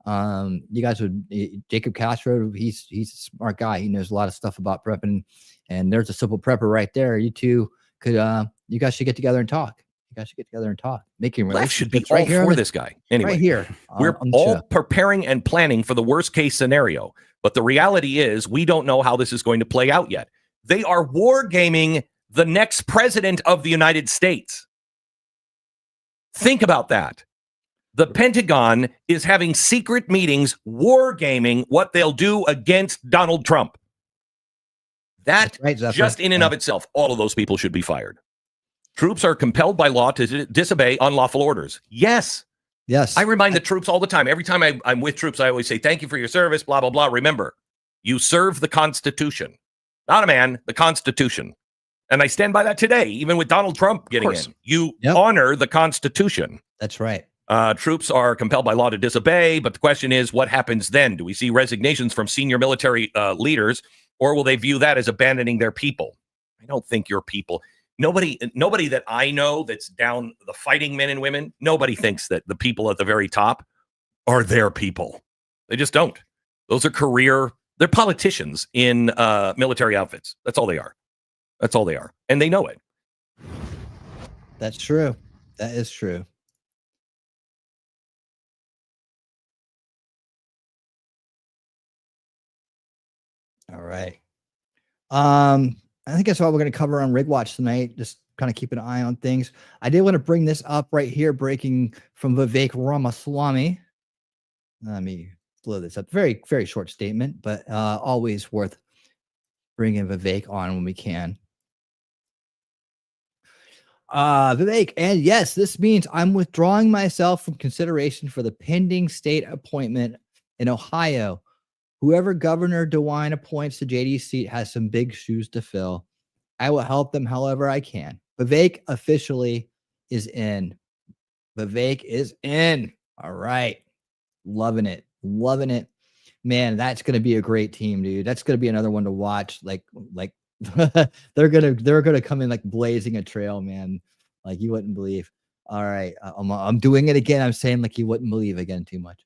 Speaker 5: Jacob Castro. He's a smart guy. He knows a lot of stuff about prepping. And there's a Simple Prepper right there. You two could. You guys should get together and talk. Making
Speaker 19: Left should be
Speaker 5: relationships
Speaker 19: all
Speaker 5: right here
Speaker 19: for this guy. Anyway,
Speaker 5: right here.
Speaker 19: We're all preparing and planning for the worst case scenario. But the reality is we don't know how this is going to play out yet. They are wargaming the next president of the United States. Think about that. The Pentagon is having secret meetings wargaming what they'll do against Donald Trump. That
Speaker 5: right,
Speaker 19: just in and of itself, all of those people should be fired. Troops are compelled by law to disobey unlawful orders. Yes. I remind the troops all the time. Every time I'm with troops, I always say, thank you for your service, blah, blah, blah. Remember, you serve the Constitution. Not a man, the Constitution. And I stand by that today, even with Donald Trump getting in. You honor the Constitution.
Speaker 5: That's right.
Speaker 19: Troops are compelled by law to disobey, but the question is, what happens then? Do we see resignations from senior military leaders, or will they view that as abandoning their people? I don't think your people... Nobody that I know that's down the fighting men and women, nobody thinks that the people at the very top are their people. They just don't. Those are they're politicians in military outfits. That's all they are. And they know it.
Speaker 5: That's true. That is true. All right. I think that's all we're going to cover on Rig Watch tonight. Just kind of keep an eye on things. I did want to bring this up right here, breaking from Vivek Ramaswamy. Let me blow this up. Very, very short statement, but always worth bringing Vivek on when we can. Vivek, and yes, this means I'm withdrawing myself from consideration for the pending state appointment in Ohio. Whoever Governor DeWine appoints to JD's seat has some big shoes to fill. I will help them however I can. Vivek officially is in. Vivek is in. All right. Loving it. Man, that's going to be a great team, dude. That's going to be another one to watch. Like they're going to come in like blazing a trail, man. Like you wouldn't believe. All right. I'm doing it again. I'm saying like you wouldn't believe again too much.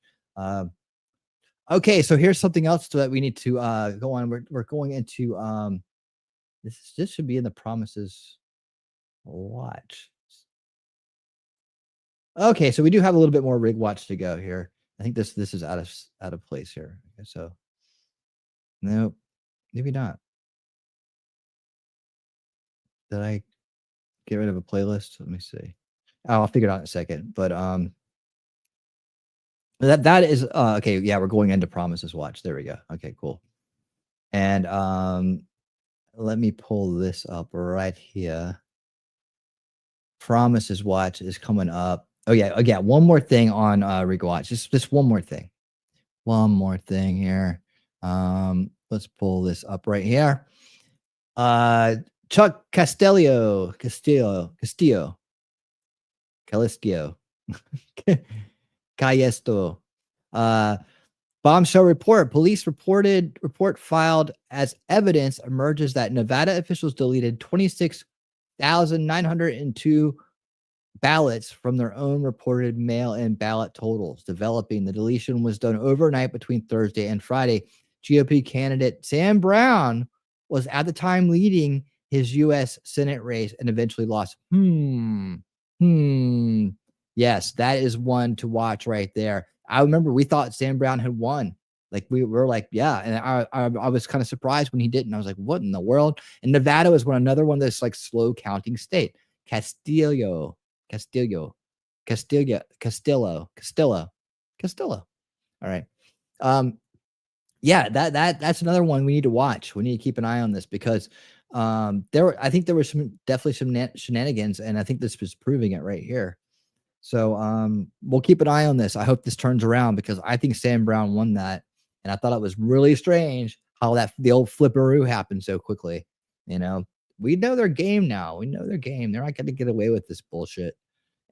Speaker 5: Okay, so here's something else that we need to go on. We're going into this should be in the promises watch. Okay, so we do have a little bit more Rig Watch to go here. I think this is out of place here. Okay, so no, maybe not. Did I get rid of a playlist? Let me see. Oh, I'll figure it out in a second. But that is okay. Yeah, we're going into Promises Watch. There we go. Okay, cool. And let me pull this up right here. Promises Watch is coming up. Oh yeah. One more thing on Rig Watch. Just one more thing. One more thing here. Let's pull this up right here. Chuck Castillo. Calesto. Cayesto. Bombshell report. Police report filed as evidence emerges that Nevada officials deleted 26,902 ballots from their own reported mail-in ballot totals. Developing the deletion was done overnight between Thursday and Friday. GOP candidate Sam Brown was at the time leading his U.S. Senate race and eventually lost. Yes, that is one to watch right there. I remember we thought Sam Brown had won. Like we were like, yeah. And I was kind of surprised when he didn't. I was like, what in the world? And Nevada was another one that's like slow counting state. Castillo. All right. Yeah, that's another one we need to watch. We need to keep an eye on this because I think there was definitely some shenanigans, and I think this was proving it right here. So we'll keep an eye on this. I hope this turns around because I think Sam Brown won that, and I thought it was really strange how the old flipperoo happened so quickly. You know, we know their game now. We know their game. They're not going to get away with this bullshit.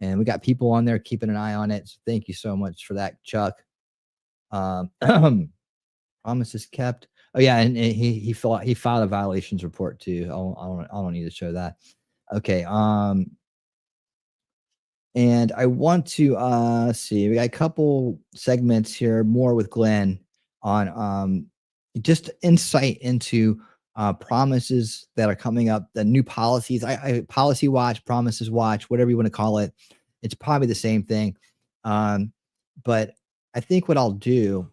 Speaker 5: And we got people on there keeping an eye on it. So thank you so much for that, Chuck. Promises kept. Oh yeah, and he filed a violations report too. I don't need to show that. Okay. And I want to see. We got a couple segments here more with Glenn on just insight into promises that are coming up, the new policies. I policy watch, promises watch, whatever you want to call it. It's probably the same thing. But I think what I'll do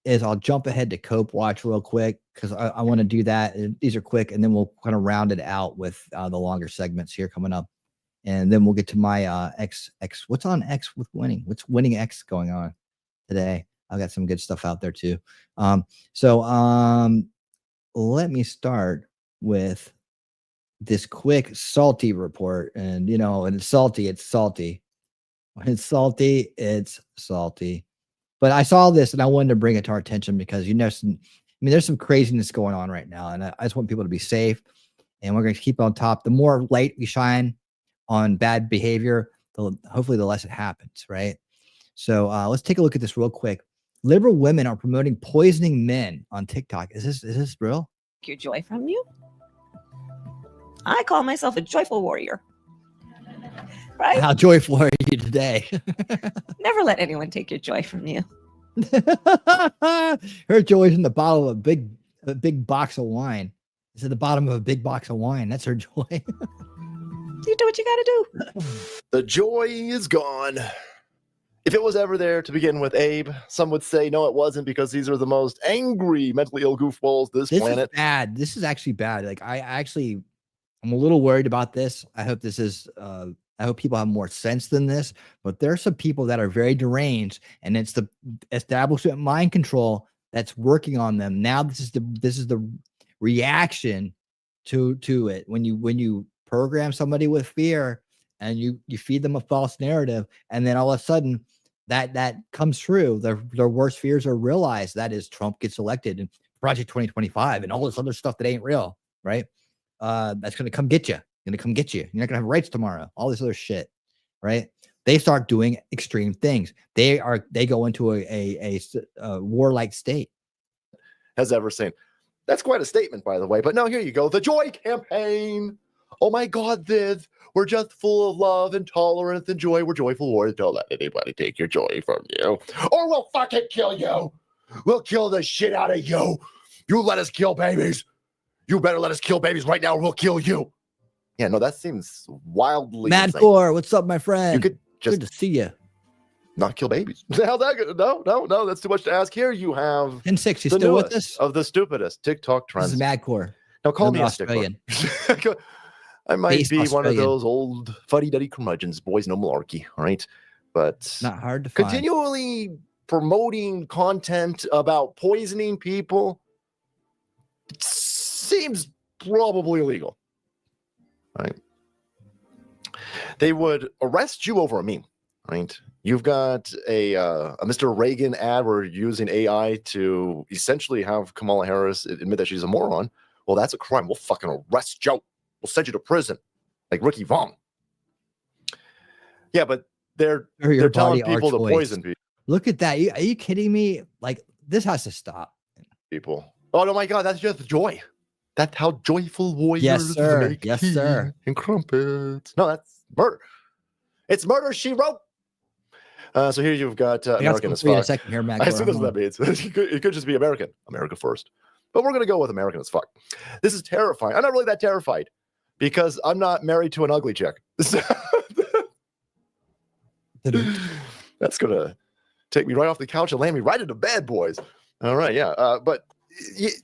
Speaker 5: is I'll jump ahead to Cope Watch real quick because I want to do that. These are quick, and then we'll kind of round it out with the longer segments here coming up. And then we'll get to my X. What's on X with winning? What's winning X going on today? I've got some good stuff out there too. Let me start with this quick salty report. And you know, when it's salty, it's salty. When it's salty, it's salty. But I saw this and I wanted to bring it to our attention because there's some craziness going on right now, and I just want people to be safe. And we're going to keep on top. The more light we shine on bad behavior, hopefully the less it happens, right? So let's take a look at this real quick. Liberal women are promoting poisoning men on TikTok. Is this real?
Speaker 1: Your joy from you. I call myself a joyful warrior. Right?
Speaker 5: How joyful are you today?
Speaker 1: Never let anyone take your joy from you.
Speaker 5: Her joy is in the bottle of a big box of wine. It's at the bottom of a big box of wine. That's her joy.
Speaker 1: You do what you gotta do.
Speaker 22: The joy is gone. If it was ever there to begin with, Abe, some would say no, it wasn't, because these are the most angry, mentally ill goofballs this planet.
Speaker 5: Is bad. This is actually bad. Like I'm a little worried about this. I hope I hope people have more sense than this. But there are some people that are very deranged, and it's the establishment mind control that's working on them. Now this is the reaction to it. When you program somebody with fear and you feed them a false narrative, and then all of a sudden that comes true, their worst fears are realized. That is, Trump gets elected and Project 2025 and all this other stuff that ain't real, right? That's gonna come get you. You're not gonna have rights tomorrow. All this other shit, right? They start doing extreme things. They go into a warlike state.
Speaker 22: Has ever seen. That's quite a statement, by the way. But no, here you go. The Joy Campaign. Oh my God, Viv. We're just full of love and tolerance and joy. We're joyful warriors. Don't let anybody take your joy from you, or we'll fucking kill you. We'll kill the shit out of you. You let us kill babies. You better let us kill babies right now, or we'll kill you. Yeah, no, that seems wildly
Speaker 5: Madcore, what's up, my friend?
Speaker 22: You could just
Speaker 5: good to see you.
Speaker 22: Not kill babies. How's that good? No, that's too much to ask. Here you have
Speaker 5: 10-6. You still with us?
Speaker 22: Of the stupidest TikTok trends.
Speaker 5: This is Madcore.
Speaker 22: Now call me
Speaker 5: Australian.
Speaker 22: I might be one of those old fuddy-duddy curmudgeons. Boys, no malarkey, all right? But
Speaker 5: not hard to find.
Speaker 22: Continually promoting content about poisoning people seems probably illegal, right? They would arrest you over a meme, right? You've got a Mr. Reagan ad where you're using AI to essentially have Kamala Harris admit that she's a moron. Well, that's a crime. We'll fucking arrest you. We'll send you to prison, like Ricky Vaughn. Yeah, but they're telling people to poison people.
Speaker 5: Look at that. Are you kidding me? Like, this has to stop.
Speaker 22: People. Oh, no, my God. That's just joy. That's how joyful warriors
Speaker 5: Yes, sir.
Speaker 22: make
Speaker 5: Yes,
Speaker 22: tea
Speaker 5: sir.
Speaker 22: and crumpets. No, that's murder. It's murder, she wrote. So here you've got American as fuck.
Speaker 5: Second here, Mac.
Speaker 22: I assume that's what that means. It could just be American. America first. But we're going to go with American as fuck. This is terrifying. I'm not really that terrified because I'm not married to an ugly chick. That's going to take me right off the couch and land me right into bed, boys. All right, yeah. But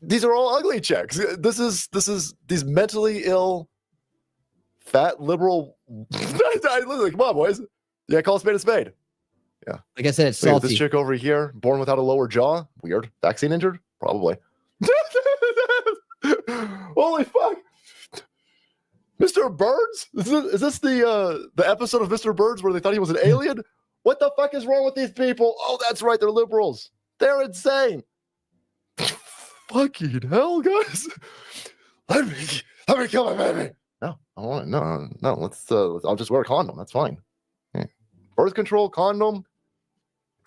Speaker 22: these are all ugly chicks. This is these mentally ill, fat liberal. Listen, come on, boys. Yeah, call a spade a spade. Yeah.
Speaker 5: Like I said, it's
Speaker 22: Look at
Speaker 5: salty.
Speaker 22: this chick over here, born without a lower jaw. Weird. Vaccine injured? Probably. Holy fuck. Mr. Birds? Is this the episode of Mr. Birds where they thought he was an alien? What the fuck is wrong with these people? Oh, that's right. They're liberals. They're insane. Fucking hell, guys. Let me kill my baby. No, I want it. No. Let's I'll just wear a condom. That's fine. Yeah. Birth control, condom.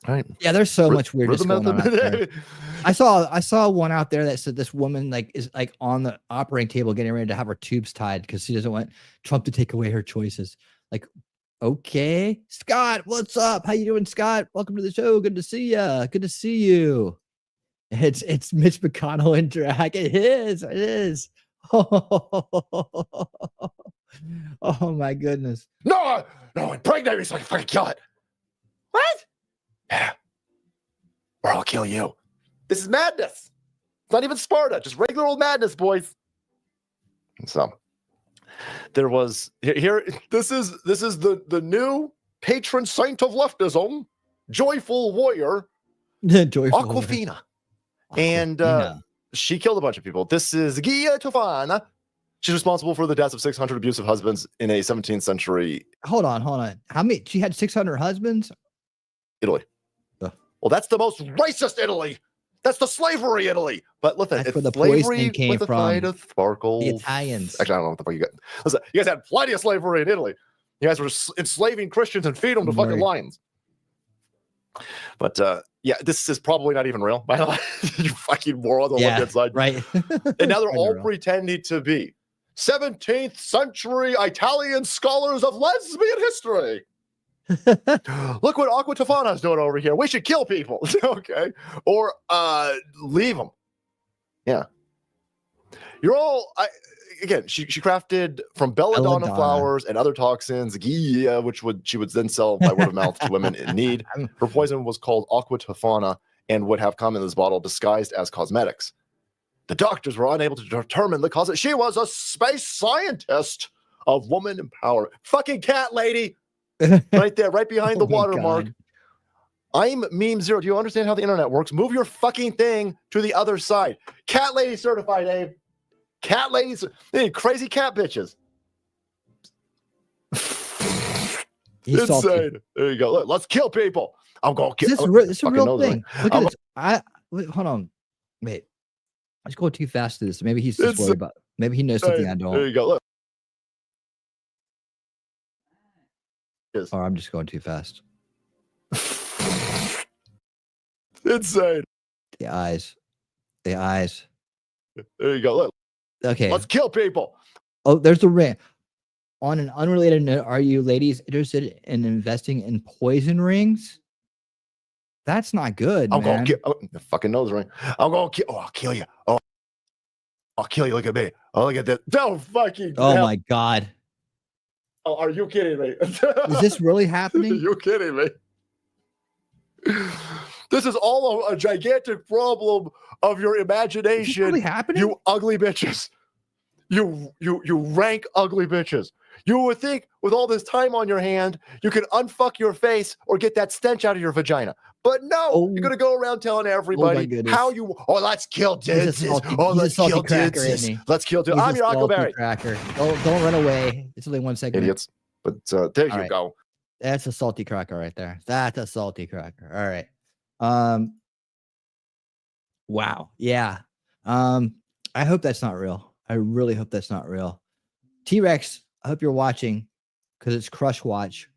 Speaker 22: All right.
Speaker 5: Yeah, there's so much weirdness
Speaker 22: rhythm
Speaker 5: going on out there. I saw one out there that said this woman like is like on the operating table getting ready to have her tubes tied because she doesn't want Trump to take away her choices. Like, okay, Scott, what's up? How you doing, Scott? Welcome to the show. Good to see you. Good to see you. It's Mitch McConnell in drag. It is. Oh my goodness.
Speaker 22: No, impregnate me so I can fucking kill it. What? Yeah. Or I'll kill you. This is madness. It's not even Sparta, just regular old madness, boys. So there was here. This is the new patron saint of leftism, joyful warrior, Aquafina. And she killed a bunch of people. This is Gia Tofana. She's responsible for the deaths of 600 abusive husbands in a 17th century.
Speaker 5: Hold on. How many? She had 600 husbands?
Speaker 22: Italy. Well, that's the most racist Italy. That's the slavery Italy. But listen,
Speaker 5: That's
Speaker 22: if
Speaker 5: where the
Speaker 22: slavery
Speaker 5: poisoning came
Speaker 22: with a
Speaker 5: from.
Speaker 22: side of sparkles.
Speaker 5: The Italians.
Speaker 22: Actually, I don't know what the fuck you got. Listen, you guys had plenty of slavery in Italy. You guys were enslaving Christians and feeding them to fucking lions. But yeah, this is probably not even real, by the way. You fucking morons on the left-hand side.
Speaker 5: Right.
Speaker 22: And now they're all pretending to be 17th century Italian scholars of lesbian history. Look what Aqua Tofana is doing over here. We should kill people. Okay. Or leave them. Yeah. You're all again, she crafted from belladonna flowers and other toxins, ghee, which she would then sell by word of mouth to women in need. Her poison was called Aqua Tofana and would have come in this bottle disguised as cosmetics. The doctors were unable to determine the cause. She was a space scientist of woman empowerment. Fucking cat lady. Right there, right behind the watermark. I'm meme zero. Do you understand how the internet works? Move your fucking thing to the other side. Cat lady certified, Abe. Cat ladies, crazy cat bitches. Insane. There you go. Look, let's kill people. I'm going to kill.
Speaker 5: This is a real thing. Look at this. Wait, hold on. Wait. I just go too fast to this. Maybe he's just worried about. Maybe he knows something I don't.
Speaker 22: There you go. Look.
Speaker 5: Or I'm just going too fast.
Speaker 22: Insane.
Speaker 5: The eyes.
Speaker 22: There you go. Look.
Speaker 5: Okay.
Speaker 22: Let's kill people.
Speaker 5: Oh, there's the ring. On an unrelated note, are you ladies interested in investing in poison rings? That's not good.
Speaker 22: I'm going to kill. The fucking nose ring. I'm going to kill. Oh, I'll kill you. Oh, I'll kill you. Look at me. Oh, look at this. Don't fucking.
Speaker 5: Oh my God.
Speaker 22: Oh, are you kidding me?
Speaker 5: Is this really happening?
Speaker 22: Are you kidding me? This is all a gigantic problem of your imagination. Is this really
Speaker 5: happening?
Speaker 22: You ugly bitches. You rank ugly bitches. You would think with all this time on your hand, you could unfuck your face or get that stench out of your vagina. But no, you're gonna go around telling everybody how you. Oh, let's kill Dizzy. Oh, let's kill Dizzy. Let's kill Dizzy. I'm your Huckleberry.
Speaker 5: Cracker. Don't run away. It's only 1 second.
Speaker 22: Idiots. But there you go.
Speaker 5: That's a salty cracker right there. That's a salty cracker. All right. Wow. Yeah. I hope that's not real. I really hope that's not real. T-Rex, I hope you're watching because it's Crush Watch.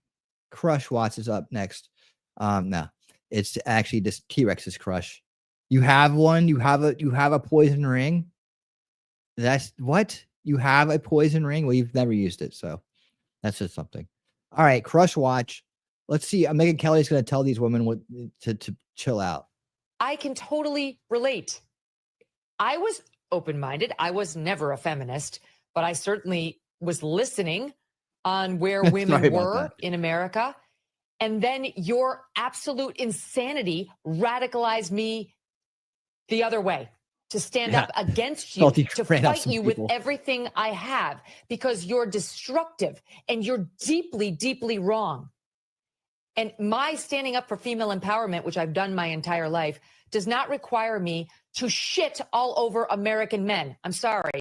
Speaker 5: Crush Watch is up next. No. It's actually just T-Rex's crush. You have one. You have a poison ring. That's what you have a poison ring. Well, you've never used it, so that's just something. All right, crush watch. Let's see. Megyn Kelly's going to tell these women what to chill out.
Speaker 7: I can totally relate. I was open-minded. I was never a feminist, but I certainly was listening on where women were in America. And then your absolute insanity radicalized me the other way, to stand up against you, to fight you with everything I have, because you're destructive and you're deeply, deeply wrong. And my standing up for female empowerment, which I've done my entire life, does not require me to shit all over American men. I'm sorry.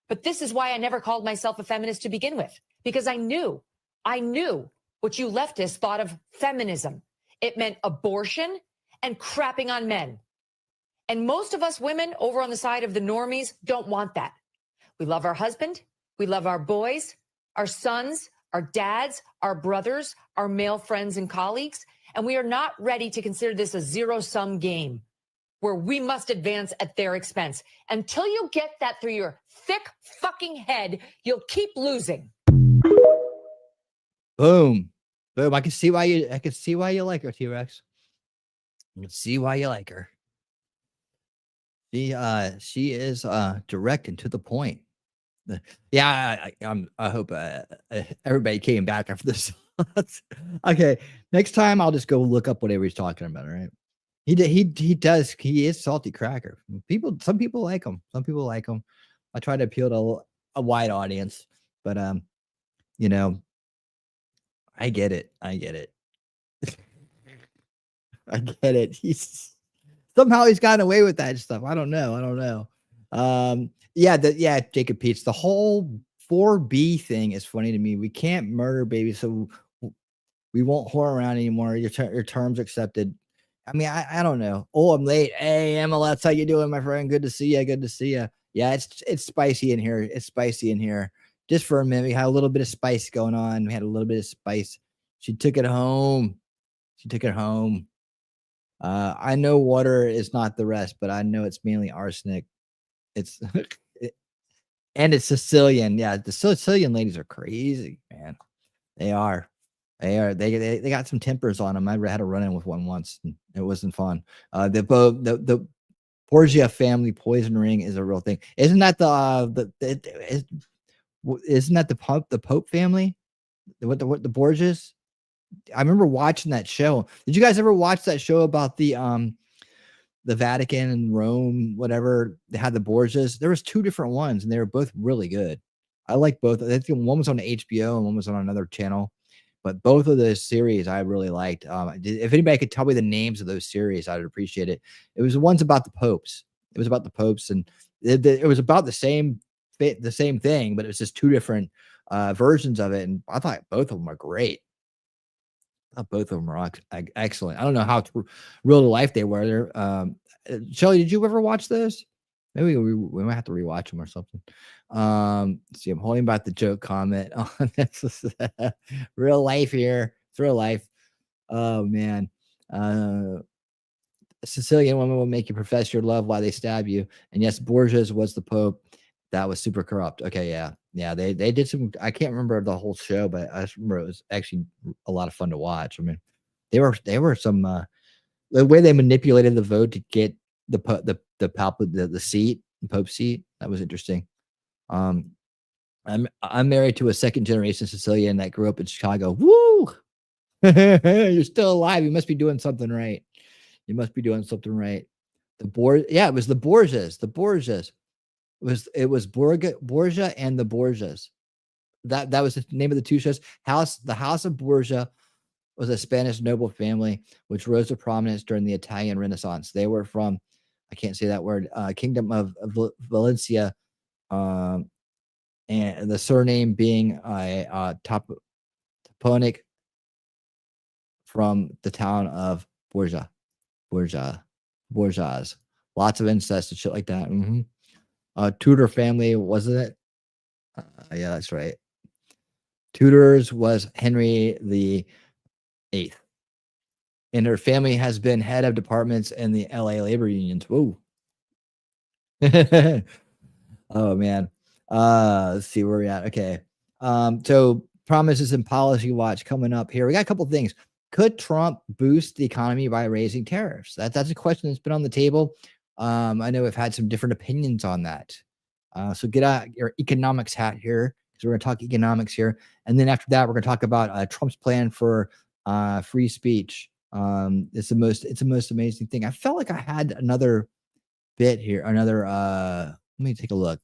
Speaker 7: But this is why I never called myself a feminist to begin with, because I knew what you leftists thought of feminism. It meant abortion and crapping on men. And most of us women over on the side of the normies don't want that. We love our husband. We love our boys, our sons, our dads, our brothers, our male friends and colleagues. And we are not ready to consider this a zero-sum game where we must advance at their expense. Until you get that through your thick fucking head, you'll keep losing.
Speaker 5: Boom. Boom. I can see why you like her, T-Rex. I can see why you like her. She is direct and to the point. Yeah, I hope everybody came back after this. Okay, next time I'll just go look up whatever he's talking about. All right, he is salty cracker. Some people like him. Some people like him. I try to appeal to a wide audience, but you know, I get it. I get it. He's gotten away with that stuff. I don't know. Yeah, Jacob Peets. The whole 4B thing is funny to me. We can't murder babies, so we won't whore around anymore. Your terms accepted. I mean, I don't know. Oh, I'm late. Hey, Emma, that's how you doing, my friend? Good to see you. Yeah, it's spicy in here. Just for a minute, we had a little bit of spice going on. We had a little bit of spice. She took it home. I know water is not the rest, but I know it's mainly arsenic. It's and it's Sicilian. Yeah, the Sicilian ladies are crazy, man. They are. They got some tempers on them. I had a run-in with one once. And it wasn't fun. The Borgia family poison ring is a real thing. Isn't that the Pope family? The Borgias? I remember watching that show. Did you guys ever watch that show about the Vatican and Rome, whatever? They had the Borgias. There was 2 different ones, and they were both really good. I like both. I think one was on HBO and one was on another channel, but both of those series I really liked. If anybody could tell me the names of those series, I'd appreciate it. It was the ones about the popes. It was about the popes, and it was about the same thing, but it was just 2 different versions of it, and I thought both of them are great. Both of them are excellent. I don't know how real to life they were. Shelly, did you ever watch those? Maybe we might have to rewatch them or something. See, I'm holding back the joke comment on this. Real life here. It's real life. Oh man. Sicilian women will make you profess your love while they stab you. And yes, Borgia's was the Pope. That was super corrupt. Okay, yeah. They did some. I can't remember the whole show, but I just remember it was actually a lot of fun to watch. I mean, they were some the way they manipulated the vote to get the seat, the Pope seat. That was interesting. I'm married to a second generation Sicilian that grew up in Chicago. Woo! You're still alive. You must be doing something right. It was the Borgias. It was Borgia and the Borgias. That was the name of the 2 shows. The House of Borgia was a Spanish noble family which rose to prominence during the Italian Renaissance. They were from, I can't say that word, Kingdom of Valencia, and the surname being toponic from the town of Borgia. Borgias. Lots of incest and shit like that. Tudor family, wasn't it? Yeah, that's right. Tudors was Henry the VIII. and her family has been head of departments in the LA labor unions. Whoa. Oh man. Let's see where we're at. Okay. So promises and policy watch coming up here. We got a couple things. Could Trump boost the economy by raising tariffs? That's a question that's been on the table. I know we've had some different opinions on that. So get out your economics hat here, because we're going to talk economics here. And then after that, we're going to talk about Trump's plan for free speech. It's the most amazing thing. I felt like I had another bit here. Let me take a look.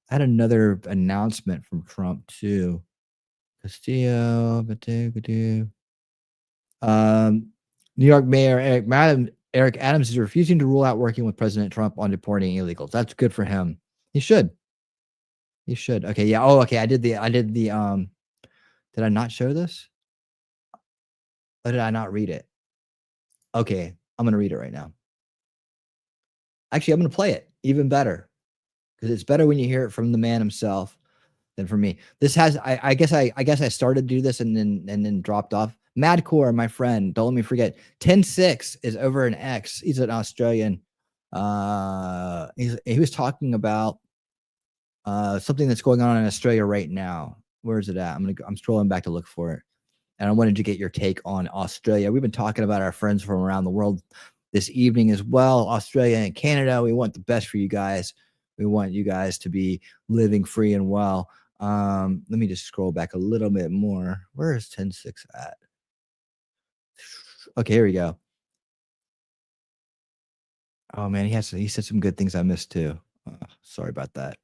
Speaker 5: I had another announcement from Trump too. Castillo, New York Mayor Eric Adams is refusing to rule out working with President Trump on deporting illegals. That's good for him. He should. Okay, yeah. Oh, okay. I did the did I not show this? Or did I not read it? Okay, I'm gonna read it right now. Actually, I'm gonna play it even better, because it's better when you hear it from the man himself than from me. This has I guess I started to do this and then dropped off. Madcore, my friend, don't let me forget. 10-6 is over in X. He's an Australian. He was talking about something that's going on in Australia right now. Where is it at? I'm scrolling back to look for it. And I wanted to get your take on Australia. We've been talking about our friends from around the world this evening as well. Australia and Canada. We want the best for you guys. We want you guys to be living free and well. Let me just scroll back a little bit more. Where is 10-6 at? Okay, here we go. Oh man, he said some good things I missed too. Sorry about that.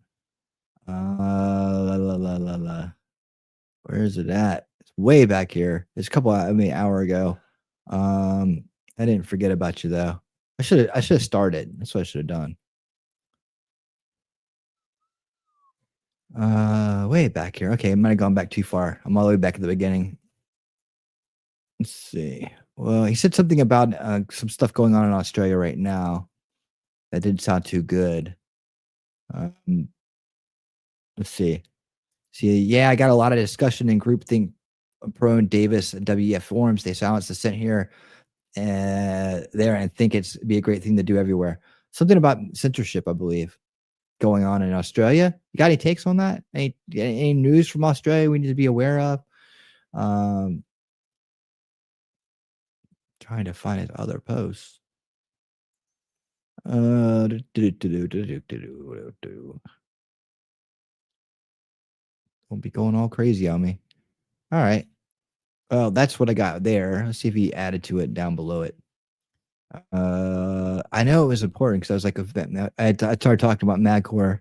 Speaker 5: Where is it at? It's way back here. It's a hour ago. I didn't forget about you though. I should have started. That's what I should have done. Way back here. Okay, I might have gone back too far. I'm all the way back at the beginning. Let's see. Well, he said something about some stuff going on in Australia right now that didn't sound too good. Let's see. Yeah, I got a lot of discussion in groupthink prone Davis and WEF forums. They silence dissent here there and think it'd be a great thing to do everywhere. Something about censorship, I believe, going on in Australia. You got any takes on that? Any news from Australia we need to be aware of? Trying to find his other posts. Won't be going all crazy on me. All right. Well, that's what I got there. Let's see if he added to it down below it. I know it was important because I was like, I started talking about Madcore,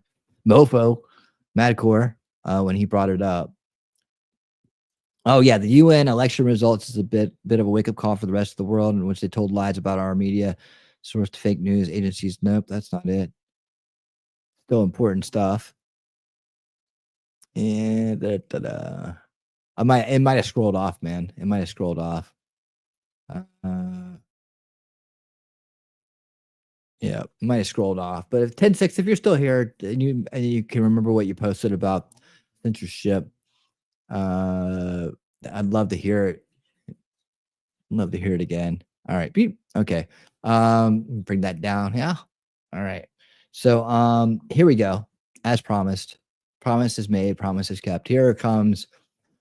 Speaker 5: Madcore, when he brought it up. Oh yeah, the UN election results is a bit of a wake up call for the rest of the world, in which they told lies about our media, sourced fake news agencies. Nope, that's not it. Still important stuff. And it might have scrolled off, man. It might have scrolled off. Yeah, it might have scrolled off. But if 10-6, if you're still here and you can remember what you posted about censorship, I'd love to hear it. Love to hear it again. All right. Okay. Bring that down. Yeah. All right. So here we go. As promised. Promise is made, promise is kept. Here comes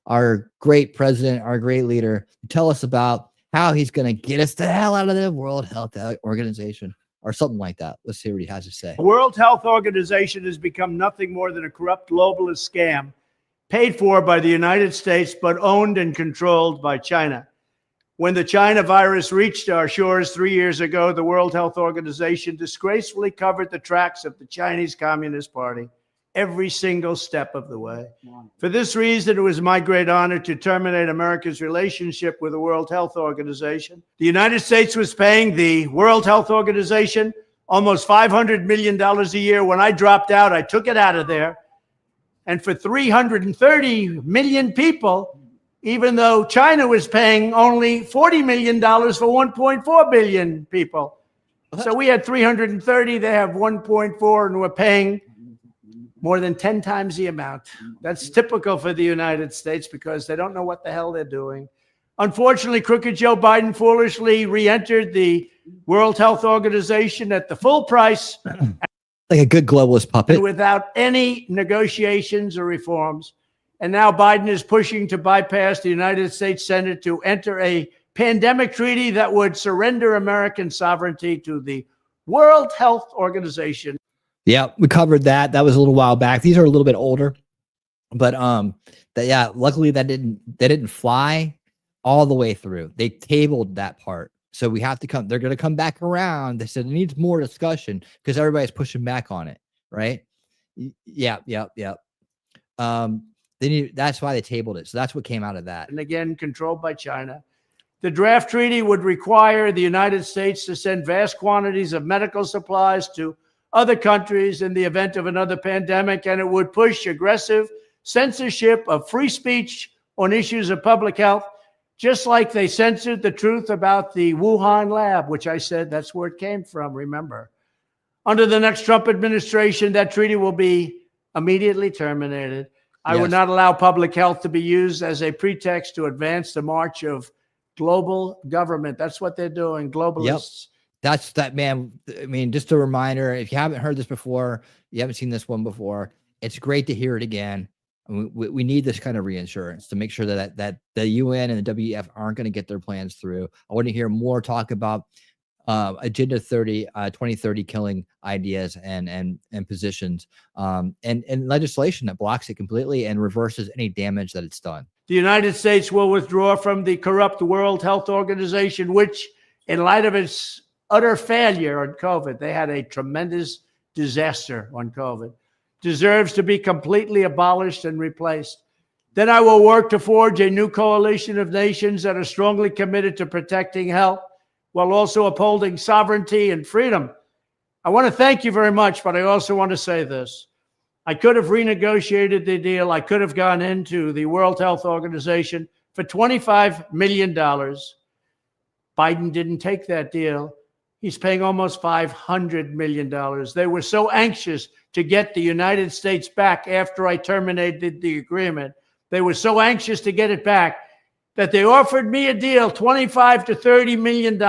Speaker 5: our great president, our great leader, to tell us about how he's going to get us the hell out of the World Health Organization or something like that. Let's see what he has to say.
Speaker 2: The World Health Organization has become nothing more than a corrupt globalist scam paid for by the United States, but owned and controlled by China. When the China virus reached our shores 3 years ago, the World Health Organization disgracefully covered the tracks of the Chinese Communist Party every single step of the way. For this reason, it was my great honor to terminate America's relationship with the World Health Organization. The United States was paying the World Health Organization almost $500 million a year. When I dropped out, I took it out of there. And for 330 million people, even though China was paying only $40 million for 1.4 billion people. So we had 330, they have 1.4, and we're paying more than 10 times the amount. That's typical for the United States because they don't know what the hell they're doing. Unfortunately, crooked Joe Biden foolishly re-entered the World Health Organization at the full price,
Speaker 5: like a good globalist puppet,
Speaker 2: and without any negotiations or reforms. And now Biden is pushing to bypass the United States Senate to enter a pandemic treaty that would surrender American sovereignty to the World Health Organization.
Speaker 5: Yeah, we covered that. That was a little while back. These are a little bit older, but luckily they didn't fly all the way through. They tabled that part. So we have to come, they're going to come back around. They said it needs more discussion because everybody's pushing back on it, right? Yeah. That's why they tabled it. So that's what came out of that.
Speaker 2: And again, controlled by China. The draft treaty would require the United States to send vast quantities of medical supplies to other countries in the event of another pandemic, and it would push aggressive censorship of free speech on issues of public health, just like they censored the truth about the Wuhan lab, which I said that's where it came from, remember. Under the next Trump administration, that treaty will be immediately terminated. I would not allow public health to be used as a pretext to advance the march of global government. That's what they're doing, globalists.
Speaker 5: That's that, man. I mean, just a reminder, if you haven't heard this before, you haven't seen this one before, it's great to hear it again. We need this kind of reinsurance to make sure that the UN and the WEF aren't going to get their plans through. I want to hear more talk about Agenda 2030 killing ideas and positions and legislation that blocks it completely and reverses any damage that it's done.
Speaker 2: The United States will withdraw from the corrupt World Health Organization, which, in light of its utter failure on COVID, they had a tremendous disaster on COVID, deserves to be completely abolished and replaced. Then I will work to forge a new coalition of nations that are strongly committed to protecting health while also upholding sovereignty and freedom. I want to thank you very much, but I also want to say this. I could have renegotiated the deal. I could have gone into the World Health Organization for $25 million. Biden didn't take that deal. He's paying almost $500 million. They were so anxious to get the United States back after I terminated the agreement. They were so anxious to get it back that they offered me a deal, $25 to $30 million.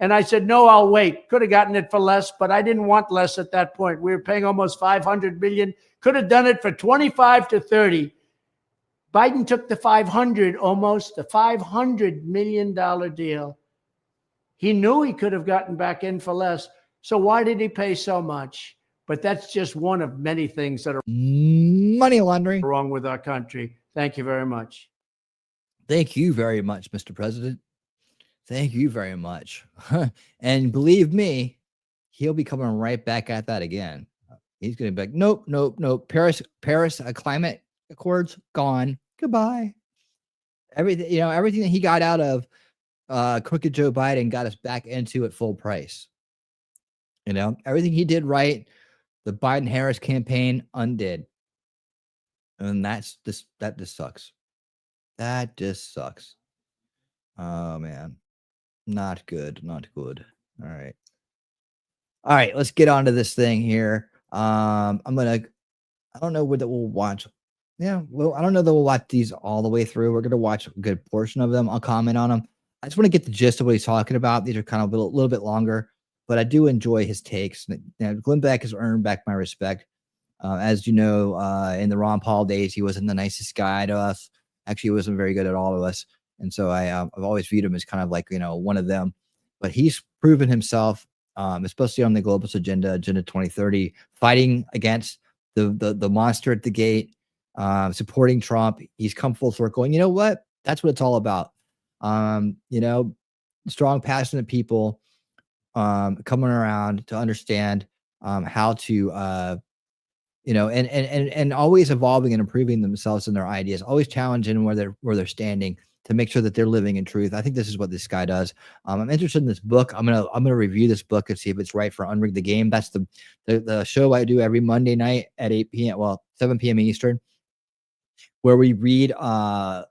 Speaker 2: And I said, no, I'll wait. Could have gotten it for less, but I didn't want less at that point. We were paying almost $500 million. Could have done it for 25 to 30. Biden took the almost the $500 million deal. He knew he could have gotten back in for less. So why did he pay so much? But that's just one of many things that are
Speaker 5: money laundering
Speaker 2: wrong with our country. Thank you very much.
Speaker 5: Thank you very much, Mr. President. Thank you very much. And believe me, he'll be coming right back at that again. He's going to be like, nope. Paris climate accords gone. Goodbye. Everything that he got out of crooked Joe Biden got us back into at full price. Everything he did right, the Biden-Harris campaign undid. And that just sucks. That just sucks. Oh man. Not good. All right, let's get on to this thing here. I don't know whether we'll watch. Yeah, well, I don't know that we'll watch these all the way through. We're gonna watch a good portion of them. I'll comment on them. I just want to get the gist of what he's talking about. These are kind of a little bit longer, but I do enjoy his takes. Glenn Beck has earned back my respect. As you know, in the Ron Paul days, he wasn't the nicest guy to us. Actually, he wasn't very good at all of us. And so I've always viewed him as kind of like, one of them. But he's proven himself, especially on the globalist agenda 2030, fighting against the monster at the gate, supporting Trump. He's come full circle. And you know what? That's what it's all about. Strong, passionate people coming around to understand how to and always evolving and improving themselves and their ideas, always challenging where they're standing to make sure that they're living in truth. I think this is what this guy does. I'm interested in this book. I'm gonna review this book and see if it's right for Unrig the Game. That's the show I do every Monday night at 8 p.m. Well, 7 p.m. Eastern, where we read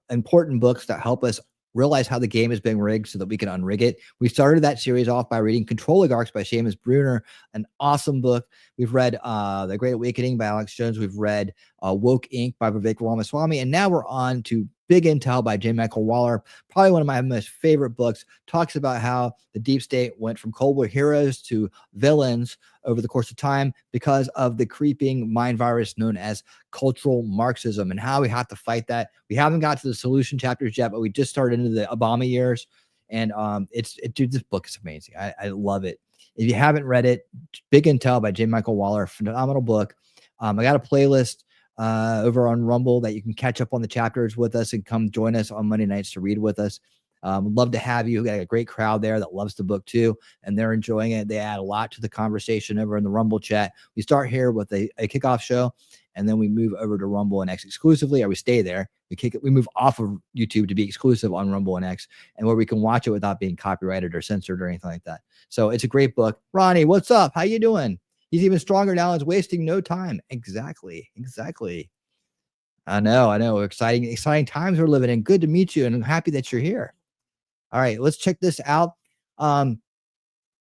Speaker 5: important books that help us realize how the game is being rigged so that we can unrig it. We started that series off by reading Control Oligarchs by Seamus Bruner, an awesome book. We've read The Great Awakening by Alex Jones. We've read Woke Inc. by Vivek Ramaswamy. And now we're on to Big Intel by J. Michael Waller, probably one of my most favorite books, talks about how the deep state went from Cold War heroes to villains over the course of time because of the creeping mind virus known as cultural Marxism and how we have to fight that. We haven't got to the solution chapters yet, but we just started into the Obama years. And dude, this book is amazing. I love it. If you haven't read it, Big Intel by J. Michael Waller, phenomenal book. I got a playlist over on Rumble that you can catch up on the chapters with us and come join us on Monday nights to read with us. Would love to have you. We got a great crowd there that loves the book too, and they're enjoying it. They add a lot to the conversation over in the Rumble chat. We start here with a kickoff show, and then we move over to Rumble and X exclusively, or we stay there. We move off of YouTube to be exclusive on Rumble and X, and where we can watch it without being copyrighted or censored or anything like that. So it's a great book. Ronnie, what's up? How you doing? He's even stronger now. He's wasting no time. Exactly. I know. Exciting times we're living in. Good to meet you, and I'm happy that you're here. All right, let's check this out.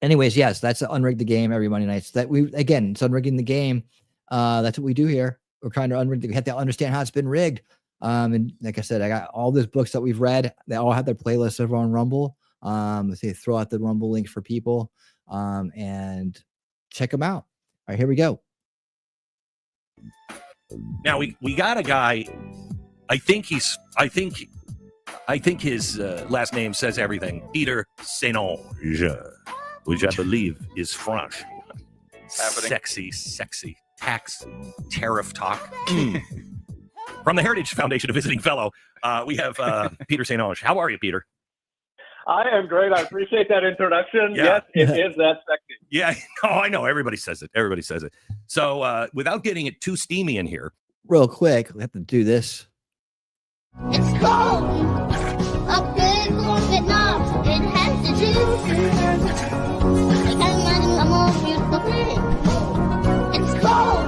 Speaker 5: Anyways, yes, that's Unrig the Game every Monday night. So it's unrigging the game. That's what we do here. We're trying to unrig. We have to understand how it's been rigged. And like I said, I got all those books that we've read. They all have their playlists over on Rumble. Let's say throw out the Rumble link for people, and check them out. All right, here we go.
Speaker 19: Now we got a guy. I think his last name says everything. Peter Senonge, which I believe is French. Sexy tax tariff talk. From the Heritage Foundation, a visiting fellow, we have Peter Senonge. How are you, Peter?
Speaker 4: I am great. I appreciate that introduction.
Speaker 19: Yeah.
Speaker 4: Yes, it is that sexy.
Speaker 19: Yeah, I know. Everybody says it. So without getting it too steamy in here.
Speaker 5: Real quick, we have to do this.
Speaker 6: It's cold up there in Vietnam. It has to do. I can't imagine a more beautiful thing. It's cold.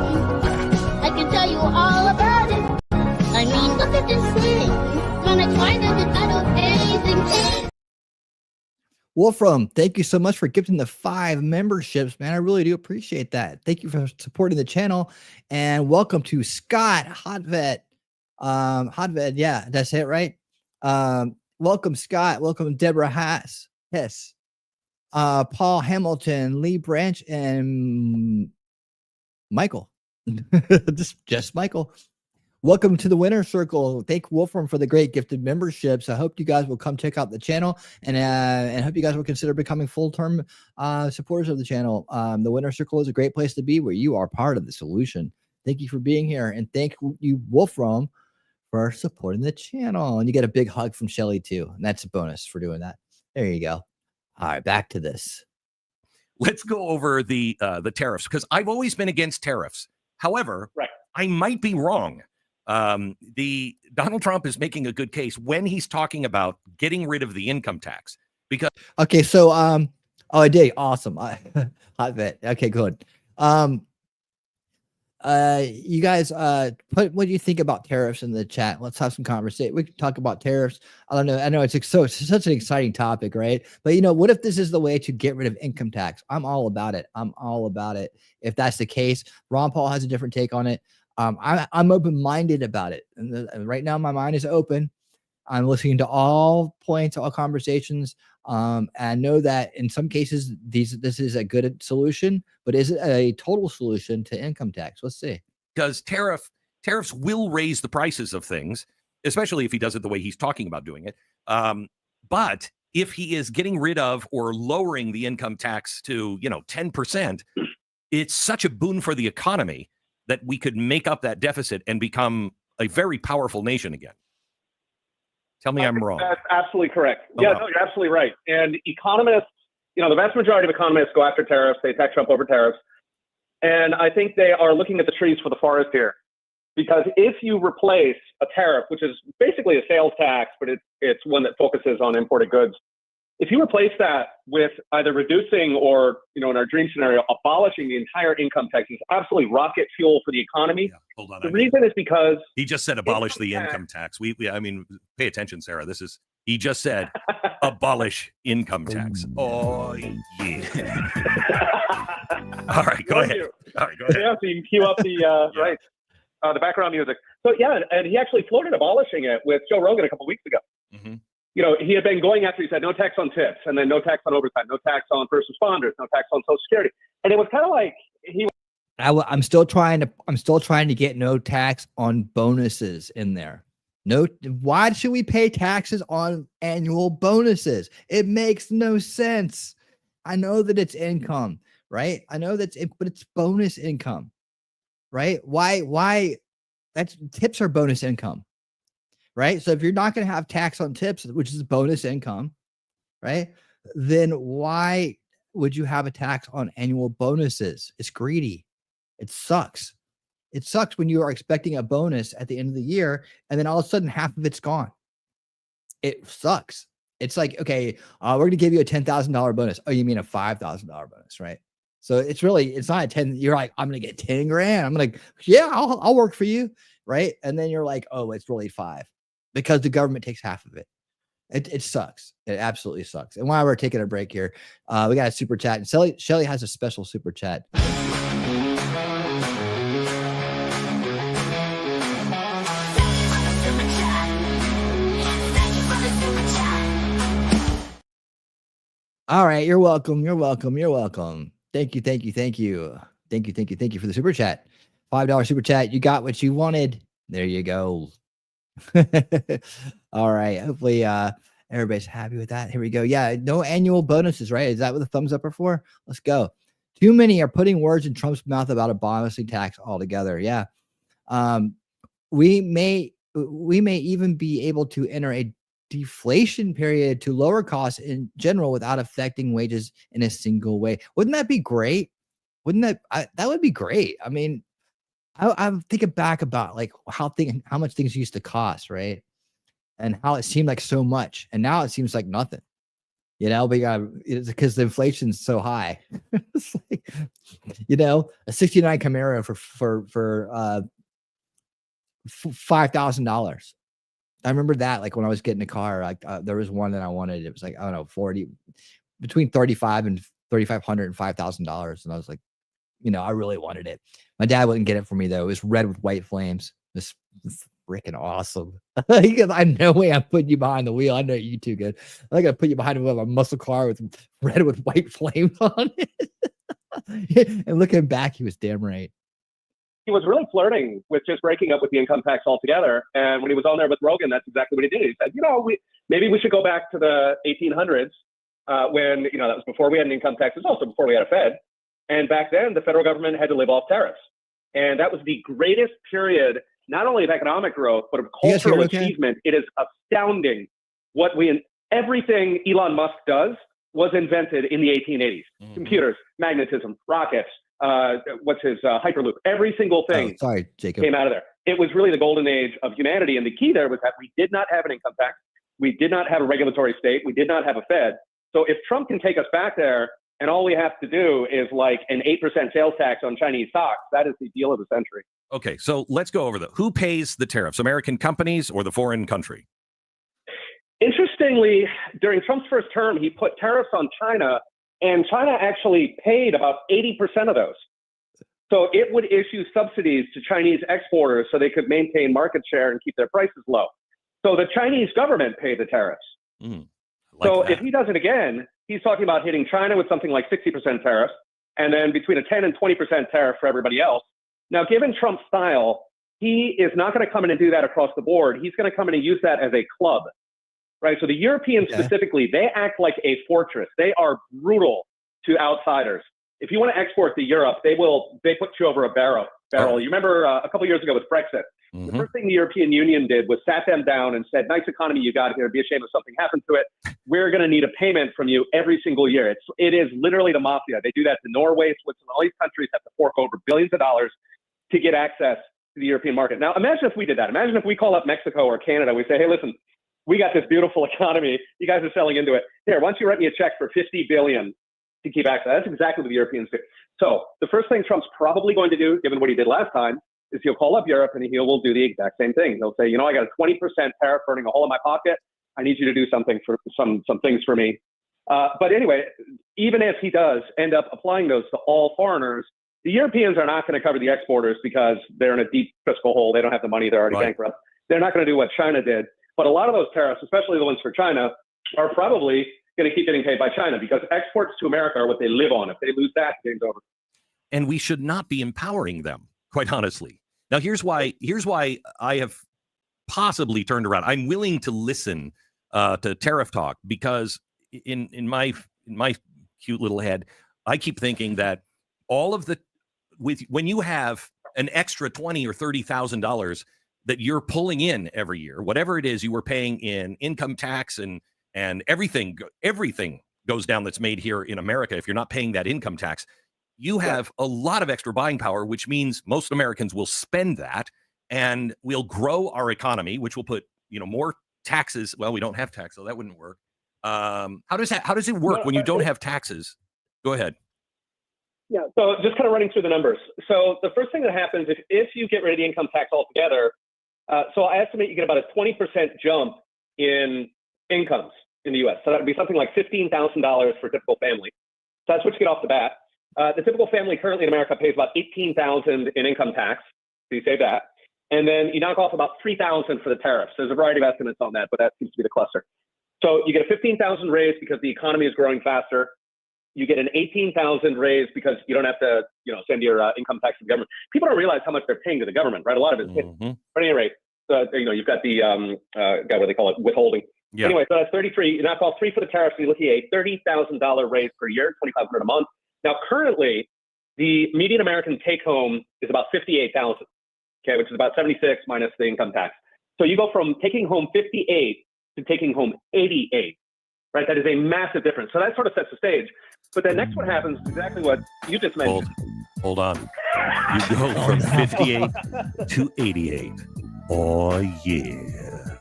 Speaker 6: I can tell you all about it. I mean, look at this thing. Gonna try to get out of anything.
Speaker 5: Wolfram, thank you so much for gifting the 5 memberships, man. I really do appreciate that. Thank you for supporting the channel, and welcome to Scott Hotvet. Yeah, did I say it right? Welcome, Scott. Welcome, Deborah Haas. Yes. Paul Hamilton, Lee Branch, and Michael. just Michael. Welcome to the Winner Circle. Thank Wolfram for the great gifted memberships. I hope you guys will come check out the channel, and hope you guys will consider becoming full-term supporters of the channel. The Winner Circle is a great place to be where you are part of the solution. Thank you for being here, and thank you, Wolfram, for supporting the channel. And you get a big hug from Shelly too, and that's a bonus for doing that. There you go. All right, back to this.
Speaker 19: Let's go over the tariffs, because I've always been against tariffs. However, I might be wrong. The Donald Trump is making a good case when he's talking about getting rid of the income tax, because
Speaker 5: okay, so I did awesome. Hot bet. Okay, good. You guys put what do you think about tariffs in the chat? Let's have some conversation. We can talk about tariffs. I know it's such an exciting topic, right? But what if this is the way to get rid of income tax? I'm all about it. If that's the case, Ron Paul has a different take on it. I'm open-minded about it. And right now my mind is open. I'm listening to all points, all conversations. And know that in some cases, this is a good solution, but is it a total solution to income tax? Let's see.
Speaker 19: Because tariffs will raise the prices of things, especially if he does it the way he's talking about doing it. But if he is getting rid of or lowering the income tax to 10%, it's such a boon for the economy that we could make up that deficit and become a very powerful nation again. Tell me I'm wrong.
Speaker 4: That's absolutely correct. No, you're absolutely right. And economists, the vast majority of economists go after tariffs. They attack Trump over tariffs. And I think they are looking at the trees for the forest here. Because if you replace a tariff, which is basically a sales tax, but it's one that focuses on imported goods, if you replace that with either reducing or, in our dream scenario, abolishing the entire income tax, is absolutely rocket fuel for the economy.
Speaker 19: Yeah, hold on.
Speaker 4: The reason is because
Speaker 19: he just said abolish the income tax. I mean, pay attention, Sarah. He just said abolish income tax. Oh, yeah. All right, go ahead.
Speaker 4: Yeah, so you can cue up the, right. the background music. So yeah, and he actually floated abolishing it with Joe Rogan a couple weeks ago.
Speaker 19: Mm-hmm.
Speaker 4: You know, he had been going after, he said no tax on tips, and then no tax on overtime, no tax on first responders, no tax on Social Security. And it was kind of like
Speaker 5: I'm still trying to get no tax on bonuses in there. No, why should we pay taxes on annual bonuses? It makes no sense. I know that it's income, right? I know that's it, but it's bonus income, right? Why that's tips are bonus income, right? So if you're not going to have tax on tips, which is bonus income, right? Then why would you have a tax on annual bonuses? It's greedy. It sucks. It sucks when you are expecting a bonus at the end of the year and then all of a sudden half of it's gone. It sucks. It's like, okay, we're going to give you a $10,000 bonus. Oh, you mean a $5,000 bonus, right? So it's not a 10. You're like, I'm going to get 10 grand. I'm like, yeah, I'll work for you. Right. And then you're like, oh, it's really 5 because the government takes half of it. It sucks. It absolutely sucks. And while we're taking a break here, we got a super chat. And Shelly has a special super chat. All right, you're welcome. You're welcome. You're welcome. Thank you. Thank you. Thank you. Thank you. Thank you. Thank you for the super chat. $5 super chat. You got what you wanted. There you go. All right. Hopefully everybody's happy with that. Here we go. Yeah, no annual bonuses, right? Is that what the thumbs up are for? Let's go. Too many are putting words in Trump's mouth about abolishing tax altogether. Yeah. We may even be able to enter a deflation period to lower costs in general without affecting wages in a single way. Wouldn't that be great? That would be great. I mean, I'm thinking back about like how much things used to cost, right? And how it seemed like so much, and now it seems like nothing. You know, but it's because the inflation's so high. It's like, you know, a '69 Camaro for $5,000. I remember that, like when I was getting a car, like there was one that I wanted. It was like, I don't know, between $3,500 and $5,000. And I was like, you know, I really wanted it. My dad wouldn't get it for me though. It was red with white flames. It's freaking awesome. I know way I'm putting you behind the wheel. I know you too good. I'm gonna put you behind the wheel of a muscle car with red with white flames on it. And looking back, he was damn right.
Speaker 4: He was really flirting with just breaking up with the income tax altogether. And when he was on there with Rogan, that's exactly what he did. He said, you know, maybe we should go back to the 1800s when, you know, that was before we had an income tax. It was also before we had a Fed. And back then, the federal government had to live off tariffs. And that was the greatest period, not only of economic growth, but of cultural achievement. It is astounding everything Elon Musk does was invented in the 1880s. Mm-hmm. Computers, magnetism, rockets, Hyperloop. Every single thing came out of there. It was really the golden age of humanity. And the key there was that we did not have an income tax. We did not have a regulatory state. We did not have a Fed. So if Trump can take us back there and all we have to do is like an 8% sales tax on Chinese stocks, that is the deal of the century.
Speaker 19: Okay, so let's go over who pays the tariffs, American companies or the foreign country?
Speaker 4: Interestingly, during Trump's first term, he put tariffs on China, and China actually paid about 80% of those. So it would issue subsidies to Chinese exporters so they could maintain market share and keep their prices low. So the Chinese government paid the tariffs. If he does it again, he's talking about hitting China with something like 60% tariffs, and then between a 10 and 20% tariff for everybody else. Now, given Trump's style, he is not going to come in and do that across the board. He's going to come in and use that as a club. Right. So the Europeans specifically, they act like a fortress. They are brutal to outsiders. If you want to export to Europe, they put you over a barrel. You remember a couple of years ago with Brexit, the first thing the European Union did was sat them down and said, nice economy you got here. It'd be a shame if something happened to it. We're going to need a payment from you every single year. It is literally the mafia. They do that to Norway, Switzerland. All these countries have to fork over billions of dollars to get access to the European market. Now, imagine if we did that. Imagine if we call up Mexico or Canada. We say, hey, listen, we got this beautiful economy. You guys are selling into it. Here, why don't you write me a check for $50 billion to keep access? That's exactly what the Europeans do. So the first thing Trump's probably going to do, given what he did last time, is he'll call up Europe and he will do the exact same thing. He'll say, you know, I got a 20% tariff burning a hole in my pocket. I need you to do something for some things for me. But anyway, even if he does end up applying those to all foreigners, The Europeans are not going to cover the exporters because they're in a deep fiscal hole. They don't have the money. They're already bankrupt. They're not going to do what China did. But a lot of those tariffs, especially the ones for China, are probably going to keep getting paid by China because exports to America are what they live on. If they lose that, game's over.
Speaker 19: And we should not be empowering them, quite honestly. Now, here's why I have possibly turned around. I'm willing to listen to tariff talk because in my cute little head, I keep thinking that all of when you have an extra $20,000 or $30,000 that you're pulling in every year, whatever it is you were paying in income tax and everything goes down that's made here in America. If you're not paying that income tax, you have a lot of extra buying power, which means most Americans will spend that and we'll grow our economy, which will put, more taxes. Well, we don't have tax, so that wouldn't work. How does it work when you don't have taxes? Go ahead.
Speaker 4: Yeah, so just kind of running through the numbers. So the first thing that happens if you get rid of the income tax altogether, so I estimate you get about a 20% jump in incomes in the U.S. So that would be something like $15,000 for a typical family. So that's what you get off the bat. The typical family currently in America pays about $18,000 in income tax. So you save that. And then you knock off about $3,000 for the tariffs. There's a variety of estimates on that, but that seems to be the cluster. So you get a $15,000 raise because the economy is growing faster. You get an $18,000 raise because you don't have to, send your income tax to the government. People don't realize how much they're paying to the government, right? A lot of it's hidden. But at any rate, you've got the what they call it, withholding.
Speaker 19: Yeah.
Speaker 4: Anyway, so that's 33. You knock off 3 for the tariffs, and you're looking at a $30,000 raise per year, $2,500 a month. Now, currently, the median American take-home is about $58,000, okay, which is about 76 minus the income tax. So you go from taking home 58 to taking home 88, right? That is a massive difference. So that sort of sets the stage. But then next what happens is exactly what you just mentioned.
Speaker 19: Hold on. You go from 58 to 88. Oh, yeah.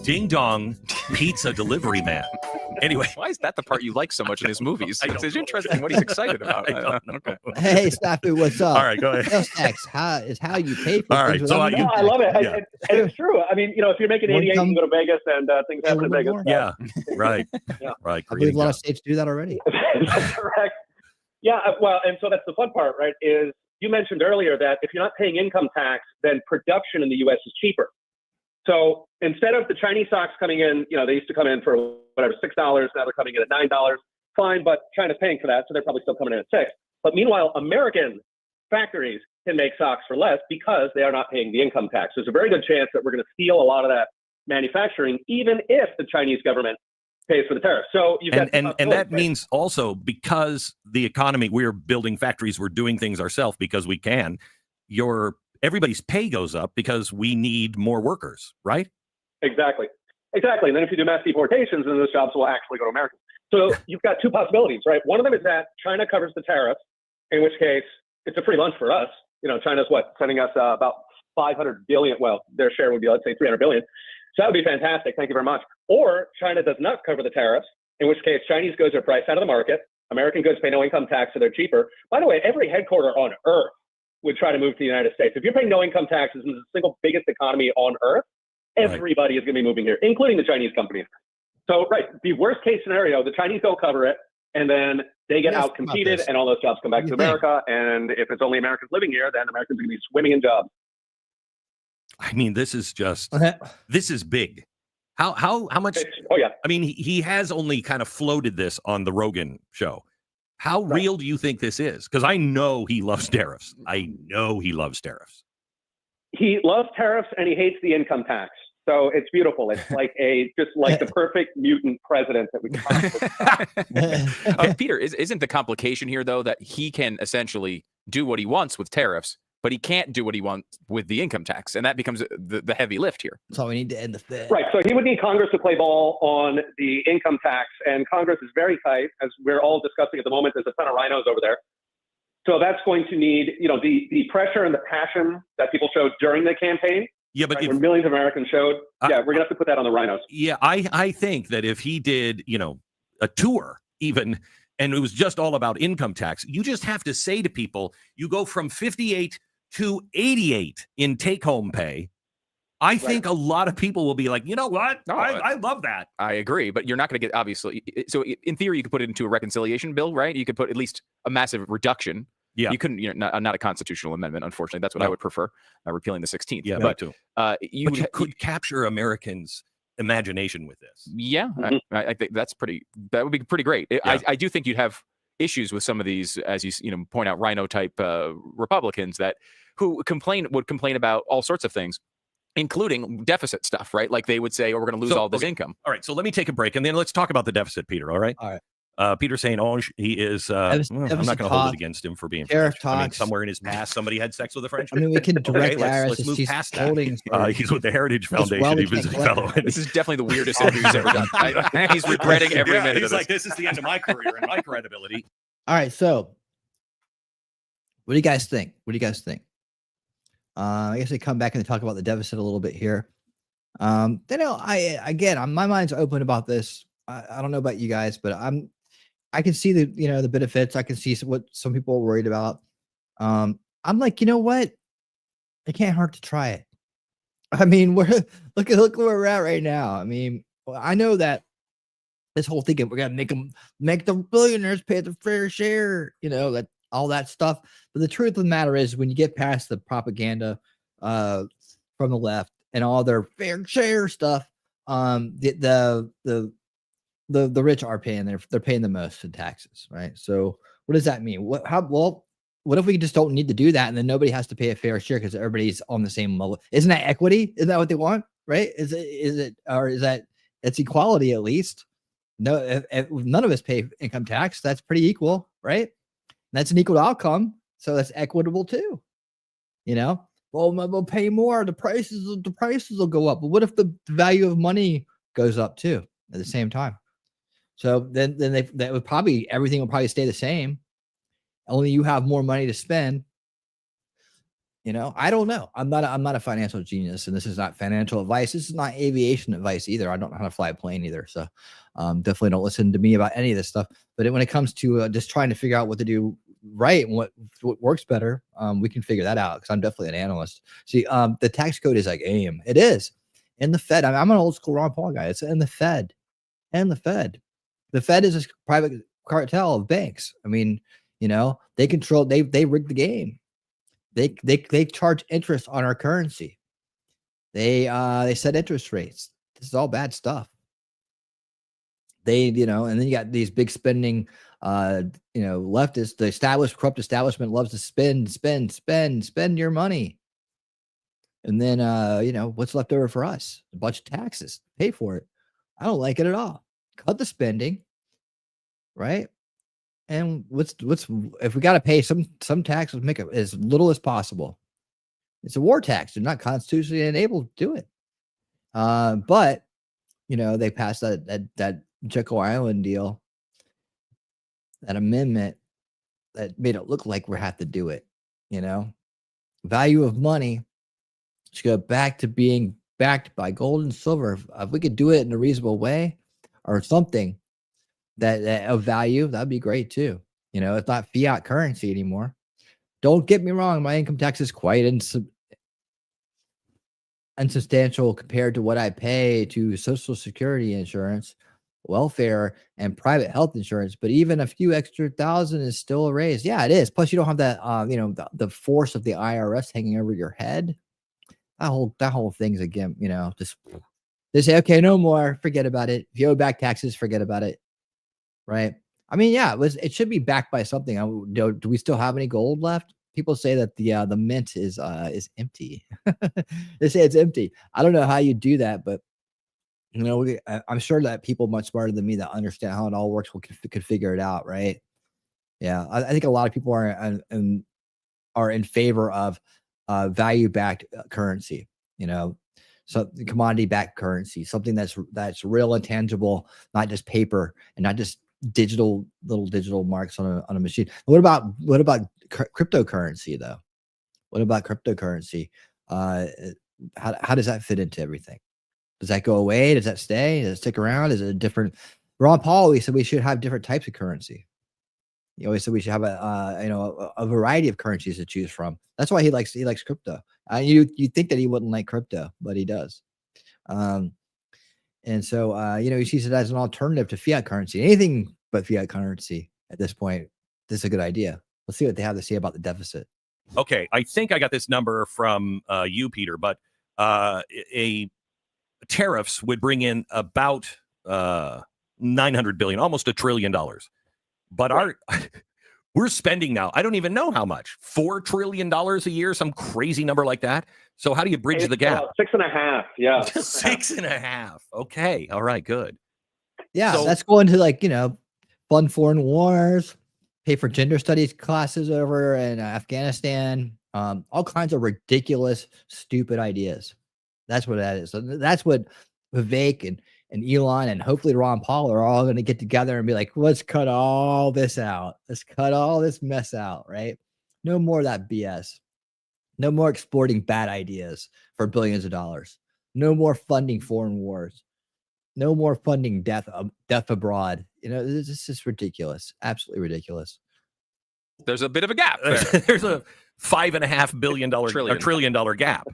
Speaker 19: Ding dong, pizza delivery man. Anyway.
Speaker 20: Why is that the part you like so much in his movies? It's interesting what he's excited about. Okay.
Speaker 5: Hey, Snafu, what's up?
Speaker 19: All right, go ahead.
Speaker 5: Sales tax is how you pay for
Speaker 19: All right,
Speaker 5: things.
Speaker 19: so
Speaker 5: without
Speaker 4: I love it.
Speaker 19: Yeah.
Speaker 4: And it's true. I mean, if you're making 88, you can go to Vegas and things happen in Vegas.
Speaker 19: Yeah, right. Right.
Speaker 5: I believe a lot of states do that already.
Speaker 4: That's correct. Yeah, well, and so that's the fun part, right, is you mentioned earlier that if you're not paying income tax, then production in the U.S. is cheaper. So instead of the Chinese stocks coming in, they used to come in for whatever, $6, now they're coming in at $9. Fine, but China's paying for that, so they're probably still coming in at $6. But meanwhile, American factories can make socks for less because they are not paying the income tax. There's a very good chance that we're going to steal a lot of that manufacturing, even if the Chinese government pays for the tariffs. So you've got
Speaker 19: and that means also because the economy, we're building factories, we're doing things ourselves because we can. Everybody's pay goes up because we need more workers, right?
Speaker 4: Exactly. And then if you do mass deportations, then those jobs will actually go to America. So you've got two possibilities, right? One of them is that China covers the tariffs, in which case it's a free lunch for us. China's sending us about 500 billion. Well, their share would be, let's say, 300 billion. So that would be fantastic. Thank you very much. Or China does not cover the tariffs, in which case Chinese goods are priced out of the market. American goods pay no income tax, so they're cheaper. By the way, every headquarter on earth would try to move to the United States. If you're paying no income taxes in the single biggest economy on earth, everybody is going to be moving here, including the Chinese companies. So, right, the worst case scenario, the Chinese don't cover it, and then they get out-competed, and all those jobs come back to America. And if it's only Americans living here, then Americans are going to be swimming in jobs.
Speaker 19: I mean, this is big. How much?
Speaker 4: Oh, yeah.
Speaker 19: I mean, he has only kind of floated this on the Rogan show. How real do you think this is? Because I know he loves tariffs.
Speaker 4: He loves tariffs and he hates the income tax. So it's beautiful. It's like the perfect mutant president that we can
Speaker 20: Peter, isn't the complication here, though, that he can essentially do what he wants with tariffs, but he can't do what he wants with the income tax, and that becomes the heavy lift here.
Speaker 5: So we need to end the Fed.
Speaker 4: Right. So he would need Congress to play ball on the income tax, and Congress is very tight, as we're all discussing at the moment. There's a ton of rhinos over there. So that's going to need, the pressure and the passion that people showed during the campaign.
Speaker 19: Yeah, but
Speaker 4: where millions of Americans showed, we're going to have to put that on the rhinos.
Speaker 19: Yeah, I think that if he did, a tour even, and it was just all about income tax, you just have to say to people, you go from 58 to 88 in take-home pay. I think a lot of people will be like, you know what?
Speaker 20: No,
Speaker 19: I love that.
Speaker 20: I agree, but you're not going to get, obviously. So in theory, you could put it into a reconciliation bill, right? You could put at least a massive reduction.
Speaker 19: Yeah.
Speaker 20: You couldn't, not a constitutional amendment, unfortunately. That's what I would prefer, repealing the 16th.
Speaker 19: Yeah,
Speaker 20: but,
Speaker 19: me too.
Speaker 20: You
Speaker 19: could capture Americans' imagination with this.
Speaker 20: Yeah, I think that would be pretty great. I do think you'd have issues with some of these, as you point out, rhino type Republicans who would complain about all sorts of things, including deficit stuff, right? Like they would say, "Oh, we're going to lose all this income."
Speaker 19: All right, so let me take a break and then let's talk about the deficit, Peter. All right.
Speaker 5: All right.
Speaker 19: Peter saying, "Oh, he is." I'm not going to hold it against him for being
Speaker 5: tariff
Speaker 19: French. I mean,
Speaker 5: talks.
Speaker 19: somewhere in his past, somebody had sex with a French.
Speaker 5: I mean, we can direct
Speaker 19: let's move past that. He's with the Heritage Foundation. He's visiting fellow.
Speaker 20: This is definitely the weirdest interview he's ever done. He's regretting every minute of
Speaker 19: He's
Speaker 20: this.
Speaker 19: like, "This is the end of my career and my credibility."
Speaker 5: All right, so what do you guys think? I guess they come back and they talk about the deficit a little bit here. My mind's open about this. I don't know about you guys, but I can see the benefits. I can see what some people are worried about. I'm like, you know what? It can't hurt to try it. I mean, look where we're at right now. I mean, I know that this whole thing, we're gonna make the billionaires pay their fair share, that all that stuff. But the truth of the matter is, when you get past the propaganda from the left and all their fair share stuff, the rich are paying they're paying the most in taxes, right? So what does that mean? What if we just don't need to do that and then nobody has to pay a fair share because everybody's on the same level? Isn't that equity? Isn't that what they want, right? Is it's equality at least? No, if none of us pay income tax, that's pretty equal, right? That's an equal outcome, so that's equitable too. Well, we'll pay more. The prices will go up. But what if the value of money goes up too at the same time? So then that would probably, everything will probably stay the same. Only you have more money to spend. I don't know. I'm not a financial genius, and this is not financial advice. This is not aviation advice either. I don't know how to fly a plane either. So definitely don't listen to me about any of this stuff. But when it comes to just trying to figure out what to do right and what works better, we can figure that out because I'm definitely an analyst. See, the tax code is like AIM. It is in the Fed. I'm an old school Ron Paul guy. It's in the Fed. The Fed is a private cartel of banks. I mean, they control. They rig the game. They charge interest on our currency. They set interest rates. This is all bad stuff. And then you got these big spending, leftists. The corrupt establishment loves to spend your money. And then, what's left over for us? A bunch of taxes. Pay for it. I don't like it at all. Cut the spending, right? And what's if we got to pay some taxes, make it as little as possible. It's a war tax. They're not constitutionally enabled to do it. But they passed that Jekyll Island deal, that amendment that made it look like we have to do it. Value of money should go back to being backed by gold and silver. If we could do it in a reasonable way or something that of value, that'd be great too. It's not fiat currency anymore. Don't get me wrong, my income tax is quite unsubstantial compared to what I pay to Social Security insurance, welfare, and private health insurance. But even a few extra thousand is still a raise. Yeah, it is. Plus, you don't have that the force of the IRS hanging over your head. That whole thing's again, just they say, okay, no more, forget about it. If you owe back taxes, forget about it. Right. I mean, yeah, it should be backed by something. Do we still have any gold left? People say that the mint is empty. They say it's empty. I don't know how you do that, but I'm sure that people much smarter than me that understand how it all works could figure it out, right? Yeah, I think a lot of people are in favor of value-backed currency. So commodity-backed currency, something that's real and tangible, not just paper and not just little digital marks on a machine. What about cryptocurrency though? What about cryptocurrency? How does that fit into everything? Does that go away? Does that stay? Does it stick around? Is it a different? Ron Paul always said we should have different types of currency. He always said we should have a variety of currencies to choose from. That's why he likes crypto. You think that he wouldn't like crypto, but he does. And so he sees it as an alternative to fiat currency. Anything but fiat currency at this point. This is a good idea. Let's see what they have to say about the deficit.
Speaker 19: Okay, I think I got this number from you, Peter, but a tariffs would bring in about $900 billion, almost $1 trillion. But we're spending now, I don't even know how much, $4 trillion a year, some crazy number like that. So how do you bridge the gap?
Speaker 4: 6.5, yeah.
Speaker 19: 6.5. Okay, all right, good.
Speaker 5: Yeah,
Speaker 19: So-
Speaker 5: that's going to, like, fund foreign wars, pay for gender studies classes over in Afghanistan, all kinds of ridiculous, stupid ideas. That's what that is. So that's what Vivek and Elon and hopefully Ron Paul are all going to get together and be like, let's cut all this out. Let's cut all this mess out, right? No more of that BS. No more exporting bad ideas for billions of dollars. No more funding foreign wars. No more funding death abroad. This is ridiculous. Absolutely ridiculous.
Speaker 20: There's a bit of a gap there.
Speaker 19: There's a $5.5 billion trillion dollar gap.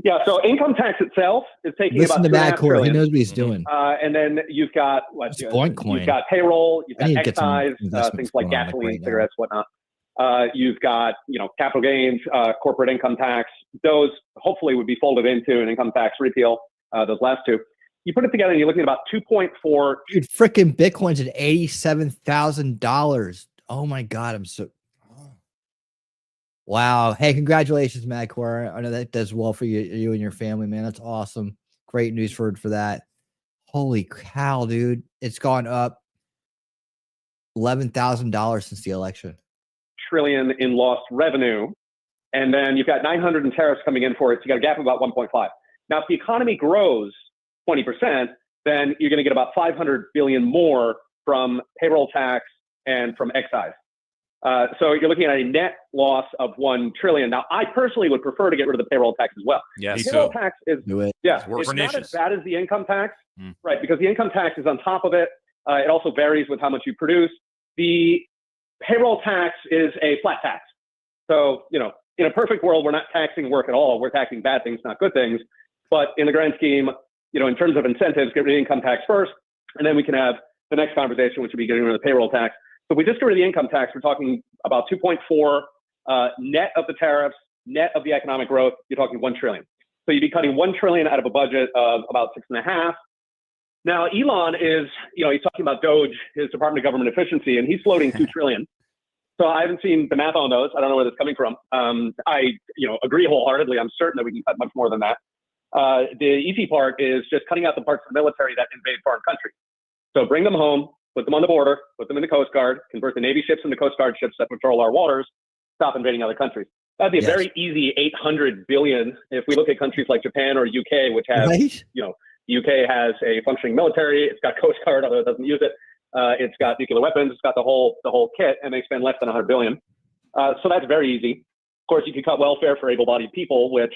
Speaker 4: Yeah, so income tax itself is taking
Speaker 5: Listen to
Speaker 4: about
Speaker 5: Mad Core. He
Speaker 4: $2.5
Speaker 5: knows what he's doing.
Speaker 4: and then you've got you've got payroll, you've
Speaker 5: I need
Speaker 4: got
Speaker 5: to get some
Speaker 4: excise,
Speaker 5: investments
Speaker 4: things like
Speaker 5: going on,
Speaker 4: gasoline,
Speaker 5: right now.
Speaker 4: cigarettes, whatnot. You've got capital gains, corporate income tax. Those hopefully would be folded into an income tax repeal. Those last two, you put it together, and you're looking at about 2.4.
Speaker 5: Dude, freaking Bitcoin's at $87,000. Oh my God, I'm so. Wow. Hey, congratulations, Mad Core. I know that does well for you and your family, man. That's awesome. Great news for that. Holy cow, dude. It's gone up $11,000 since the election.
Speaker 4: Trillion in lost revenue, and then you've got 900 in tariffs coming in for it. So you got a gap of about 1.5. Now, if the economy grows 20%, then you're going to get about 500 billion more from payroll tax and from excise. So you're looking at a net loss of 1 trillion. Now, I personally would prefer to get rid of the payroll tax as well.
Speaker 20: Yeah,
Speaker 4: the payroll tax is
Speaker 5: Do it.
Speaker 4: yeah,
Speaker 19: It's
Speaker 4: it's not as
Speaker 19: pernicious.
Speaker 4: bad as the income tax, right? Because the income tax is on top of it. It also varies with how much you produce. The payroll tax is a flat tax. So, in a perfect world, we're not taxing work at all. We're taxing bad things, not good things. But in the grand scheme, in terms of incentives, get rid of the income tax first, and then we can have the next conversation, which would be getting rid of the payroll tax. So if we just get rid of the income tax, we're talking about 2.4 net of the tariffs, net of the economic growth, you're talking 1 trillion. So you'd be cutting 1 trillion out of a budget of about 6.5. Now, Elon is, he's talking about DOGE, his Department of Government Efficiency, and he's floating 2 trillion. So I haven't seen the math on those. I don't know where that's coming from. I agree wholeheartedly. I'm certain that we can cut much more than that. The easy part is just cutting out the parts of the military that invade foreign countries. So bring them home, put them on the border, put them in the Coast Guard, convert the Navy ships into Coast Guard ships that patrol our waters, stop invading other countries. That'd be a very easy 800 billion. If we look at countries like Japan or UK, which have, the UK has a functioning military, it's got Coast Guard, although it doesn't use it. It's got nuclear weapons, it's got the whole kit, and they spend less than 100 billion. So that's very easy. Of course, you could cut welfare for able-bodied people, which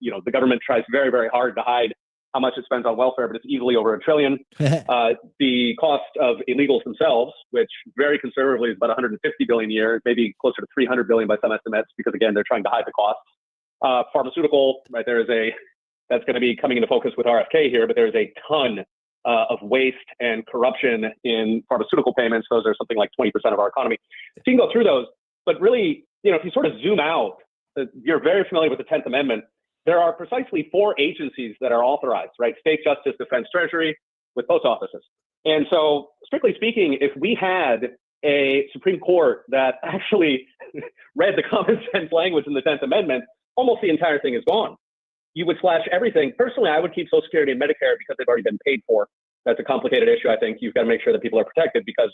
Speaker 4: the government tries very, very hard to hide how much it spends on welfare, but it's easily over $1 trillion. The cost of illegals themselves, which very conservatively is about 150 billion a year, maybe closer to 300 billion by some estimates, because again, they're trying to hide the costs. Pharmaceutical, right? That's going to be coming into focus with RFK here, but there's a ton of waste and corruption in pharmaceutical payments. Those are something like 20% of our economy. So you can go through those, but really, if you sort of zoom out, you're very familiar with the 10th Amendment. There are precisely 4 agencies that are authorized, right? State justice, defense, treasury, with post offices. And so, strictly speaking, if we had a Supreme Court that actually read the common sense language in the 10th Amendment, almost the entire thing is gone. You would slash everything. Personally, I would keep Social Security and Medicare because they've already been paid for. That's a complicated issue. I think you've got to make sure that people are protected because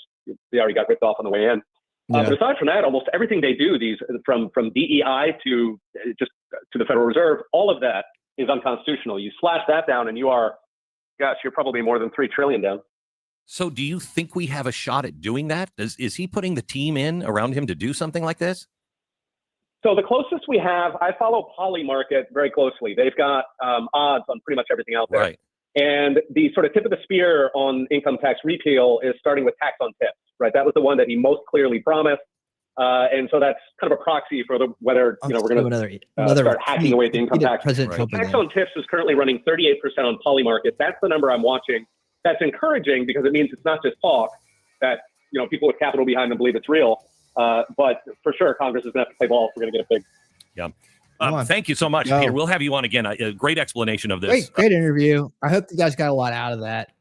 Speaker 4: they already got ripped off on the way in. But aside from that, almost everything they do, these from DEI to just to the Federal Reserve, all of that is unconstitutional. You slash that down, and you're probably more than 3 trillion down.
Speaker 19: So, do you think we have a shot at doing that? Is he putting the team in around him to do something like this?
Speaker 4: So the closest we have, I follow Polymarket very closely. They've got odds on pretty much everything out there.
Speaker 19: Right.
Speaker 4: And the sort of tip of the spear on income tax repeal is starting with tax on tips, right? That was the one that he most clearly promised. And so that's kind of a proxy for whether we're going to start hacking away at the income tax. Tax on tips is currently running 38% on Polymarket. That's the number I'm watching. That's encouraging because it means it's not just talk, that people with capital behind them believe it's real. But for sure, Congress is going to have to play ball if we're going to get it big.
Speaker 19: Yeah. Thank you so much, Peter. We'll have you on again. A great explanation of this.
Speaker 5: Great interview. I hope you guys got a lot out of that.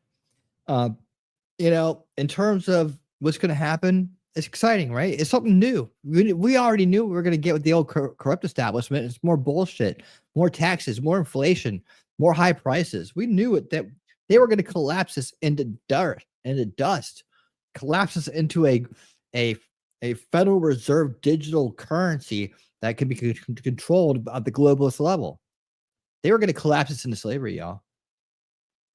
Speaker 5: In terms of what's going to happen, it's exciting, right? It's something new. We already knew we were going to get with the old corrupt establishment. It's more bullshit, more taxes, more inflation, more high prices. We knew it, that they were going to collapse us into dirt, into dust, collapse us into a Federal Reserve digital currency that can be controlled at the globalist level. They were going to collapse us into slavery, y'all.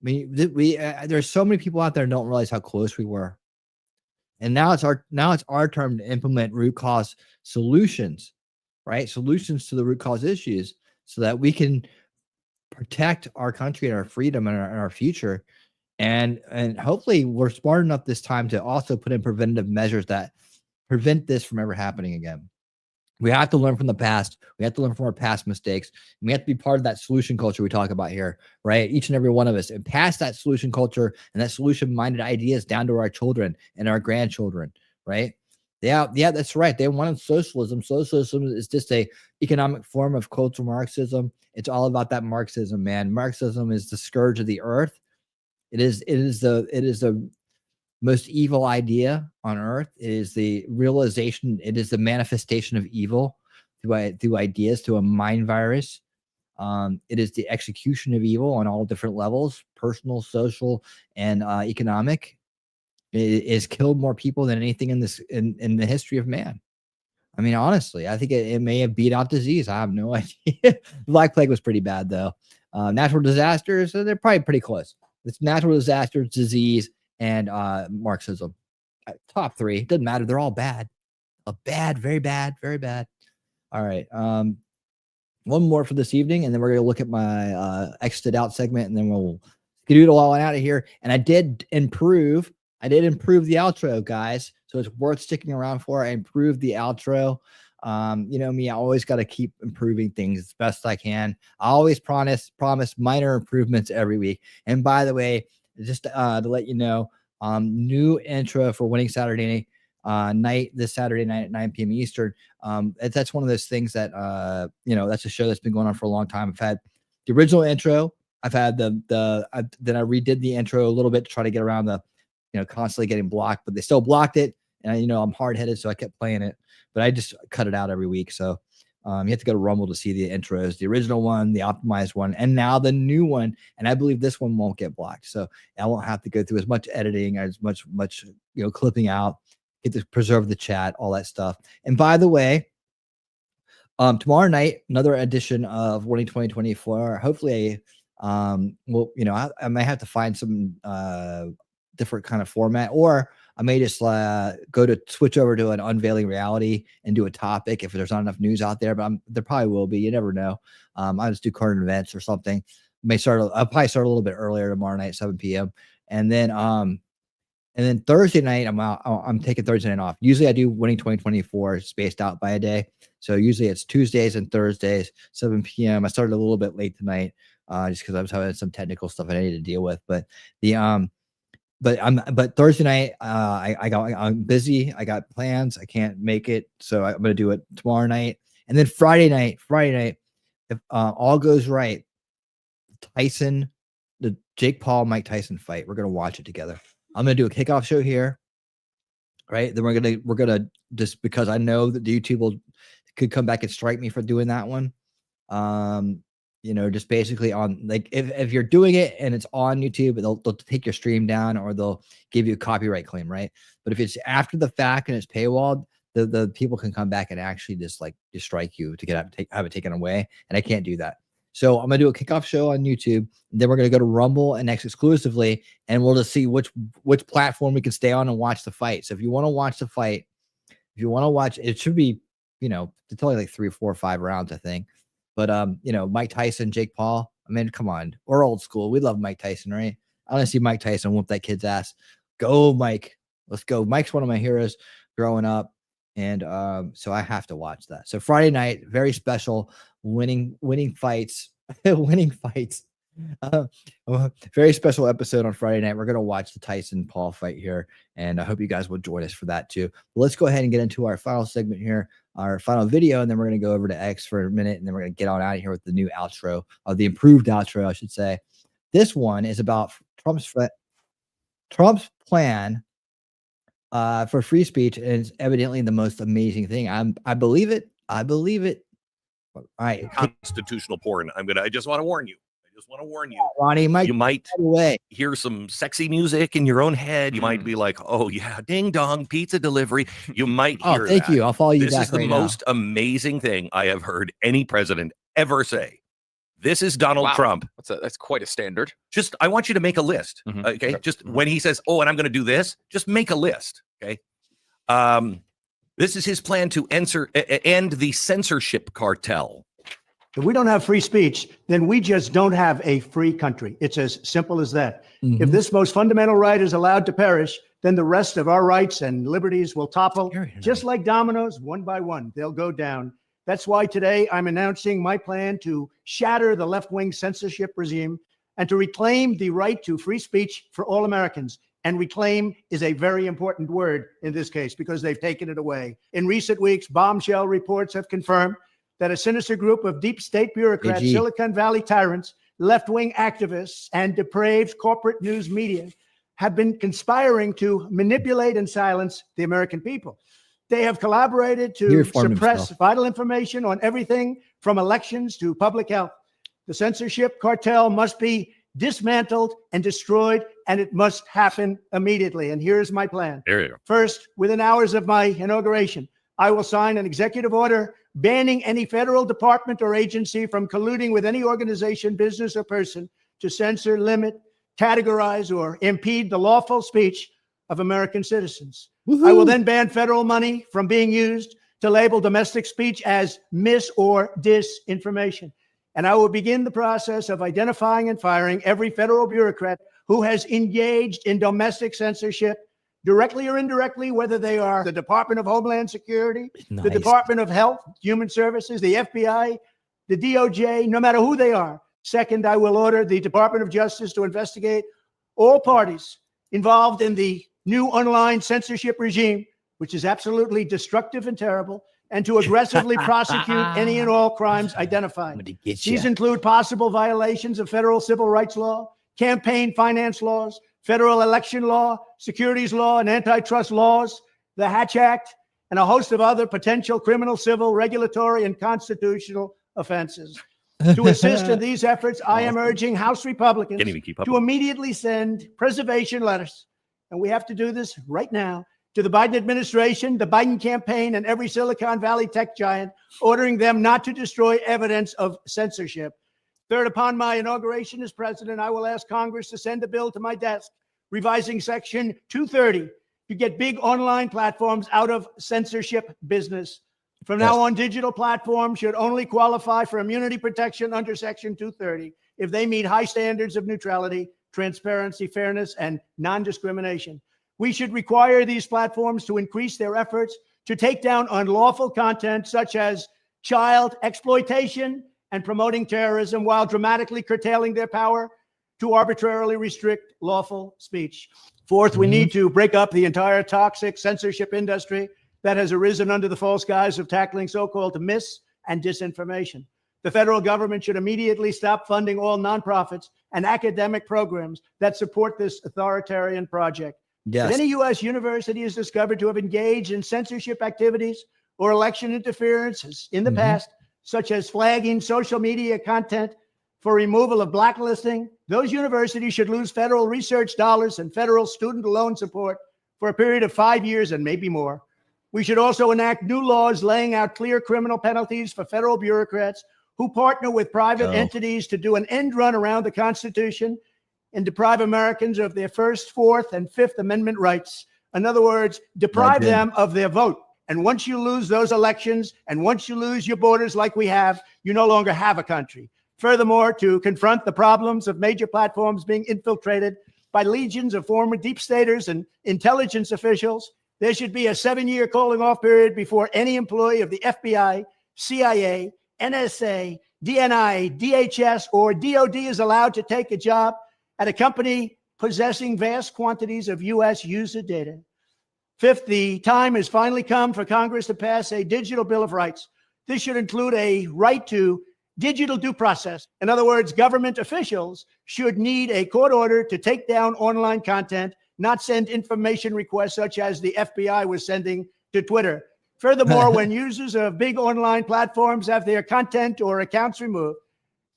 Speaker 5: I mean, there's so many people out there who don't realize how close we were. And now it's our turn to implement root cause solutions, right? Solutions to the root cause issues so that we can protect our country and our freedom and our future. And hopefully we're smart enough this time to also put in preventative measures that prevent this from ever happening again. We have to learn from the past. We have to learn from our past mistakes. And we have to be part of that solution culture we talk about here, right? Each and every one of us, and pass that solution culture and that solution-minded ideas down to our children and our grandchildren, right? Yeah, that's right. They wanted socialism. Socialism is just a economic form of cultural Marxism. It's all about that Marxism, man. Marxism is the scourge of the earth. It is the most evil idea on earth. It is the realization. It is the manifestation of evil through ideas, through a mind virus. It is the execution of evil on all different levels, personal, social, and economic. It has killed more people than anything in the history of man. I mean, honestly, I think it may have beat out disease. I have no idea. The Black Plague was pretty bad, though. Natural disasters, they're probably pretty close. It's natural disasters, disease, and Marxism. Top three. Doesn't matter. They're all bad. Bad, very bad, very bad. All right. One more for this evening, and then we're going to look at my exited out segment, and then we'll skedoodle all out of here. And I did improve the outro, guys. So it's worth sticking around for. I improved the outro. You know me, I always got to keep improving things as best I can. I always promise minor improvements every week. And by the way, just to let you know, new intro for Winning Saturday night, this Saturday night at 9 p.m. Eastern. That's one of those things that, that's a show that's been going on for a long time. I've had the original intro. I've had then I redid the intro a little bit to try to get around the, constantly getting blocked, but they still blocked it. And, I'm hard-headed, so I kept playing it, but I just cut it out every week. So you have to go to Rumble to see the intros, the original one, the optimized one, and now the new one. And I believe this one won't get blocked. So I won't have to go through as much editing, as much, clipping out, get to preserve the chat, all that stuff. And by the way, tomorrow night, another edition of Winning 2024. Hopefully, I might have to find some different kind of format, or I may just switch over to an unveiling reality and do a topic if there's not enough news out there, but there probably will be. You never know. I'll just do current events or something. I'll probably start a little bit earlier tomorrow night, 7 p.m. And then Thursday night, I'm taking Thursday night off. Usually I do Winning 2024 spaced out by a day. So usually it's Tuesdays and Thursdays, 7 p.m. I started a little bit late tonight, just because I was having some technical stuff I needed to deal with. But But Thursday night, I'm busy. I got plans. I can't make it, so I'm gonna do it tomorrow night. And then Friday night, if all goes right, the Jake Paul Mike Tyson fight, we're gonna watch it together. I'm gonna do a kickoff show here, right? Then we're gonna just, because I know that the YouTube could come back and strike me for doing that one. Just basically on, like, if you're doing it and it's on YouTube, they'll take your stream down, or they'll give you a copyright claim, right? But if it's after the fact and it's paywalled, the people can come back and actually just strike you to have it taken away, and I can't do that. So I'm gonna do a kickoff show on YouTube, then we're gonna go to Rumble and X exclusively, and we'll just see which platform we can stay on and watch the fight. So if you want to watch the fight, it should be, it's only like 3, 4, 5 rounds, I think. But, Mike Tyson, Jake Paul, I mean, come on. We're old school. We love Mike Tyson, right? I want to see Mike Tyson whoop that kid's ass. Go, Mike. Let's go. Mike's one of my heroes growing up. And so I have to watch that. So Friday night, very special, winning fights, winning fights. Very special episode on Friday night. We're going to watch the Tyson Paul fight here, and I hope you guys will join us for that too. But let's go ahead and get into our final segment here, our final video, and then we're going to go over to X for a minute, and then we're going to get on out of here with the new outro, or the improved outro, I should say. This one is about Trump's plan for free speech, and it's evidently the most amazing thing. I believe it. I believe it. All right,
Speaker 19: constitutional porn. I just want to warn you.
Speaker 5: Ronnie,
Speaker 19: you might hear some sexy music in your own head. You might be like, "Oh yeah, ding dong, pizza delivery." You might hear.
Speaker 5: Oh, thank you. I'll follow you
Speaker 19: this
Speaker 5: back.
Speaker 19: This is the most amazing thing I have heard any president ever say. This is Donald Trump.
Speaker 20: That's quite a standard.
Speaker 19: Just, I want you to make a list. Okay. Just when he says, "Oh, and I'm going to do this," just make a list. Okay. This is his plan to end the censorship cartel.
Speaker 2: If we don't have free speech, then we just don't have a free country. It's as simple as that. If this most fundamental right is allowed to perish, then the rest of our rights and liberties will topple, just like dominoes, one by one. They'll go down. That's why today I'm announcing my plan to shatter the left-wing censorship regime and to reclaim the right to free speech for all Americans. And reclaim is a very important word in this case because they've taken it away. In recent weeks, bombshell reports have confirmed that a sinister group of deep state bureaucrats, Silicon Valley tyrants, left-wing activists, and depraved corporate news media have been conspiring to manipulate and silence the American people. They have collaborated to suppress vital information on everything from elections to public health. The censorship cartel must be dismantled and destroyed, and it must happen immediately. And here's my plan.
Speaker 19: There you go.
Speaker 2: First, within hours of my inauguration, I will sign an executive order banning any federal department or agency from colluding with any organization, business, or person to censor, limit, categorize, or impede the lawful speech of American citizens. I will then ban federal money from being used to label domestic speech as mis or disinformation. And I will begin the process of identifying and firing every federal bureaucrat who has engaged in domestic censorship, directly or indirectly, whether they are the Department of Homeland Security, the Department of Health, Human Services, the FBI, the DOJ, no matter who they are. Second, I will order the Department of Justice to investigate all parties involved in the new online censorship regime, which is absolutely destructive and terrible, and to aggressively prosecute any and all crimes identified. These include possible violations of federal civil rights law, campaign finance laws, federal election law, securities law, and antitrust laws, the Hatch Act, and a host of other potential criminal, civil, regulatory, and constitutional offenses. To assist in these efforts, I am urging House Republicans to immediately send preservation letters, and we have to do this right now, to the Biden administration, the Biden campaign, and every Silicon Valley tech giant, ordering them not to destroy evidence of censorship. Third, upon my inauguration as president, I will ask Congress to send a bill to my desk revising Section 230 to get big online platforms out of censorship business. From now on, digital platforms should only qualify for immunity protection under Section 230 if they meet high standards of neutrality, transparency, fairness, and non-discrimination. We should require these platforms to increase their efforts to take down unlawful content such as child exploitation and promoting terrorism, while dramatically curtailing their power to arbitrarily restrict lawful speech. Fourth, we need to break up the entire toxic censorship industry that has arisen under the false guise of tackling so-called mis and disinformation. The federal government should immediately stop funding all nonprofits and academic programs that support this authoritarian project. If any U.S. university is discovered to have engaged in censorship activities or election interferences in the past, such as flagging social media content for removal of blacklisting, those universities should lose federal research dollars and federal student loan support for a period of 5 years and maybe more. We should also enact new laws laying out clear criminal penalties for federal bureaucrats who partner with private entities to do an end run around the Constitution and deprive Americans of their First, Fourth, and Fifth Amendment rights. In other words, deprive them of their vote. And once you lose those elections, and once you lose your borders like we have, you no longer have a country. Furthermore, to confront the problems of major platforms being infiltrated by legions of former deep staters and intelligence officials, there should be a 7-year calling off period before any employee of the FBI, CIA, NSA, DNI, DHS, or DOD is allowed to take a job at a company possessing vast quantities of U.S. user data. Fifth, the time has finally come for Congress to pass a digital Bill of Rights. This should include a right to digital due process. In other words, government officials should need a court order to take down online content, not send information requests such as the FBI was sending to Twitter. Furthermore, when users of big online platforms have their content or accounts removed,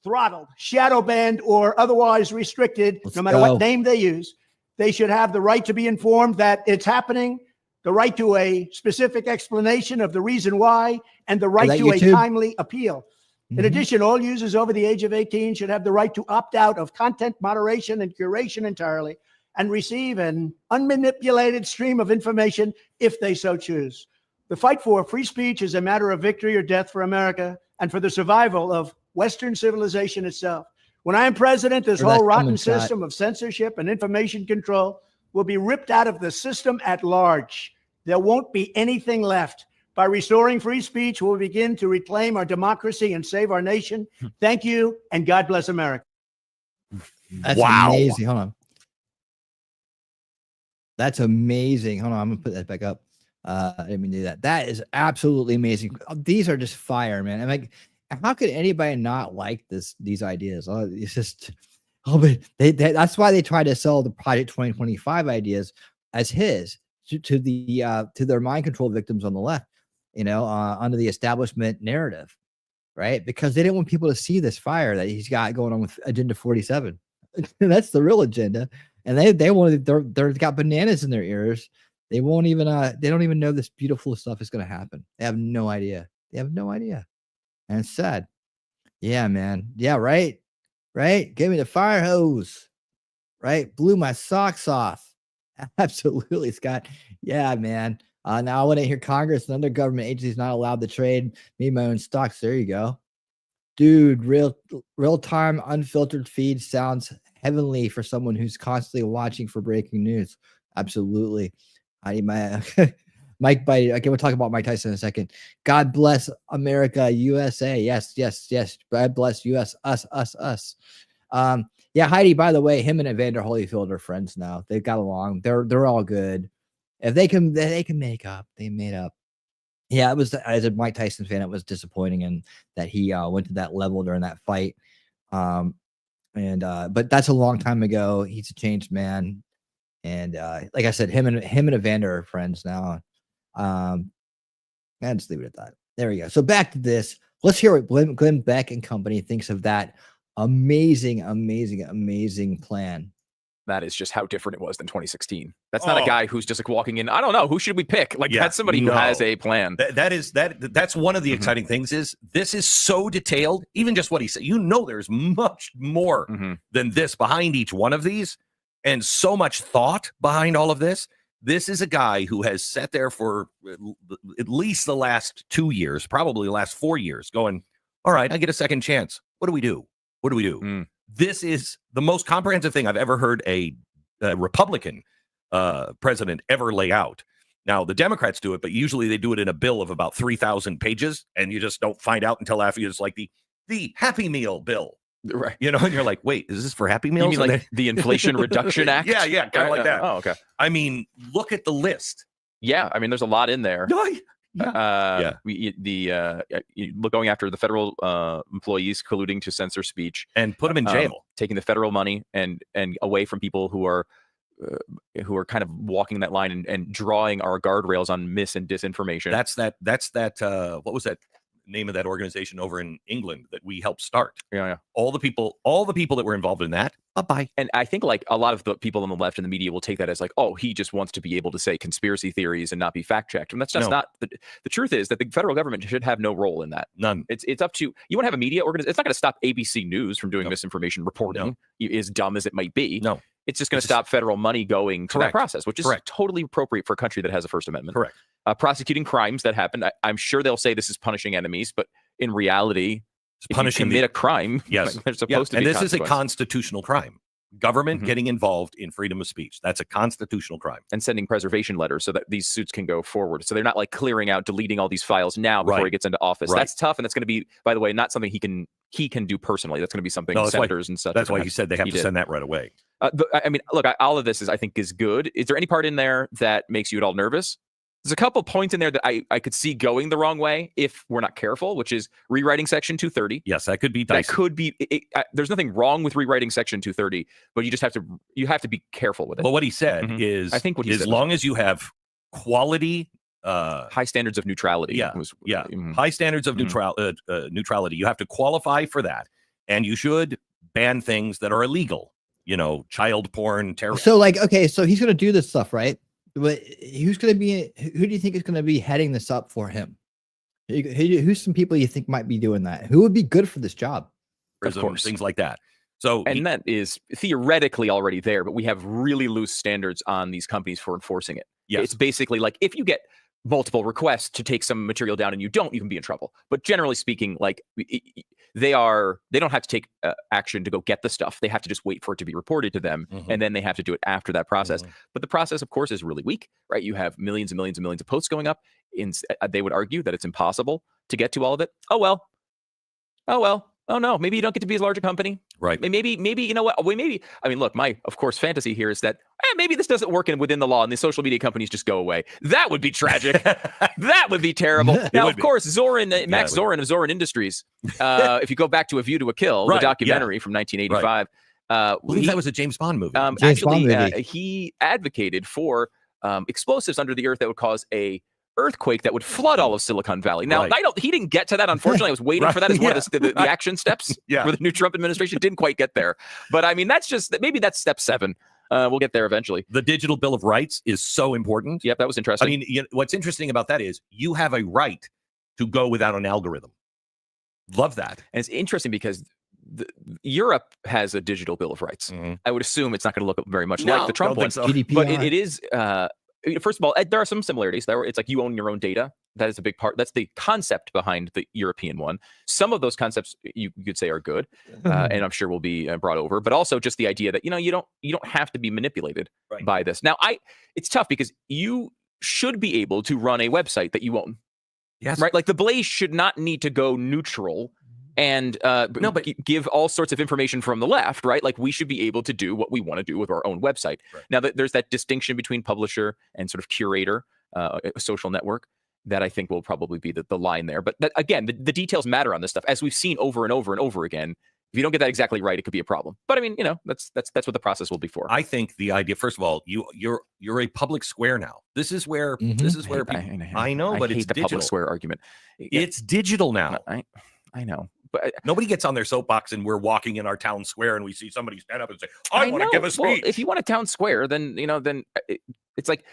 Speaker 2: throttled, shadow banned, or otherwise restricted, no matter what name they use, they should have the right to be informed that it's happening, the right to a specific explanation of the reason why, and the right to a timely appeal. In addition, all users over the age of 18 should have the right to opt out of content moderation and curation entirely and receive an unmanipulated stream of information if they so choose. The fight for free speech is a matter of victory or death for America and for the survival of Western civilization itself. When I am president, this whole rotten system of censorship and information control will be ripped out of the system at large. There won't be anything left. By restoring free speech, we'll begin to reclaim our democracy and save our nation. Thank you, and God bless America.
Speaker 5: That's amazing. Hold on. That's amazing. Hold on, I'm gonna put that back up. I didn't mean to do that. That is absolutely amazing. These are just fire, man. I'm like, how could anybody not like these ideas? It's just, but that's why they try to sell the Project 2025 ideas as his to their mind control victims on the left, under the establishment narrative, right? Because they didn't want people to see this fire that he's got going on with Agenda 47. That's the real agenda, and they've got bananas in their ears. They won't even they don't even know this beautiful stuff is going to happen. They have no idea. And it's sad. Yeah, man. Yeah, right. Give me the fire hose. Right? Blew my socks off. Absolutely, Scott. Yeah, man. Now I want to hear Congress and other government agencies not allowed to trade me my own stocks. There you go. Dude, real-time unfiltered feed sounds heavenly for someone who's constantly watching for breaking news. Absolutely. I need my Mike Bite. Okay, we'll talk about Mike Tyson in a second. God bless America, USA. Yes. God bless US, us. Yeah, Heidi, by the way, him and Evander Holyfield are friends now. They've got along. They're all good. If they can make up, they made up. Yeah, it was, as a Mike Tyson fan, it was disappointing and that he went to that level during that fight. But that's a long time ago. He's a changed man. And like I said, him and Evander are friends now. I'll just leave it at that. There we go. So back to this. Let's hear what Glenn Beck and company thinks of that amazing plan.
Speaker 20: That is just how different it was than 2016. That's not a guy who's just like walking in. I don't know. Who should we pick? Like that's somebody who has a plan.
Speaker 19: That's one of the exciting things is this is so detailed. Even just what he said, there's much more than this behind each one of these. And so much thought behind all of this. This is a guy who has sat there for at least the last 2 years, probably the last 4 years, going, all right, I get a second chance. What do we do? This is the most comprehensive thing I've ever heard a Republican president ever lay out. Now, the Democrats do it, but usually they do it in a bill of about 3,000 pages, and you just don't find out until after. It's like the Happy Meal bill.
Speaker 20: Right.
Speaker 19: And you're like, wait, is this for Happy Meals?
Speaker 20: You mean like the Inflation Reduction Act?
Speaker 19: Yeah, kind of like that.
Speaker 20: Oh, okay.
Speaker 19: I mean, look at the list.
Speaker 20: Yeah, I mean, there's a lot in there. Going after the federal employees colluding to censor speech
Speaker 19: and put them in jail,
Speaker 20: taking the federal money and away from people who are kind of walking that line and drawing our guardrails on mis and disinformation.
Speaker 19: That's that. What was that name of that organization over in England that we helped start?
Speaker 20: Yeah.
Speaker 19: All the people that were involved in that. Bye.
Speaker 20: And I think like a lot of the people on the left and the media will take that as like, oh, he just wants to be able to say conspiracy theories and not be fact checked. And that's just not the truth. Is that the federal government should have no role in that.
Speaker 19: None.
Speaker 20: It's up to you. Want to have a media organization? It's not going to stop ABC News from doing misinformation reporting, as dumb as it might be.
Speaker 19: No.
Speaker 20: It's just going to stop federal money going to that process, which is totally appropriate for a country that has a First Amendment.
Speaker 19: Correct.
Speaker 20: Prosecuting crimes that happen. I'm sure they'll say this is punishing enemies, but in reality, if you commit a crime,
Speaker 19: yes,
Speaker 20: there's supposed to be
Speaker 19: and this is a
Speaker 20: consequence.
Speaker 19: constitutional crime. Government getting involved in freedom of speech. That's a constitutional crime.
Speaker 20: And sending preservation letters so that these suits can go forward. So they're not like clearing out, deleting all these files now before he gets into office. That's tough. And that's going to be, by the way, not something he can do personally. That's going to be something senators and such.
Speaker 19: That's why he said they have to send that right away.
Speaker 20: I mean, look, all of this I think is good. Is there any part in there that makes you at all nervous? There's a couple points in there that I could see going the wrong way if we're not careful, which is rewriting Section 230.
Speaker 19: Yes, that could be dicey.
Speaker 20: That could be. There's nothing wrong with rewriting Section 230, but you just have to be careful with it.
Speaker 19: Well, what he said is,
Speaker 20: I think what he
Speaker 19: as
Speaker 20: said
Speaker 19: long as you have quality,
Speaker 20: high standards of neutrality.
Speaker 19: High standards of neutrality. You have to qualify for that, and you should ban things that are illegal. You know, child porn, terrorism.
Speaker 5: So, like, okay, so he's gonna do this stuff, right? But who do you think is going to be heading this up for him? Who's some people you think might be doing that? Who would be good for this job?
Speaker 20: Of course,
Speaker 19: things like that. So,
Speaker 20: that is theoretically already there, but we have really loose standards on these companies for enforcing it.
Speaker 19: Yes.
Speaker 20: It's basically like if you get multiple requests to take some material down and you can be in trouble. But generally speaking, like they don't have to take action to go get the stuff. They have to just wait for it to be reported to them, and then they have to do it after that process. But the process, of course, is really weak, right? You have millions and millions and millions of posts going up. They would argue that it's impossible to get to all of it. Oh well. Oh no, maybe you don't get to be as large a company.
Speaker 19: Right.
Speaker 20: Maybe you know what? I mean, look, my, of course, fantasy here is that maybe this doesn't work within the law and the social media companies just go away. That would be tragic. That would be terrible. Now, of course, Max Zorin of Zorin Industries, if you go back to A View to a Kill, the documentary from 1985.
Speaker 19: I believe that was a James Bond movie.
Speaker 20: He advocated for explosives under the earth that would cause a earthquake that would flood all of Silicon Valley. Now, he didn't get to that, unfortunately. I was waiting for that as one of the action steps for the new Trump administration. Didn't quite get there. But I mean, maybe that's step 7. We'll get there eventually.
Speaker 19: The Digital Bill of Rights is so important.
Speaker 20: Yep, that was interesting.
Speaker 19: I mean, what's interesting about that is you have a right to go without an algorithm. Love that.
Speaker 20: And it's interesting because Europe has a Digital Bill of Rights. I would assume it's not going to look very much like the Trump one.
Speaker 19: So.
Speaker 20: But it is... first of all, there are some similarities. It's like you own your own data. That is a big part. That's the concept behind the European one. Some of those concepts you could say are good, and I'm sure will be brought over. But also just the idea that you don't have to be manipulated by this. Now, it's tough because you should be able to run a website that you own.
Speaker 19: Yes.
Speaker 20: Right. Like the Blaze should not need to go neutral and give all sorts of information from the left, right? Like we should be able to do what we want to do with our own website. Now, there's that distinction between publisher and sort of curator, a social network, that I think will probably be the line there. But again, the details matter on this stuff, as we've seen over and over and over again. If you don't get that exactly right, it could be a problem. But I mean, that's what the process will be for.
Speaker 19: I think the idea, first of all, you're a public square now. This is where people, I know, but it's
Speaker 20: the
Speaker 19: digital.
Speaker 20: Public square argument.
Speaker 19: It's digital now.
Speaker 20: I know. But
Speaker 19: nobody gets on their soapbox and we're walking in our town square and we see somebody stand up and say, I want to give a speech.
Speaker 20: Well, if you want a town square, then it's like,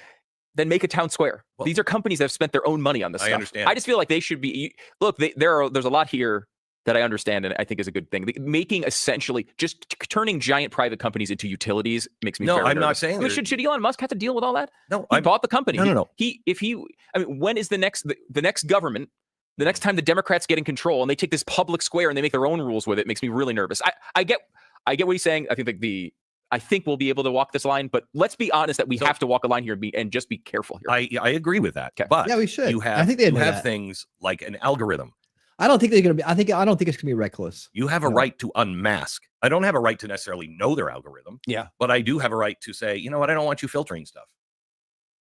Speaker 20: then make a town square. Well, these are companies that have spent their own money on this stuff.
Speaker 19: I understand.
Speaker 20: I just feel like they should be, look, there's a lot here that I understand and I think is a good thing. Making essentially just turning giant private companies into utilities makes me very
Speaker 19: I'm
Speaker 20: nervous.
Speaker 19: not saying that.
Speaker 20: Should Elon Musk have to deal with all that?
Speaker 19: No,
Speaker 20: he bought the company.
Speaker 19: No.
Speaker 20: When is the next government? The next time the Democrats get in control and they take this public square and they make their own rules with it, makes me really nervous. I get what he's saying. I think we'll be able to walk this line, but let's be honest that we have to walk a line here and just be careful here.
Speaker 19: I agree with that.
Speaker 20: Okay.
Speaker 19: But
Speaker 5: yeah, we should.
Speaker 19: I think you have things like an algorithm.
Speaker 5: I don't think they're going to be. I don't think it's going to be reckless.
Speaker 19: You have a right to unmask. I don't have a right to necessarily know their algorithm.
Speaker 20: Yeah,
Speaker 19: but I do have a right to say, you know what? I don't want you filtering stuff.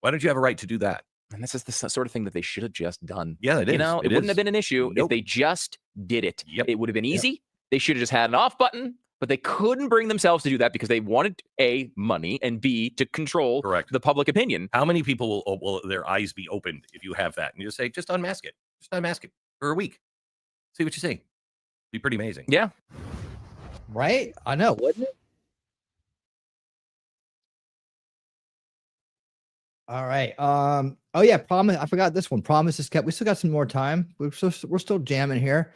Speaker 19: Why don't you have a right to do that?
Speaker 20: And this is the sort of thing that they should have just done.
Speaker 19: Yeah, it is.
Speaker 20: It wouldn't have been an issue if they just did it.
Speaker 19: Yep.
Speaker 20: It would have been easy. They should have just had an off button, but they couldn't bring themselves to do that because they wanted A, money, and B, to control the public opinion.
Speaker 19: How many people will their eyes be opened if you have that? And you just say, just unmask it. Just unmask it for a week. See what you see. Be pretty amazing.
Speaker 20: Yeah.
Speaker 5: Right? I know, wouldn't it? All right. Oh yeah, promise. I forgot this one. Promise is kept. We still got some more time. We're still jamming here.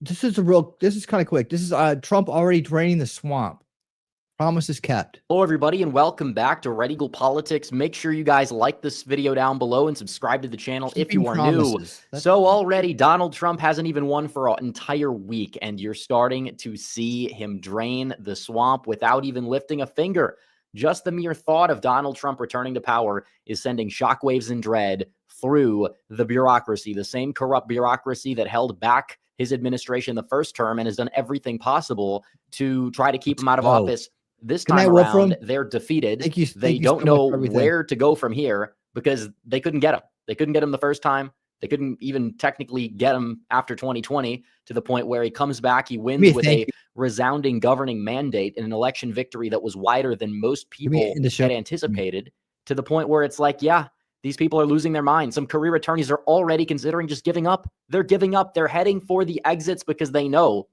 Speaker 5: This is kind of quick. This is Trump already draining the swamp. Promises kept.
Speaker 3: Hello, everybody, and welcome back to Red Eagle Politics. Make sure you guys like this video down below and subscribe to the channel if you are new. So already, Donald Trump hasn't even won for an entire week, and you're starting to see him drain the swamp without even lifting a finger. Just the mere thought of Donald Trump returning to power is sending shockwaves and dread through the bureaucracy, the same corrupt bureaucracy that held back his administration the first term and has done everything possible to try to keep him out of office. This time around, they're defeated. They don't know where to go from here because they couldn't get him. They couldn't get him the first time. They couldn't even technically get him after 2020 to the point where he comes back. He wins with a resounding governing mandate and an election victory that was wider than most people had anticipated, to the point where it's like, yeah, these people are losing their minds. Some career attorneys are already considering just giving up. They're giving up. They're heading for the exits because they know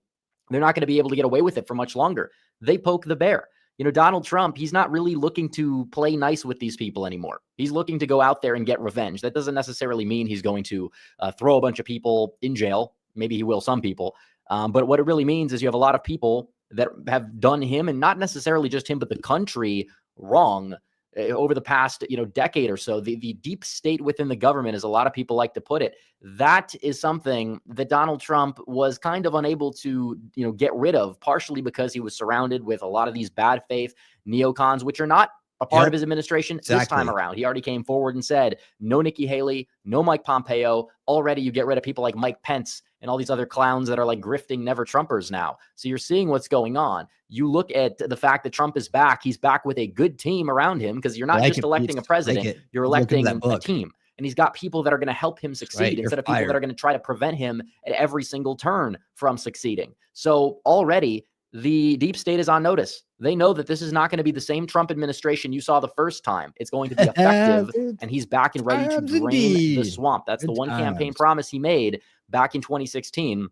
Speaker 3: they're not going to be able to get away with it for much longer. They poke the bear. You know, Donald Trump, he's not really looking to play nice with these people anymore. He's looking to go out there and get revenge. That doesn't necessarily mean he's going to throw a bunch of people in jail. Maybe he will some people. But what it really means is you have a lot of people that have done him, and not necessarily just him, but the country, wrong over the past, decade or so. The deep state within the government, as a lot of people like to put it, that is something that Donald Trump was kind of unable to, get rid of, partially because he was surrounded with a lot of these bad faith neocons, which are not a part of his administration this time around. He already came forward and said, no Nikki Haley, no Mike Pompeo. Already you get rid of people like Mike Pence and all these other clowns that are like grifting never Trumpers now. So you're seeing what's going on. You look at the fact that Trump is back. He's back with a good team around him, because you're not just electing a president, you're electing a team. And he's got people that are going to help him succeed instead of people that are going to try to prevent him at every single turn from succeeding. So already the deep state is on notice. They know that this is not going to be the same Trump administration you saw the first time. It's going to be effective, and he's back and ready to drain the swamp. That's the one campaign promise he made back in 2016.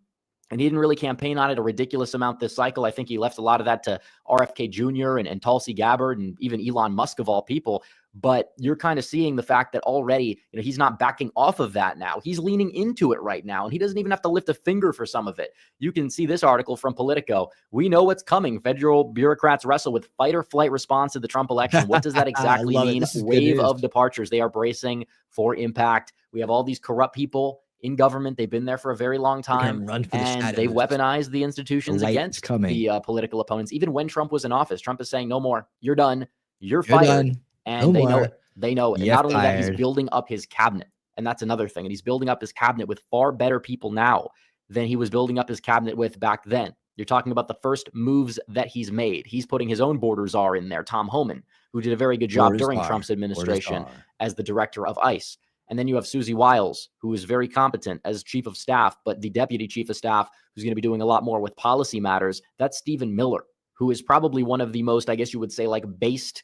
Speaker 3: And he didn't really campaign on it a ridiculous amount this cycle. I think he left a lot of that to RFK Jr. and Tulsi Gabbard and even Elon Musk, of all people. But you're kind of seeing the fact that already, he's not backing off of that now. He's leaning into it right now, and he doesn't even have to lift a finger for some of it. You can see this article from Politico. We know what's coming. Federal bureaucrats wrestle with fight or flight response to the Trump election. What does that exactly mean? Wave of departures. They are bracing for impact. We have all these corrupt people in government. They've been there for a very long time, and they've weaponized the institutions against the political opponents. Even when Trump was in office, Trump is saying, no more, you're done, you're fired. And they know it. They know it. And not only that, he's building up his cabinet. And that's another thing. And he's building up his cabinet with far better people now than he was building up his cabinet with back then. You're talking about the first moves that he's made. He's putting his own border czar in there, Tom Homan, who did a very good job during Trump's administration as the director of ICE. And then you have Susie Wiles, who is very competent as chief of staff, but the deputy chief of staff, who's going to be doing a lot more with policy matters. That's Stephen Miller, who is probably one of the most, I guess you would say, like based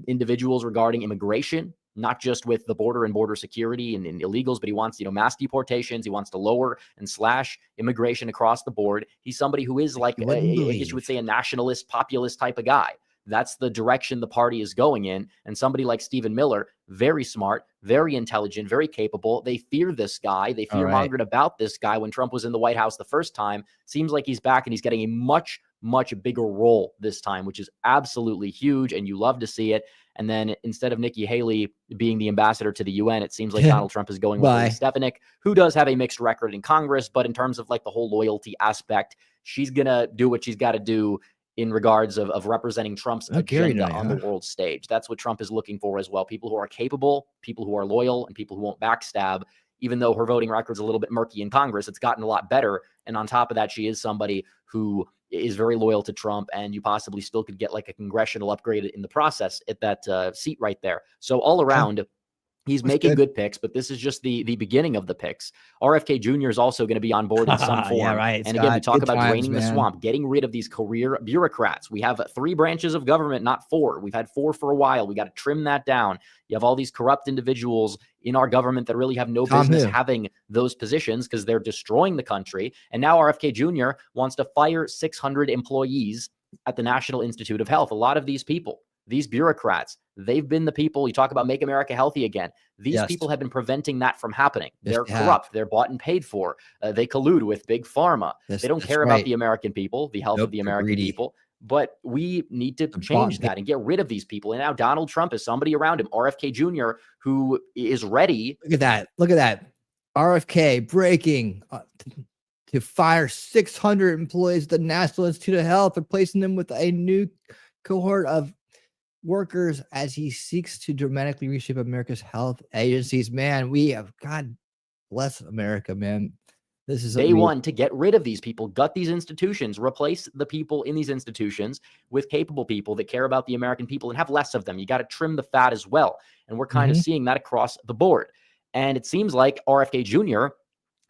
Speaker 3: individuals regarding immigration, not just with the border and border security and illegals, but he wants, mass deportations. He wants to lower and slash immigration across the board. He's somebody who is like, I guess you would say, a nationalist, populist type of guy. That's the direction the party is going in. And somebody like Stephen Miller, very smart, very intelligent, very capable. They fear this guy. They fear-mongered about this guy when Trump was in the White House the first time. Seems like he's back, and he's getting a much bigger role this time, which is absolutely huge, and you love to see it. And then instead of Nikki Haley being the ambassador to the UN, it seems like Donald Trump is going with Lily Stefanik, who does have a mixed record in Congress, but in terms of like the whole loyalty aspect, she's going to do what she's got to do in regards of representing Trump's agenda on the world stage. That's what Trump is looking for as well. People who are capable, people who are loyal, and people who won't backstab. Even though her voting record's a little bit murky in Congress, it's gotten a lot better. And on top of that, she is somebody who is very loyal to Trump, and you possibly still could get like a congressional upgrade in the process at that seat right there. So all around, he's making good picks, but this is just the beginning of the picks. RFK Jr. is also going to be on board in some form. And again, we talk about draining the swamp, getting rid of these career bureaucrats. We have 3 branches of government, not 4. We've had 4 for a while. We got to trim that down. You have all these corrupt individuals in our government that really have no business having those positions because they're destroying the country. And now RFK Jr. wants to fire 600 employees at the National Institute of Health. A lot of these people, these bureaucrats, they've been the people. You talk about Make America Healthy Again. These people have been preventing that from happening. They're corrupt. They're bought and paid for. They collude with big pharma. They don't care about the American people, the health of the American people. But we need to change that and get rid of these people. And now Donald Trump is somebody around him, RFK Jr., who is ready.
Speaker 5: Look at that. Look at that. RFK breaking to fire 600 employees at the National Institute of Health, replacing them with a new cohort of workers as he seeks to dramatically reshape America's health agencies. Man, we have, God bless America, man. This is
Speaker 3: day one to get rid of these people, gut these institutions, replace the people in these institutions with capable people that care about the American people and have less of them. You got to trim the fat as well. And we're kind of seeing that across the board. And it seems like RFK Jr.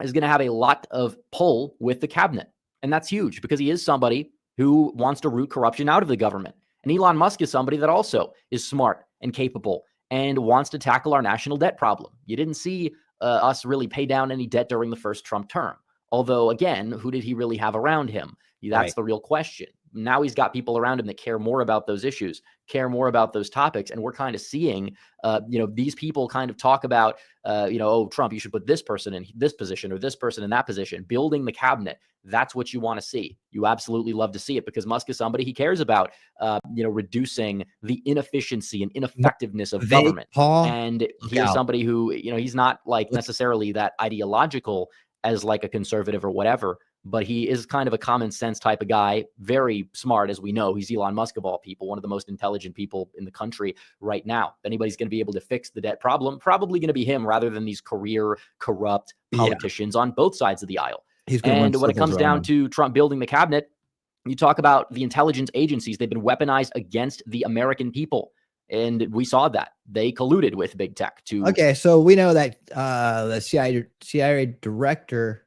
Speaker 3: is going to have a lot of pull with the cabinet. And that's huge because he is somebody who wants to root corruption out of the government. And Elon Musk is somebody that also is smart and capable and wants to tackle our national debt problem. You didn't see us really pay down any debt during the first Trump term. Although, again, who did he really have around him? That's the real question. Now he's got people around him that care more about those issues, care more about those topics. And we're kind of seeing, these people kind of talk about, oh, Trump, you should put this person in this position or this person in that position, building the cabinet. That's what you want to see. You absolutely love to see it because Musk is somebody he cares about, reducing the inefficiency and ineffectiveness of government. And he is somebody who, he's not like necessarily that ideological as like a conservative or whatever, but he is kind of a common sense type of guy, very smart, as we know. He's Elon Musk of all people, one of the most intelligent people in the country right now. If anybody's going to be able to fix the debt problem, probably going to be him rather than these career corrupt politicians on both sides of the aisle. And when it comes down to Trump building the cabinet, you talk about the intelligence agencies. They've been weaponized against the American people. And we saw that they colluded with big tech to.
Speaker 5: Okay, so we know that the CIA director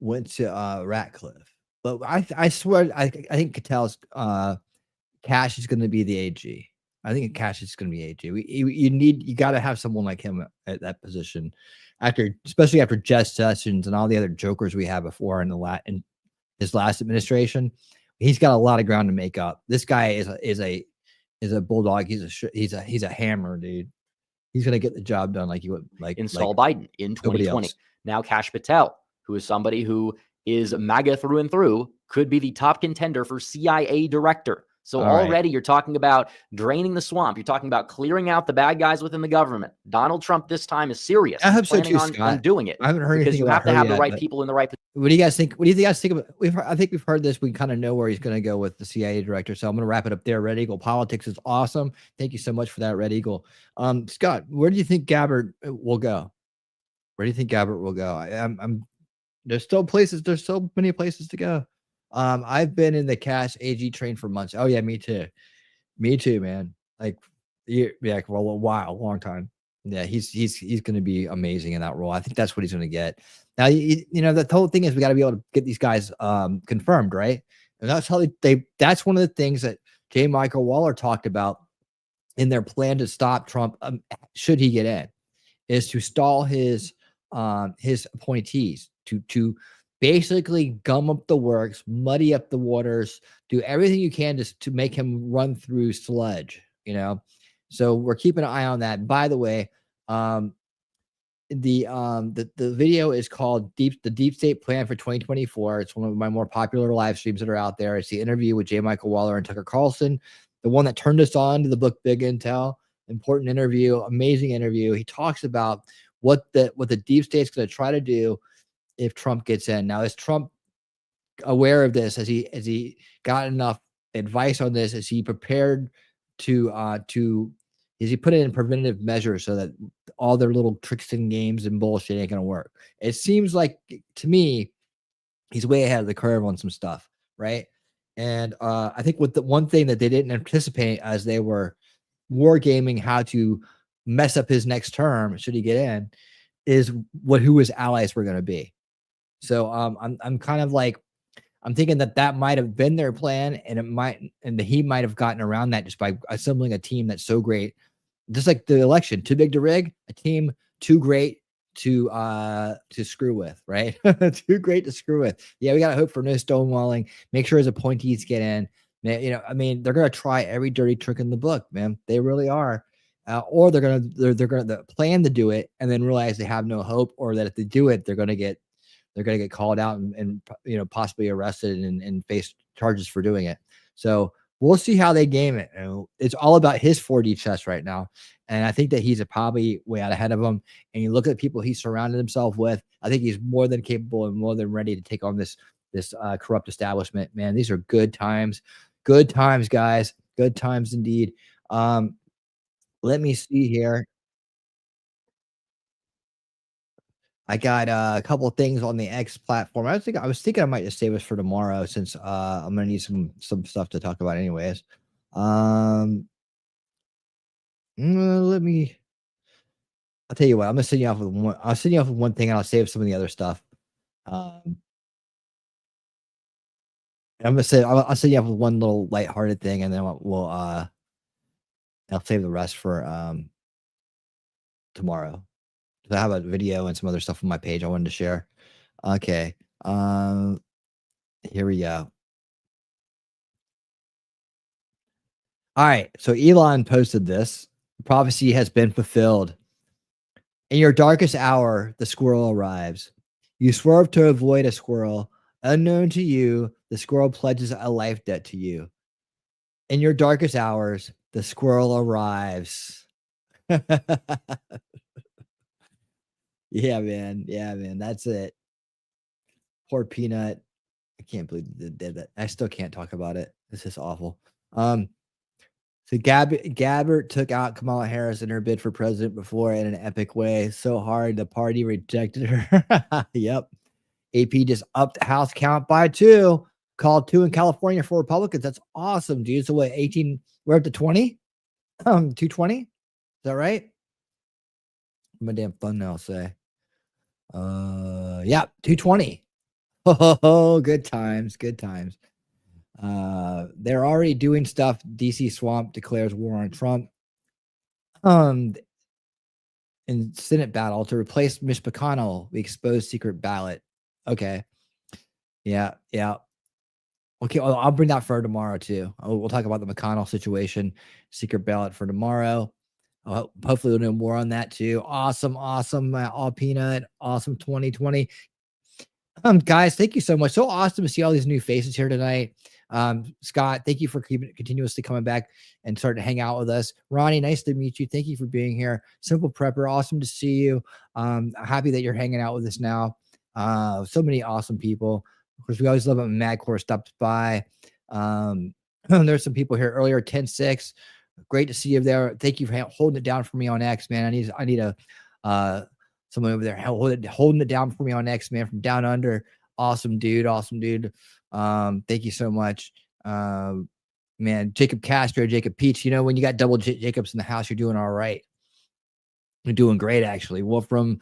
Speaker 5: went to Ratcliffe, but I swear I think Catel's Cash is going to be the AG. I think Cash is going to be AG. You got to have someone like him at that position, especially after Jeff Sessions and all the other jokers we had before in his last administration. He's got a lot of ground to make up. This guy is a bulldog. He's a hammer, dude. He's gonna get the job done like you would
Speaker 3: install Biden in 2020. Now Kash Patel, who is somebody who is MAGA through and through, could be the top contender for CIA director. So already you're talking about draining the swamp. You're talking about clearing out the bad guys within the government. Donald Trump this time is serious.
Speaker 5: I hope so too,
Speaker 3: on
Speaker 5: Scott.
Speaker 3: doing it.
Speaker 5: I haven't heard
Speaker 3: because
Speaker 5: anything
Speaker 3: you
Speaker 5: about
Speaker 3: have to
Speaker 5: her
Speaker 3: have the
Speaker 5: yet,
Speaker 3: right
Speaker 5: but
Speaker 3: people in the right position.
Speaker 5: What do you guys think? What do you guys think about? I think we've heard this. We kind of know where he's going to go with the CIA director. So I'm going to wrap it up there. Red Eagle Politics is awesome. Thank you so much for that, Red Eagle. Scott, where do you think Gabbard will go? Where do you think Gabbard will go? There's still places. There's so many places to go. I've been in the Cash AG train for months. Oh yeah, me too. Me too, man. Like, yeah, for a long time. Yeah, he's going to be amazing in that role. I think that's what he's going to get. Now, the whole thing is we got to be able to get these guys confirmed, right? And that's how that's one of the things that J. Michael Waller talked about in their plan to stop Trump, should he get in, is to stall his appointees, to basically gum up the works, muddy up the waters, do everything you can to make him run through sludge, So we're keeping an eye on that. By the way, the video is called the Deep State Plan for 2024. It's one of my more popular live streams that are out there. It's the interview with J. Michael Waller and Tucker Carlson, the one that turned us on to the book Big Intel. Important interview, amazing interview. He talks about what the deep state's going to try to do if Trump gets in. Now, is Trump aware of this? Has he got enough advice on this? Is he prepared is he put it in preventative measures so that all their little tricks and games and bullshit ain't gonna work? It seems like, to me, he's way ahead of the curve on some stuff, right? And I think with the one thing that they didn't anticipate as they were wargaming how to mess up his next term, should he get in, is who his allies were going to be. So I'm kind of like, I'm thinking that might have been their plan, and he might have gotten around that just by assembling a team that's so great, just like the election, too big to rig, a team too great to screw with, right? Too great to screw with. Yeah, we got to hope for no stonewalling. Make sure his appointees get in. They're gonna try every dirty trick in the book, man. They really are. Or they're gonna plan to do it and then realize they have no hope, or that if they do it, they're gonna get called out and possibly arrested and face charges for doing it. So we'll see how they game it. And it's all about his 4D chess right now. And I think that he's probably way out ahead of him. And you look at the people he surrounded himself with, I think he's more than capable and more than ready to take on this corrupt establishment. Man, these are good times. Good times, guys. Good times indeed. Let me see here. I got a couple of things on the X platform. I was thinking I might just save this for tomorrow since I'm gonna need some stuff to talk about anyways. Let me. I'll tell you what. I'm gonna send you off with one. I'll send you off with one thing, and I'll save some of the other stuff. I'm gonna say I'll send you off with one little lighthearted thing, and then I'll save the rest for tomorrow. I have a video and some other stuff on my page I wanted to share. Okay. Here we go. All right. So Elon posted this. Prophecy has been fulfilled. In your darkest hour, the squirrel arrives. You swerve to avoid a squirrel. Unknown to you, the squirrel pledges a life debt to you. In your darkest hours, the squirrel arrives. Yeah, man. Yeah, man. That's it. Poor Peanut. I can't believe they did that. I still can't talk about it. This is awful. So Gabbard took out Kamala Harris in her bid for president before in an epic way. So hard, the party rejected her. Yep. AP just upped the House count by 2. Called 2 in California for Republicans. That's awesome, dude. So what, 18? We're up to 20? 220? Is that right? My damn thumbnail say. Yeah, 220. Oh, good times, good times. They're already doing stuff. DC Swamp declares war on Trump. In Senate battle to replace Mitch McConnell, the exposed secret ballot. Okay. Yeah. Okay, I'll bring that for tomorrow too. We'll talk about the McConnell situation, secret ballot for tomorrow. Hopefully we'll know more on that too. Awesome. All Peanut. Awesome 2020. Guys, thank you so much. So awesome to see all these new faces here tonight. Scott, thank you for continuously coming back and starting to hang out with us. Ronnie, nice to meet you. Thank you for being here. Simple Prepper, awesome to see you. Happy that you're hanging out with us now. So many awesome people. Of course, we always love it when Madcore stops by. There's some people here earlier. 10-6. Great to see you there. Thank you for holding it down for me on X, man. I need a someone over there holding it down for me on X, man, from down under. Awesome dude. Thank you so much. Man, Jacob Castro, Jacob Peach. You know, when you got double Jacobs in the house, you're doing all right. You're doing great, actually. Wolfram,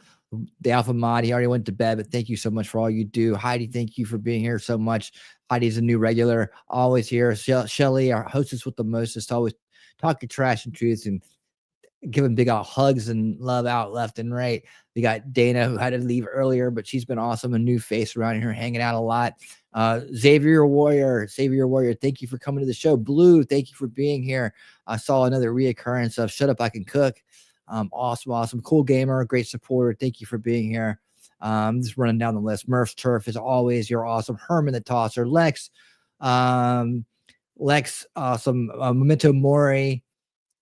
Speaker 5: the Alpha Mod, he already went to bed, but thank you so much for all you do. Heidi, thank you for being here so much. Heidi's a new regular, always here. Shelly, our hostess with the mostest, always talking trash and truths and giving big out hugs and love out left and right. We got Dana, who had to leave earlier, but she's been awesome. A new face around here, hanging out a lot. Xavier Warrior, thank you for coming to the show. Blue, thank you for being here. I saw another reoccurrence of Shut Up, I Can Cook. Awesome. Cool Gamer, great supporter. Thank you for being here. Just running down the list. Murph's Turf, as always, you're awesome. Herman the Tosser, Lex, awesome. Memento Mori.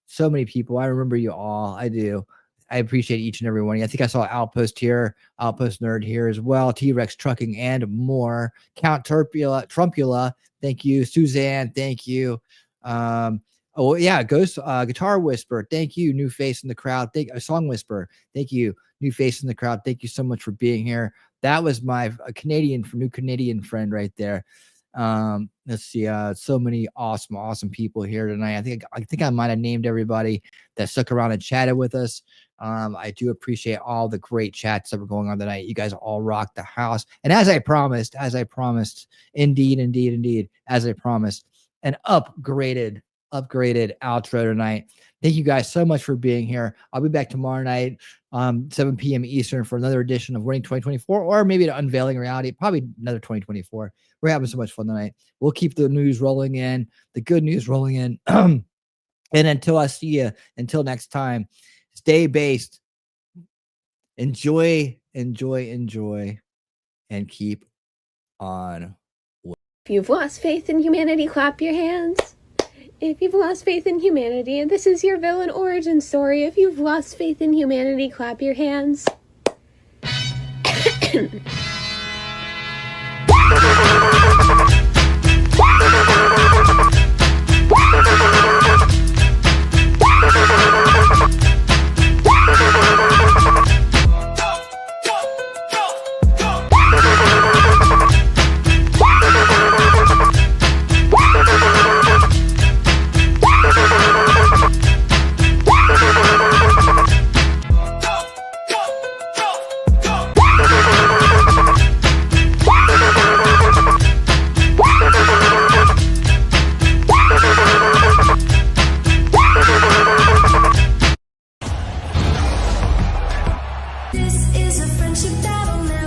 Speaker 5: So many people. I remember you all. I do. I appreciate each and every one of you. I think I saw Outpost here, Outpost Nerd here as well. T-Rex Trucking and more. Count Trumpula. Thank you. Suzanne, thank you. Oh yeah, Ghost Guitar Whisper. Thank you. New face in the crowd. Song Whisper. Thank you. New face in the crowd. Thank you so much for being here. That was my new Canadian friend right there. Let's see. So many awesome people here tonight. I think I might have named everybody that stuck around and chatted with us. I do appreciate all the great chats that were going on tonight. You guys all rocked the house. And as I promised, indeed, as I promised, an upgraded outro tonight. Thank you guys so much for being here. I'll be back tomorrow night, 7 p.m. Eastern for another edition of Winning 2024, or maybe an Unveiling Reality, probably another 2024. We're having so much fun tonight. We'll keep the news rolling in, the good news rolling in. And until I see you, until next time, stay based. Enjoy, and keep on
Speaker 8: If you've lost faith in humanity, clap your hands. If you've lost faith in humanity, and this is your villain origin story, if you've lost faith in humanity, clap your hands.
Speaker 6: This is a friendship battle now.